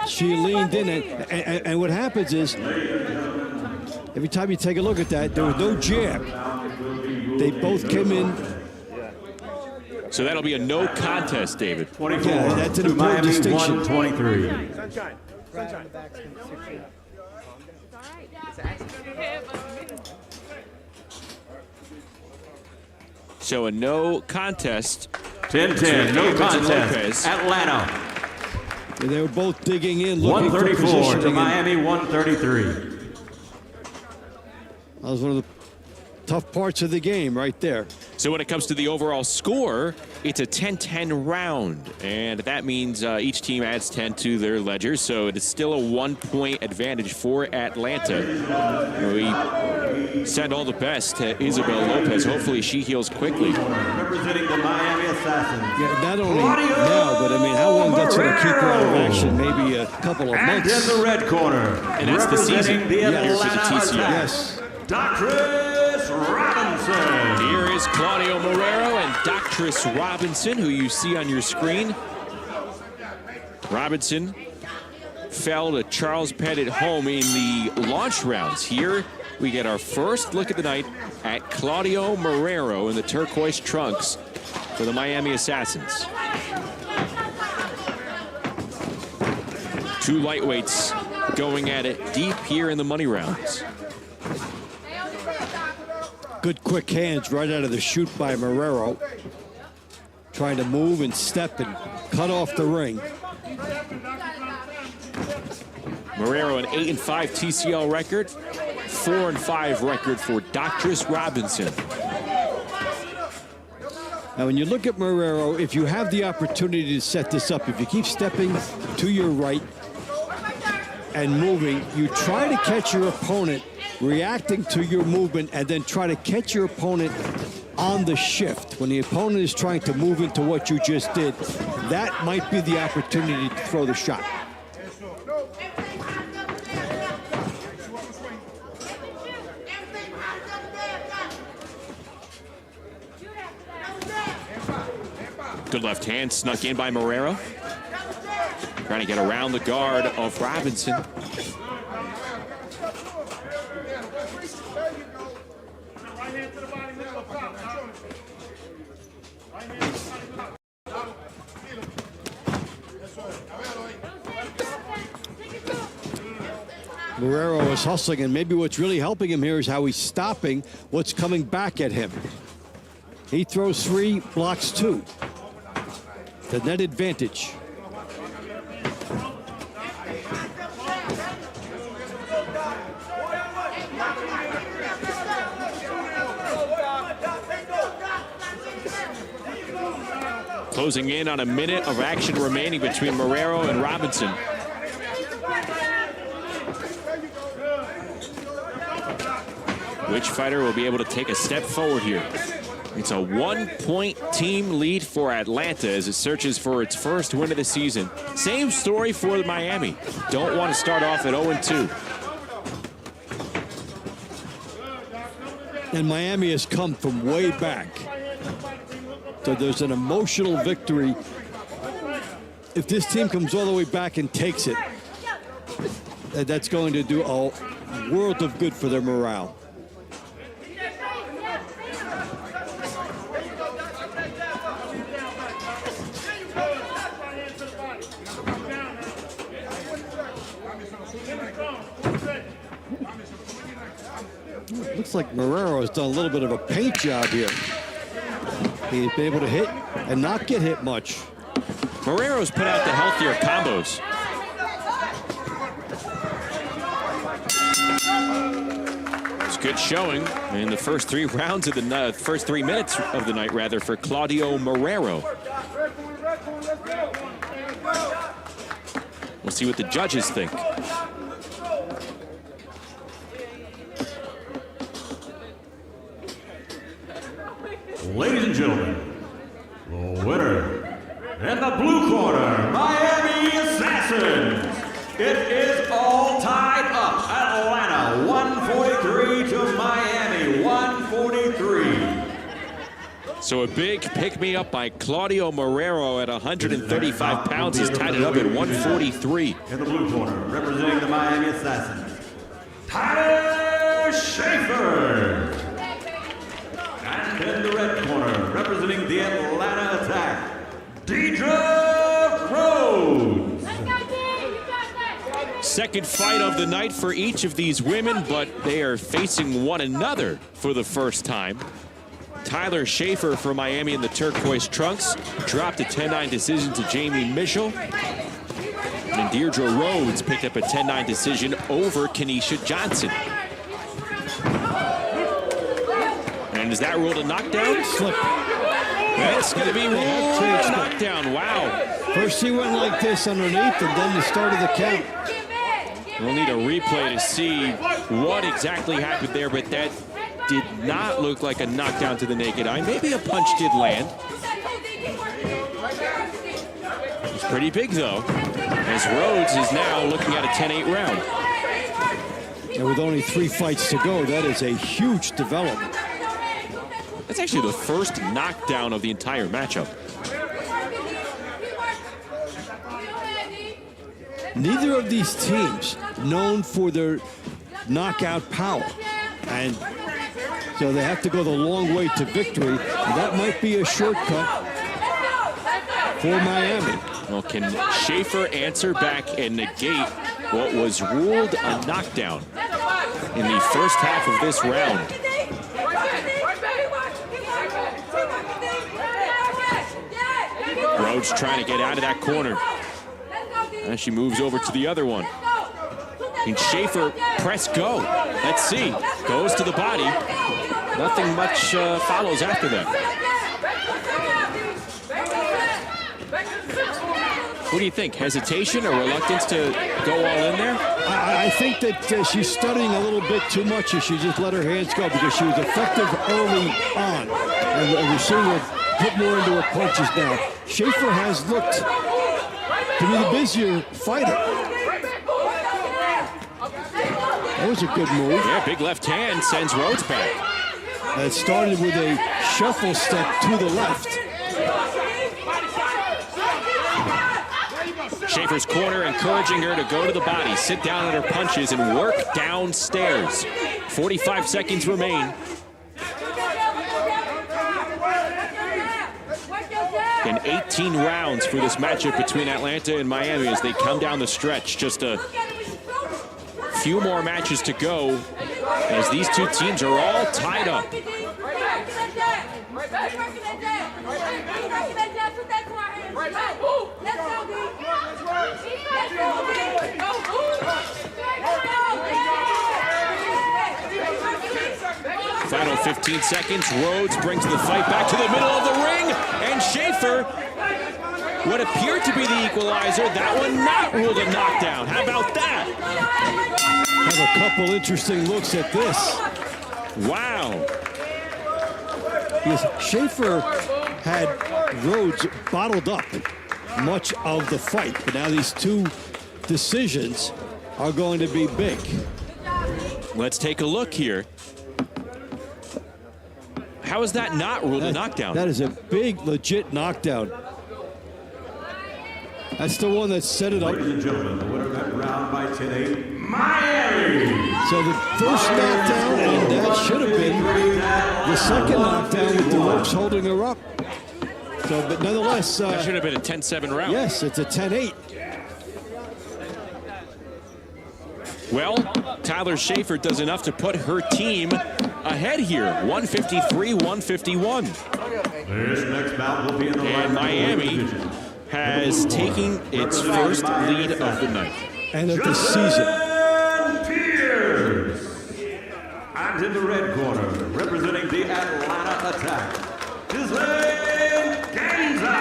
She leaned in, and what happens is, every time you take a look at that, there was no jab. They both came in. So that'll be a no contest, David. 24 Yeah, that's an to important Miami, distinction. 123. Sunshine. Sunshine. So a no contest. 10-10, no contest. Lopez. Atlanta. And they were both digging in, looking for 134 to positioning. Miami, 133. That was one of the tough parts of the game right there. So when it comes to the overall score, it's a 10-10 round. And that means each team adds 10 to their ledger. So it is still a 1-point advantage for Atlanta. We send all the best to Isabel Lopez. Hopefully she heals quickly. Representing the Miami Assassins. Yeah, not only now, but I mean, how long that's going to keep her out of action? Maybe a couple of months. And in the red corner, and that's the season the here for the Atlanta TCL. Yes. Doctress Robinson. Here is Claudio Marrero and Doctress Robinson, who you see on your screen. Robinson fell to Charles Pettit home in the launch rounds. Here we get our first look at the night at Claudio Marrero in the turquoise trunks for the Miami Assassins. Two lightweights going at it deep here in the money rounds. Good quick hands right out of the chute by Marrero. Trying to move and step and cut off the ring. Marrero, an 8-5 TCL record, 4-5 record for Doctress Robinson. Now, when you look at Marrero, if you have the opportunity to set this up, if you keep stepping to your right and moving, you try to catch your opponent reacting to your movement and then try to catch your opponent on the shift. When the opponent is trying to move into what you just did, that might be the opportunity to throw the shot. Good left hand snuck in by Marrero. Trying to get around the guard of Robinson. Marrero is hustling, and maybe what's really helping him here is how he's stopping what's coming back at him. He throws 3, blocks 2. The net advantage. Closing in on a minute of action remaining between Marrero and Robinson. Which fighter will be able to take a step forward here? It's a 1-point team lead for Atlanta as it searches for its first win of the season. Same story for Miami. Don't want to start off at 0-2. And Miami has come from way back. So there's an emotional victory. If this team comes all the way back and takes it, that's going to do a world of good for their morale. Looks like Marrero has done a little bit of a paint job here. He's been able to hit and not get hit much. Marrero's put out the healthier combos. It's good showing in the first 3 rounds of the first 3 minutes of the night, rather, for Claudio Marrero. We'll see what the judges think. Ladies and gentlemen, the winner in the blue corner, Miami Assassins. It is all tied up. Atlanta 143 to Miami 143. So a big pick-me-up by Claudio Marrero at 135 pounds. He's tied it up at 143. In the blue corner, representing the Miami Assassins, Tyler Schaefer. And in the red corner, representing the Atlanta Attack, Deidre Rhodes. Second fight of the night for each of these women, but they are facing one another for the first time. Tyler Schaefer from Miami in the turquoise trunks dropped a 10-9 decision to Jamie Mitchell. And Deidre Rhodes picked up a 10-9 decision over Kenesha Johnson. And is that ruled a knockdown? Slip. That's going to be ruled a knockdown. Wow. First he went like this underneath, and then the start of the count. We'll need a replay to see what exactly happened there, but that did not look like a knockdown to the naked eye. Maybe a punch did land. It's pretty big, though, as Rhodes is now looking at a 10-8 round. And with only 3 fights to go, that is a huge development. That's actually the first knockdown of the entire matchup. Neither of these teams known for their knockout power. And so they have to go the long way to victory. And that might be a shortcut for Miami. Well, can Schaefer answer back and negate what was ruled a knockdown in the first half of this round? Rhodes trying to get out of that corner. As she moves over to the other one. And Schaefer press go. Let's see. Goes to the body. Nothing much follows after that. What do you think? Hesitation or reluctance to go all in there? I think that she's studying a little bit too much if she just let her hands go, because she was effective early on. And we're seeing her put more into her punches now. Schaefer has looked to be the busier fighter. That was a good move. Yeah, big left hand sends Rhodes back. And it started with a shuffle step to the left. Schaefer's corner encouraging her to go to the body, sit down on her punches, and work downstairs. 45 seconds remain. And 18 rounds for this matchup between Atlanta and Miami as they come down the stretch. Just a few more matches to go as these two teams are all tied up. Final 15 seconds. Rhodes brings the fight back to the middle of the ring. And Schaefer, what appeared to be the equalizer, that one not ruled a knockdown. How about that? Have a couple interesting looks at this. Wow. Because Schaefer had Rhodes bottled up much of the fight. But now these two decisions are going to be big. Let's take a look here. How is that not ruled a knockdown? That is a big, legit knockdown. That's the one that set it up. Ladies and gentlemen, the winner of that round by 10-8, Miami! So the first knockdown, and that should have been the second knockdown with the ropes holding her up. So, but nonetheless... that should have been a 10-7 round. Yes, it's a 10-8. Well, Tyler Schaefer does enough to put her team ahead here, 153-151. This next bout will be in the and Miami has taken its first lead of the night. And of the season. Pierce. And in the red corner, representing the Atlanta Attack, Giselle Ganza.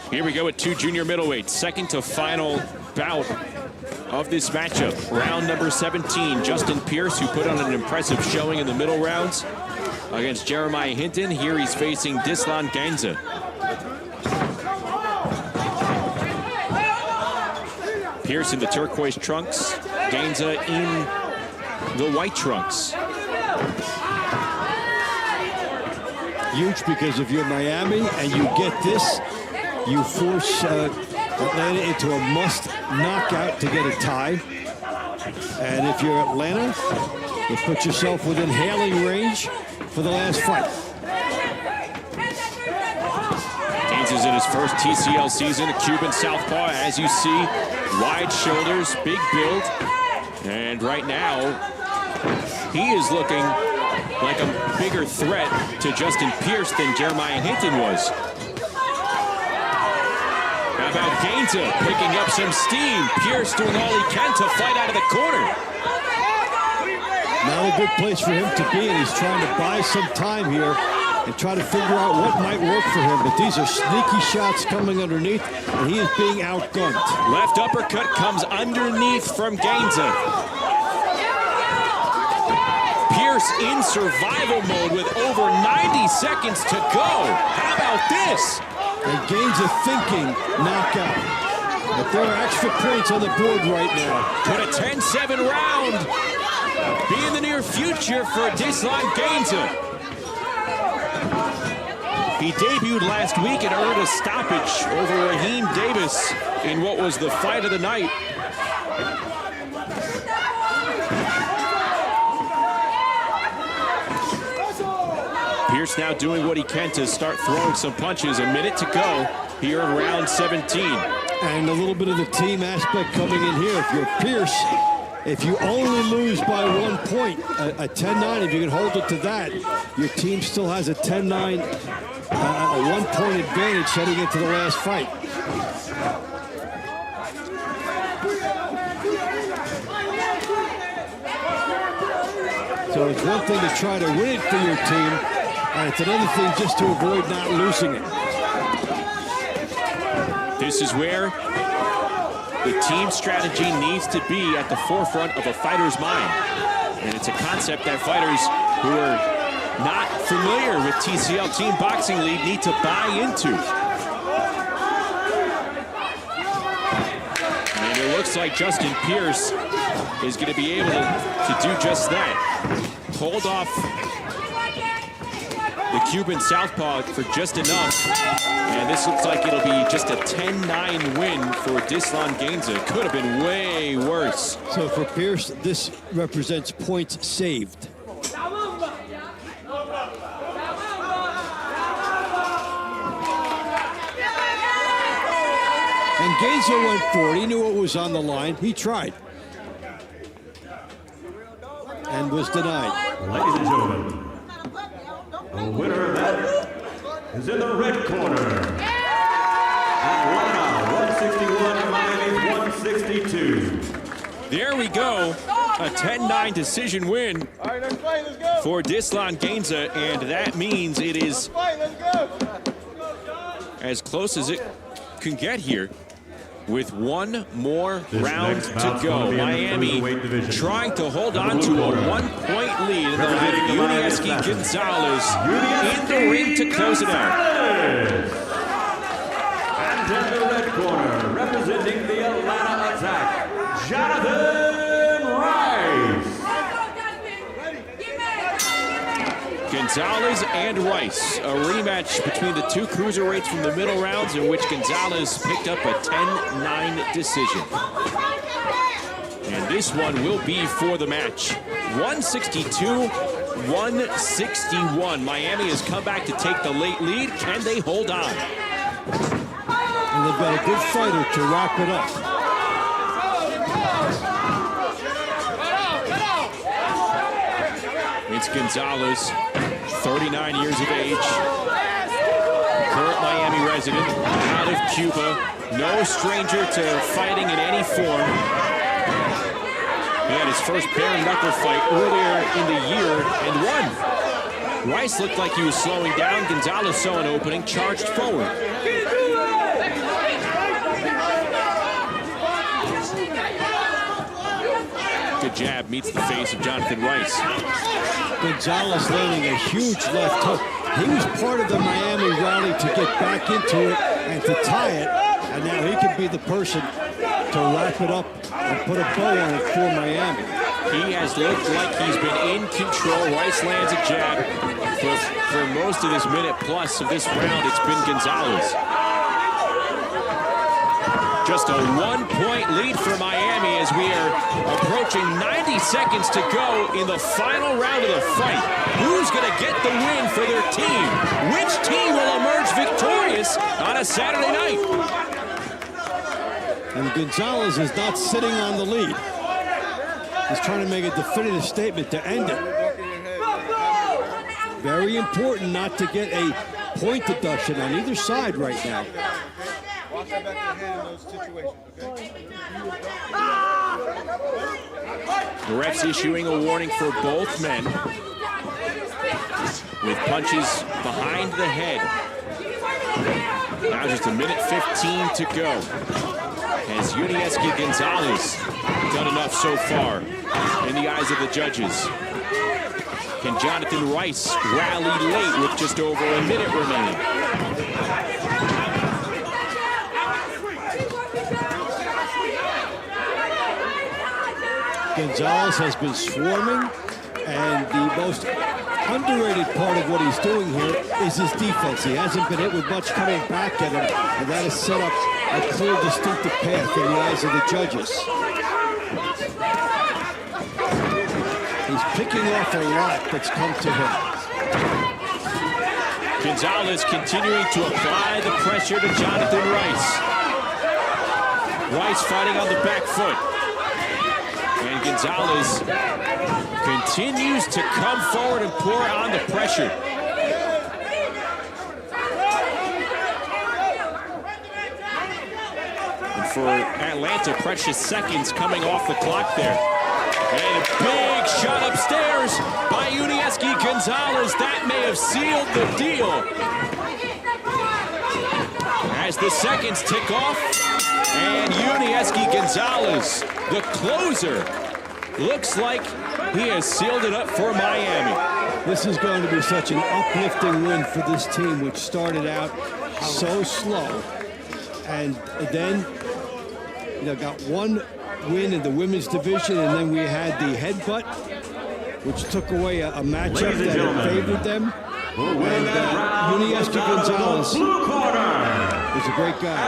Here we go at 2 junior middleweights, second to final bout of this matchup. Round number 17, Justin Pierce, who put on an impressive showing in the middle rounds against Jeremiah Hinton. Here he's facing Giselle Ganza. Pierce in the turquoise trunks, Ganza in the White Trunks. Huge, because if you're Miami and you get this, you force Atlanta into a must knockout to get a tie. And if you're Atlanta, you put yourself within hailing range for the last fight. Gaines is in his first TCL season, a Cuban southpaw, as you see. Wide shoulders, big build. And right now, he is looking like a bigger threat to Justin Pierce than Jeremiah Hinton was. How about Gaines picking up some steam? Pierce doing all he can to fight out of the corner. Not a good place for him to be, and he's trying to buy some time here and try to figure out what might work for him. But these are sneaky shots coming underneath, and he is being outgunned. Left uppercut comes underneath from Gaines. Pierce in survival mode with over 90 seconds to go. How about this? And Gaines thinking knockout. But there are extra points on the board right now. Could a 10-7 round be in the near future for Dislan Gaines? He debuted last week and earned a stoppage over Raheem Davis in what was the fight of the night. Pierce now doing what he can to start throwing some punches. A minute to go here in round 17. And a little bit of the team aspect coming in here. If you're Pierce, if you only lose by 1 point, a 10-9, if you can hold it to that, your team still has a 10-9, a 1 point advantage heading into the last fight. So it's one thing to try to win it for your team, and it's another thing just to avoid not losing it. This is where the team strategy needs to be at the forefront of a fighter's mind. And it's a concept that fighters who are not familiar with TCL Team Boxing League need to buy into. And it looks like Justin Pierce is going to be able to do just that. Hold off the Cuban southpaw for just enough. And this looks like it'll be just a 10-9 win for Dislan Gaines. It could have been way worse. So for Pierce, this represents points saved. And Gaines went forward. He knew what was on the line. He tried. And was denied. Ladies and gentlemen, the winner of that is in the red corner. At 161, Miami 162. There we go. A 10-9 decision win for Dislan Gaines, and that means it is as close as it can get here with one more round to go. Miami trying to hold on to a 1 point lead in the line of Unieski Gonzalez in the ring to close it out. And in the red corner, representing the Atlanta Attack, Jonathan Rice. Gonzalez and Rice, a rematch between the two cruiserweights from the middle rounds in which Gonzalez picked up a 10-9 decision. And this one will be for the match. 162-161. Miami has come back to take the late lead. Can they hold on? And they've got a good fighter to wrap it up. It's Gonzalez, 39 years of age, current Miami resident, out of Cuba, no stranger to fighting in any form. He had his first bare knuckle fight earlier in the year and won. Rice looked like he was slowing down. Gonzalez saw an opening, charged forward. Good jab meets the face of Jonathan Rice. Gonzalez landing a huge left hook. He was part of the Miami rally to get back into it and to tie it. And now he could be the person to wrap it up and put a bow on it for Miami. He has looked like he's been in control. Rice lands a jab. But for most of this minute plus of this round, it's been Gonzalez. Just a 1-point lead for Miami as we are approaching 90 seconds to go in the final round of the fight. Who's going to get the win for their team? Which team will emerge victorious on a Saturday night? And Gonzalez is not sitting on the lead. He's trying to make a definitive statement to end it. Very important not to get a point deduction on either side right now. Watch that back of your head in those situations, okay? The ref's issuing a warning for both men with punches behind the head. Now just a minute 15 to go. Has Unieski Gonzalez done enough so far in the eyes of the judges? Can Jonathan Rice rally late with just over a minute remaining? Gonzalez has been swarming, and the most underrated part of what he's doing here is his defense. He hasn't been hit with much coming back at him, and that has set up a clear, distinctive path in the eyes of the judges. He's picking off a lot that's come to him. Gonzalez continuing to apply the pressure to Jonathan Rice. Rice fighting on the back foot. And Gonzalez continues to come forward and pour on the pressure. And for Atlanta, precious seconds coming off the clock there. And a big shot upstairs by Unieski Gonzalez. That may have sealed the deal. As the seconds tick off, and Unieski Gonzalez, the closer, looks like he has sealed it up for Miami. This is going to be such an uplifting win for this team, which started out so slow. And then, got one win in the women's division, and then we had the headbutt, which took away a matchup that had favored them. And Unieski Gonzalez is a great guy.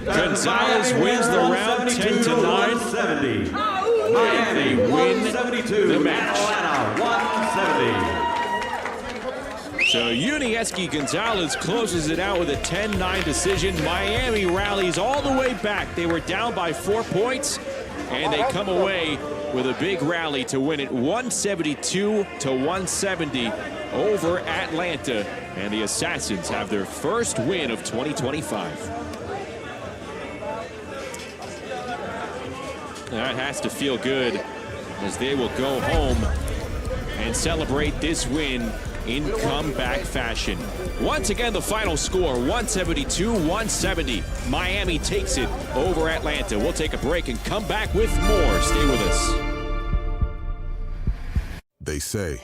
Gonzalez wins the round 10-9. Miami win the match. 170. So Unieski Gonzalez closes it out with a 10-9 decision. Miami rallies all the way back. They were down by 4 points, and they come away with a big rally to win it 172-170 over Atlanta. And the Assassins have their first win of 2025. That has to feel good as they will go home and celebrate this win in comeback fashion. Once again, the final score, 172-170. Miami takes it over Atlanta. We'll take a break and come back with more. Stay with us. They say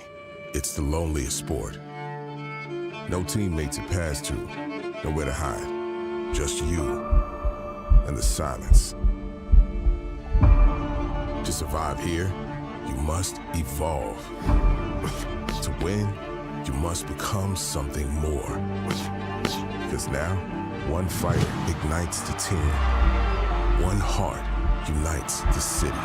it's the loneliest sport. No teammate to pass to, nowhere to hide. Just you and the silence. To survive here, you must evolve. To win, you must become something more. Because now, one fighter ignites the team. One heart unites the city.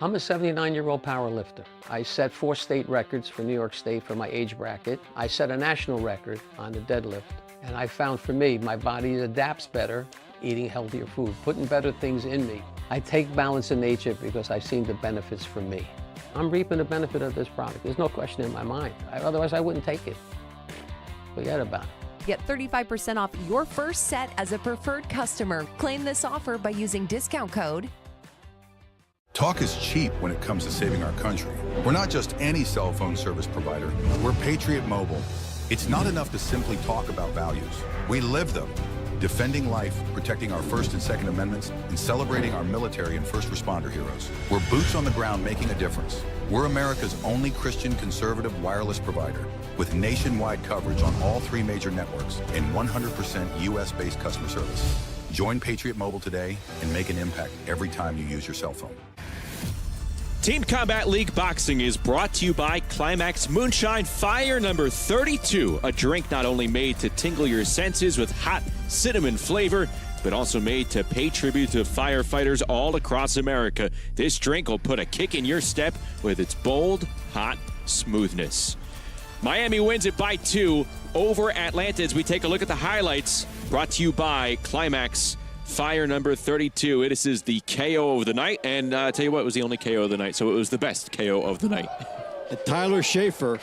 I'm a 79-year-old powerlifter. I set 4 state records for New York State for my age bracket. I set a national record on the deadlift. And I found for me, my body adapts better eating healthier food, putting better things in me. I take balance in nature because I've seen the benefits for me. I'm reaping the benefit of this product. There's no question in my mind. Otherwise, I wouldn't take it. Forget about it. Get 35% off your first set as a preferred customer. Claim this offer by using discount code. Talk is cheap when it comes to saving our country. We're not just any cell phone service provider. We're Patriot Mobile. It's not enough to simply talk about values. We live them. Defending life, protecting our First and Second Amendments, and celebrating our military and first responder heroes. We're boots on the ground making a difference. We're America's only Christian conservative wireless provider with nationwide coverage on all 3 major networks and 100% US-based customer service. Join Patriot Mobile today and make an impact every time you use your cell phone. Team Combat League Boxing is brought to you by Climax Moonshine Fire number 32, a drink not only made to tingle your senses with hot cinnamon flavor, but also made to pay tribute to firefighters all across America. This drink will put a kick in your step with its bold, hot smoothness. Miami wins it by 2 over Atlanta as we take a look at the highlights. Brought to you by Climax Fire number 32. This is the KO of the night, and tell you what, it was the only KO of the night, so it was the best KO of the night. Tyler Schaefer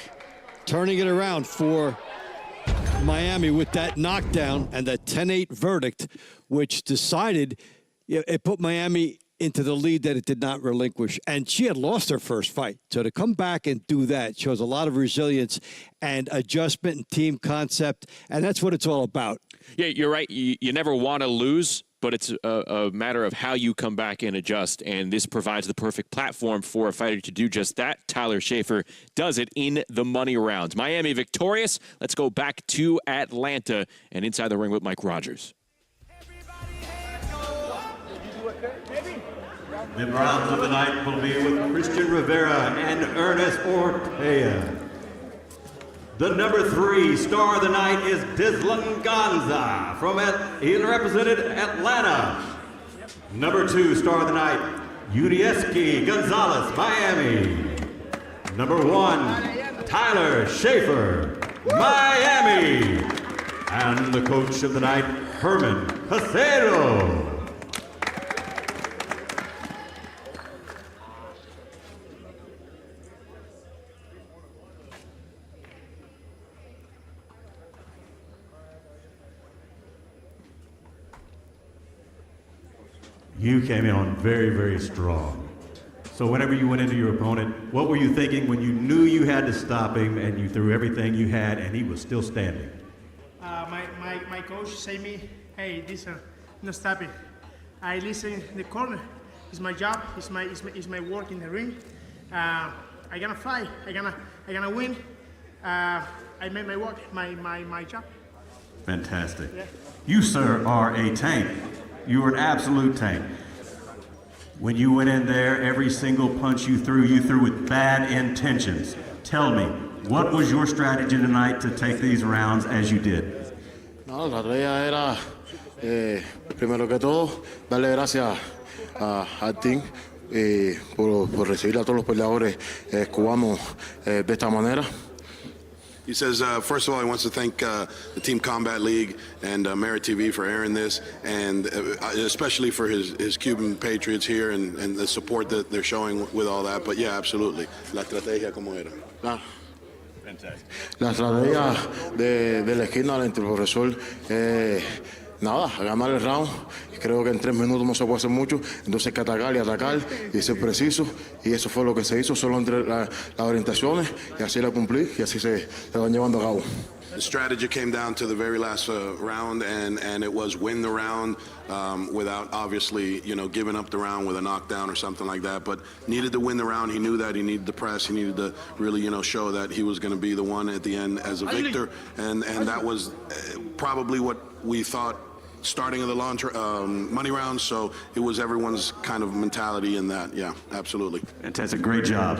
turning it around for Miami with that knockdown and that 10-8 verdict, which decided, it put Miami into the lead that it did not relinquish. And she had lost her first fight. So to come back and do that shows a lot of resilience and adjustment and team concept. And that's what it's all about. Yeah, you're right. You never want to lose, but it's a matter of how you come back and adjust. And this provides the perfect platform for a fighter to do just that. Tyler Schaefer does it in the money rounds. Miami victorious. Let's go back to Atlanta and inside the ring with Mike Rogers. The rounds of the night will be with Christian Rivera and Ernest Ortega. The number 3 star of the night is Dizlan Ganza he represented Atlanta. Number 2 star of the night, Yudieski Gonzalez, Miami. Number 1, Tyler Schaefer, Miami. And the coach of the night, Herman Casero. You came in on very, very strong. So whenever you went into your opponent, what were you thinking when you knew you had to stop him and you threw everything you had and he was still standing? My coach said me, hey, this no stop it. I listen in the corner. It's my job. It's my work in the ring. I gonna fight. I gonna win. I made my work, my job. Fantastic. Yeah. You, sir, are a tank. You were an absolute tank. When you went in there, every single punch you threw with bad intentions. Tell me, what was your strategy tonight to take these rounds as you did? No, la estrategia era, primero que todo, darle gracias al team por recibir a todos los peleadores cubanos de esta manera. He says, first of all, he wants to thank the Team Combat League and MeritTV for airing this, and especially for his Cuban patriots here and the support that they're showing with all that. But yeah, absolutely. La estrategia como era. Fantastic. La estrategia de la esquina entre el profesor, nada, a ganar el round. Creo que en 3 minutos no se puede hacer mucho, entonces hay que atacar y ser preciso, y eso fue lo que se hizo, solo entre las orientaciones, y así la cumplí, y así se van llevando a cabo. The strategy came down to the very last round, and it was win the round without obviously, giving up the round with a knockdown or something like that. But needed to win the round. He knew that. He needed the press. He needed to really, show that he was going to be the one at the end as a victor. And that was probably what we thought starting of the money round. So it was everyone's kind of mentality in that. Yeah, absolutely. Fantastic. Great job.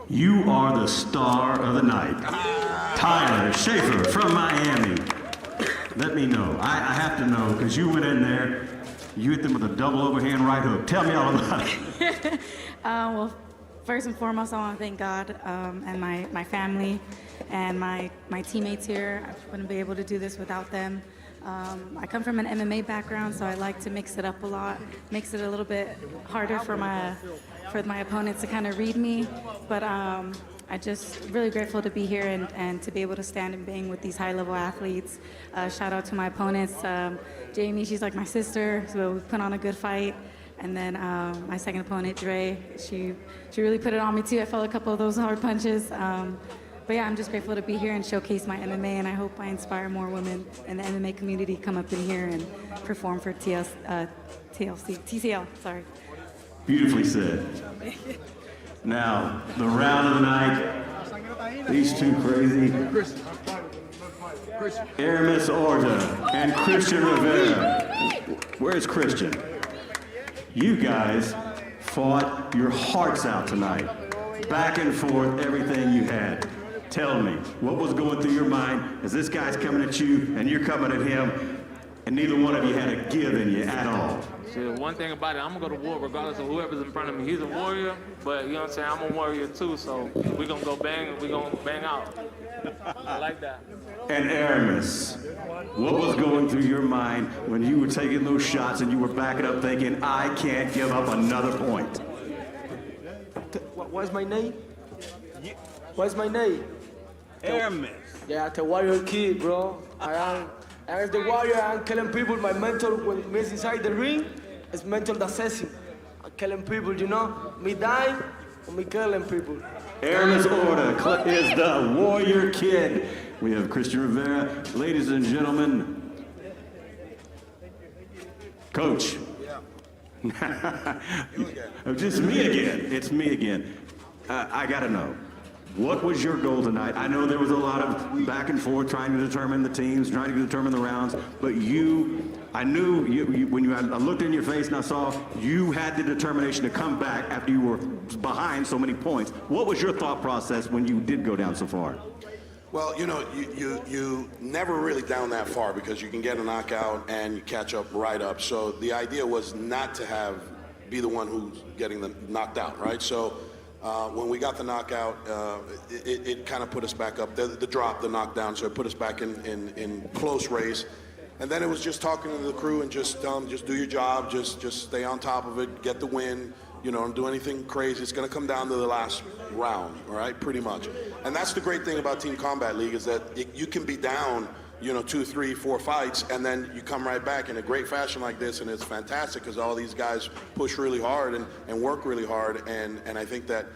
You are the star of the night. Tyler Schaefer from Miami. Let me know. I have to know, because you went in there, you hit them with a double overhand right hook. Tell me all about it. Well, first and foremost, I want to thank God and my family and my teammates here. I wouldn't be able to do this without them. I come from an MMA background, so I like to mix it up a lot, makes it a little bit harder for my opponents to kind of read me, but I'm just really grateful to be here and to be able to stand and bang with these high-level athletes. Shout out to my opponents. Jamie, she's like my sister, so we put on a good fight. And then my second opponent, Dre, she really put it on me too. I felt a couple of those hard punches. But yeah, I'm just grateful to be here and showcase my MMA, and I hope I inspire more women in the MMA community to come up in here and perform for TCL. Sorry. Beautifully said. Now, the round of the night, these two crazy. Aramis Orta and Christian Rivera. Where's Christian? You guys fought your hearts out tonight. Back and forth, everything you had. Tell me, what was going through your mind as this guy's coming at you and you're coming at him, and neither one of you had a give in you at all? See, one thing about it, I'm gonna go to war regardless of whoever's in front of me. He's a warrior, but you know what I'm saying, I'm a warrior too, so we're gonna go bang, we're gonna bang out. I like that. And Aramis, what was going through your mind when you were taking those shots and you were backing up thinking, I can't give up another point? What's my name? What's my name? Aramis. Yeah, the warrior kid, bro. I am the warrior. I'm killing people. My mentor, when me inside the ring, is mental assassin. I'm killing people, you know? Me dying, or me killing people. Aramis Orta is the warrior kid. We have Christian Rivera. Ladies and gentlemen, Coach. It's me again. It's me again. I gotta know, what was your goal tonight? I know there was a lot of back and forth trying to determine the teams, trying to determine the rounds, but I knew when I looked in your face and I saw you had the determination to come back after you were behind so many points. What was your thought process when you did go down so far? Well, you know, you never really down that far because you can get a knockout and you catch up right up. So the idea was not to be the one who's getting knocked out, right? So when we got the knockout, it kind of put us back up. The drop, the knockdown, so it put us back in close race. And then it was just talking to the crew and just tell them, just do your job, just stay on top of it, get the win. You know, don't do anything crazy. It's going to come down to the last round, all right, pretty much. And that's the great thing about Team Combat League is that you can be down, you know, 2, 3, 4 fights, and then you come right back in a great fashion like this, and it's fantastic because all these guys push really hard and work really hard, and I think that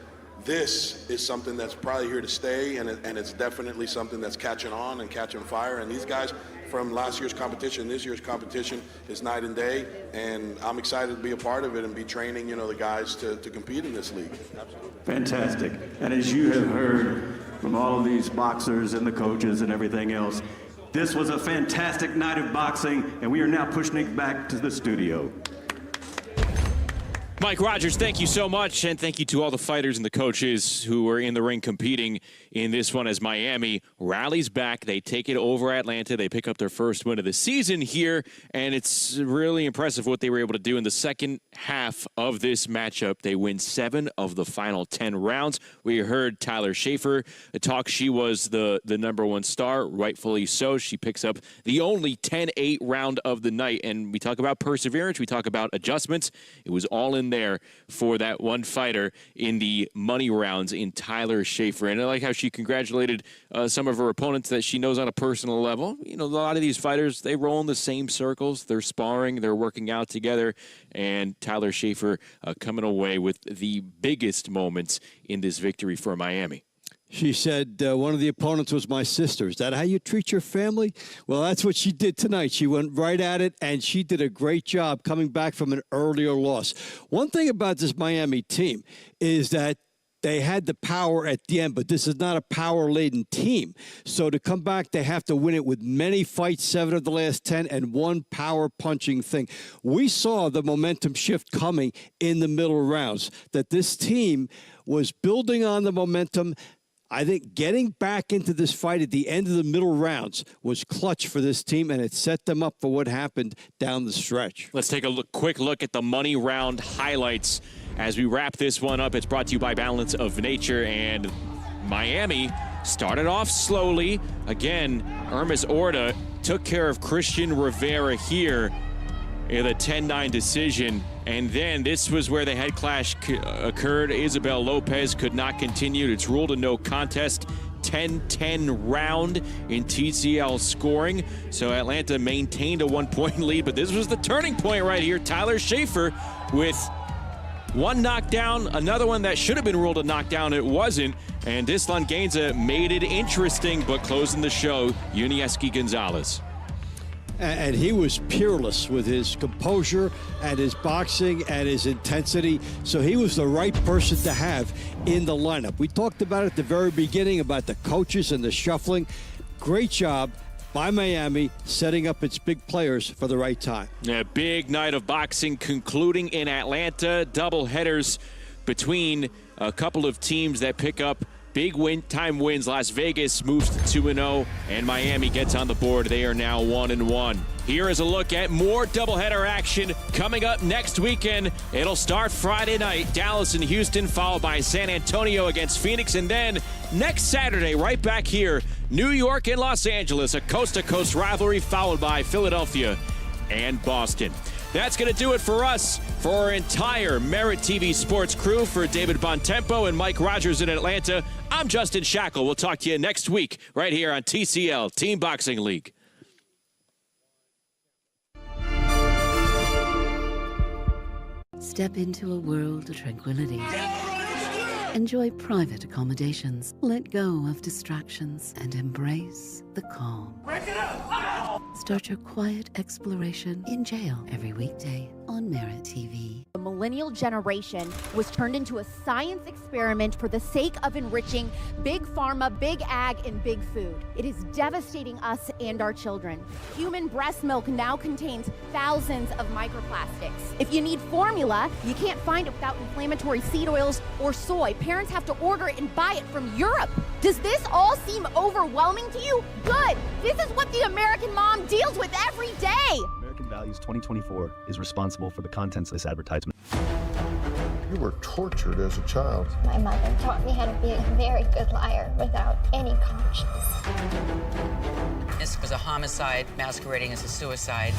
this is something that's probably here to stay, and it's definitely something that's catching on and catching fire, and these guys from last year's competition, this year's competition is night and day, and I'm excited to be a part of it and be training, you know, the guys to compete in this league. Absolutely. Fantastic. And as you have heard from all of these boxers and the coaches and everything else, this was a fantastic night of boxing, and we are now pushing it back to the studio. Mike Rogers, thank you so much, and thank you to all the fighters and the coaches who were in the ring competing in this one as Miami rallies back. They take it over Atlanta. They pick up their first win of the season here, and it's really impressive what they were able to do in the second half of this matchup. They win 7 of the final 10 rounds. We heard Tyler Schaefer talk. She was the number 1 star, rightfully so. She picks up the only 10-8 round of the night, and we talk about perseverance. We talk about adjustments. It was all in there for that one fighter in the money rounds in Tyler Schaefer. And I like how she congratulated some of her opponents that she knows on a personal level. You know, a lot of these fighters, they roll in the same circles. They're sparring, they're working out together, and Tyler Schaefer coming away with the biggest moments in this victory for Miami. She said one of the opponents was my sister. Is that how you treat your family? Well, that's what she did tonight. She went right at it, and she did a great job coming back from an earlier loss. One thing about this Miami team is that they had the power at the end, but this is not a power-laden team. So to come back, they have to win it with many fights, 7 of the last 10, and 1 power-punching thing. We saw the momentum shift coming in the middle rounds, that this team was building on the momentum. I think getting back into this fight at the end of the middle rounds was clutch for this team, and it set them up for what happened down the stretch. Let's take a quick look at the money round highlights as we wrap this one up. It's brought to you by Balance of Nature, and Miami started off slowly. Again, Aramis Orta took care of Christian Rivera here in a 10-9 decision. And then this was where the head clash occurred. Isabel Lopez could not continue. It's ruled a no contest. 10-10 round in TCL scoring. So Atlanta maintained a 1-point lead, but this was the turning point right here. Tyler Schaefer with 1 knockdown, another one that should have been ruled a knockdown. It wasn't. And Dislan Gainza made it interesting, but closing the show, Yunieski Gonzalez. And he was peerless with his composure and his boxing and his intensity. So he was the right person to have in the lineup. We talked about it at the very beginning about the coaches and the shuffling. Great job by Miami, setting up its big players for the right time. A big night of boxing concluding in Atlanta. Double headers between a couple of teams that pick up big time wins. Las Vegas moves to 2-0, and Miami gets on the board. They are now 1-1. Here is a look at more doubleheader action coming up next weekend. It'll start Friday night, Dallas and Houston, followed by San Antonio against Phoenix, and then next Saturday, right back here, New York and Los Angeles, a coast-to-coast rivalry, followed by Philadelphia and Boston. That's going to do it for us, for our entire Merit TV sports crew. For David Bontempo and Mike Rogers in Atlanta, I'm Justin Shackle. We'll talk to you next week right here on TCL, Team Boxing League. Step into a world of tranquility. Enjoy private accommodations. Let go of distractions and embrace the calm. Start your quiet exploration in jail every weekday on Merit TV. The millennial generation was turned into a science experiment for the sake of enriching big pharma, big ag, and big food. It is devastating us and our children. Human breast milk now contains thousands of microplastics. If you need formula, you can't find it without inflammatory seed oils or soy. Parents have to order it and buy it from Europe. Does this all seem overwhelming to you? Good. This is what the American mom deals with every day. American Values 2024 is responsible for the contents of this advertisement. You were tortured as a child. My mother taught me how to be a very good liar without any conscience. This was a homicide masquerading as a suicide.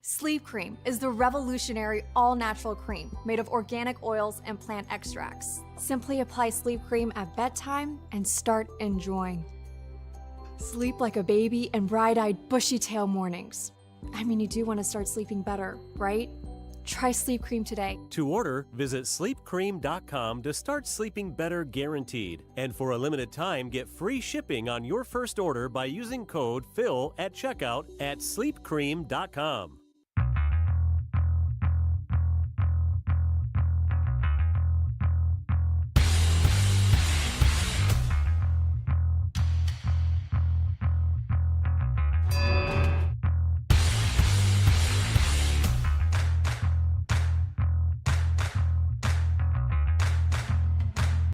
Sleep Cream is the revolutionary all-natural cream made of organic oils and plant extracts. Simply apply Sleep Cream at bedtime and start enjoying. Sleep like a baby and bright-eyed, bushy-tail mornings. I mean, you do want to start sleeping better, right? Try Sleep Cream today. To order, visit sleepcream.com to start sleeping better guaranteed. And for a limited time, get free shipping on your first order by using code PHIL at checkout at sleepcream.com.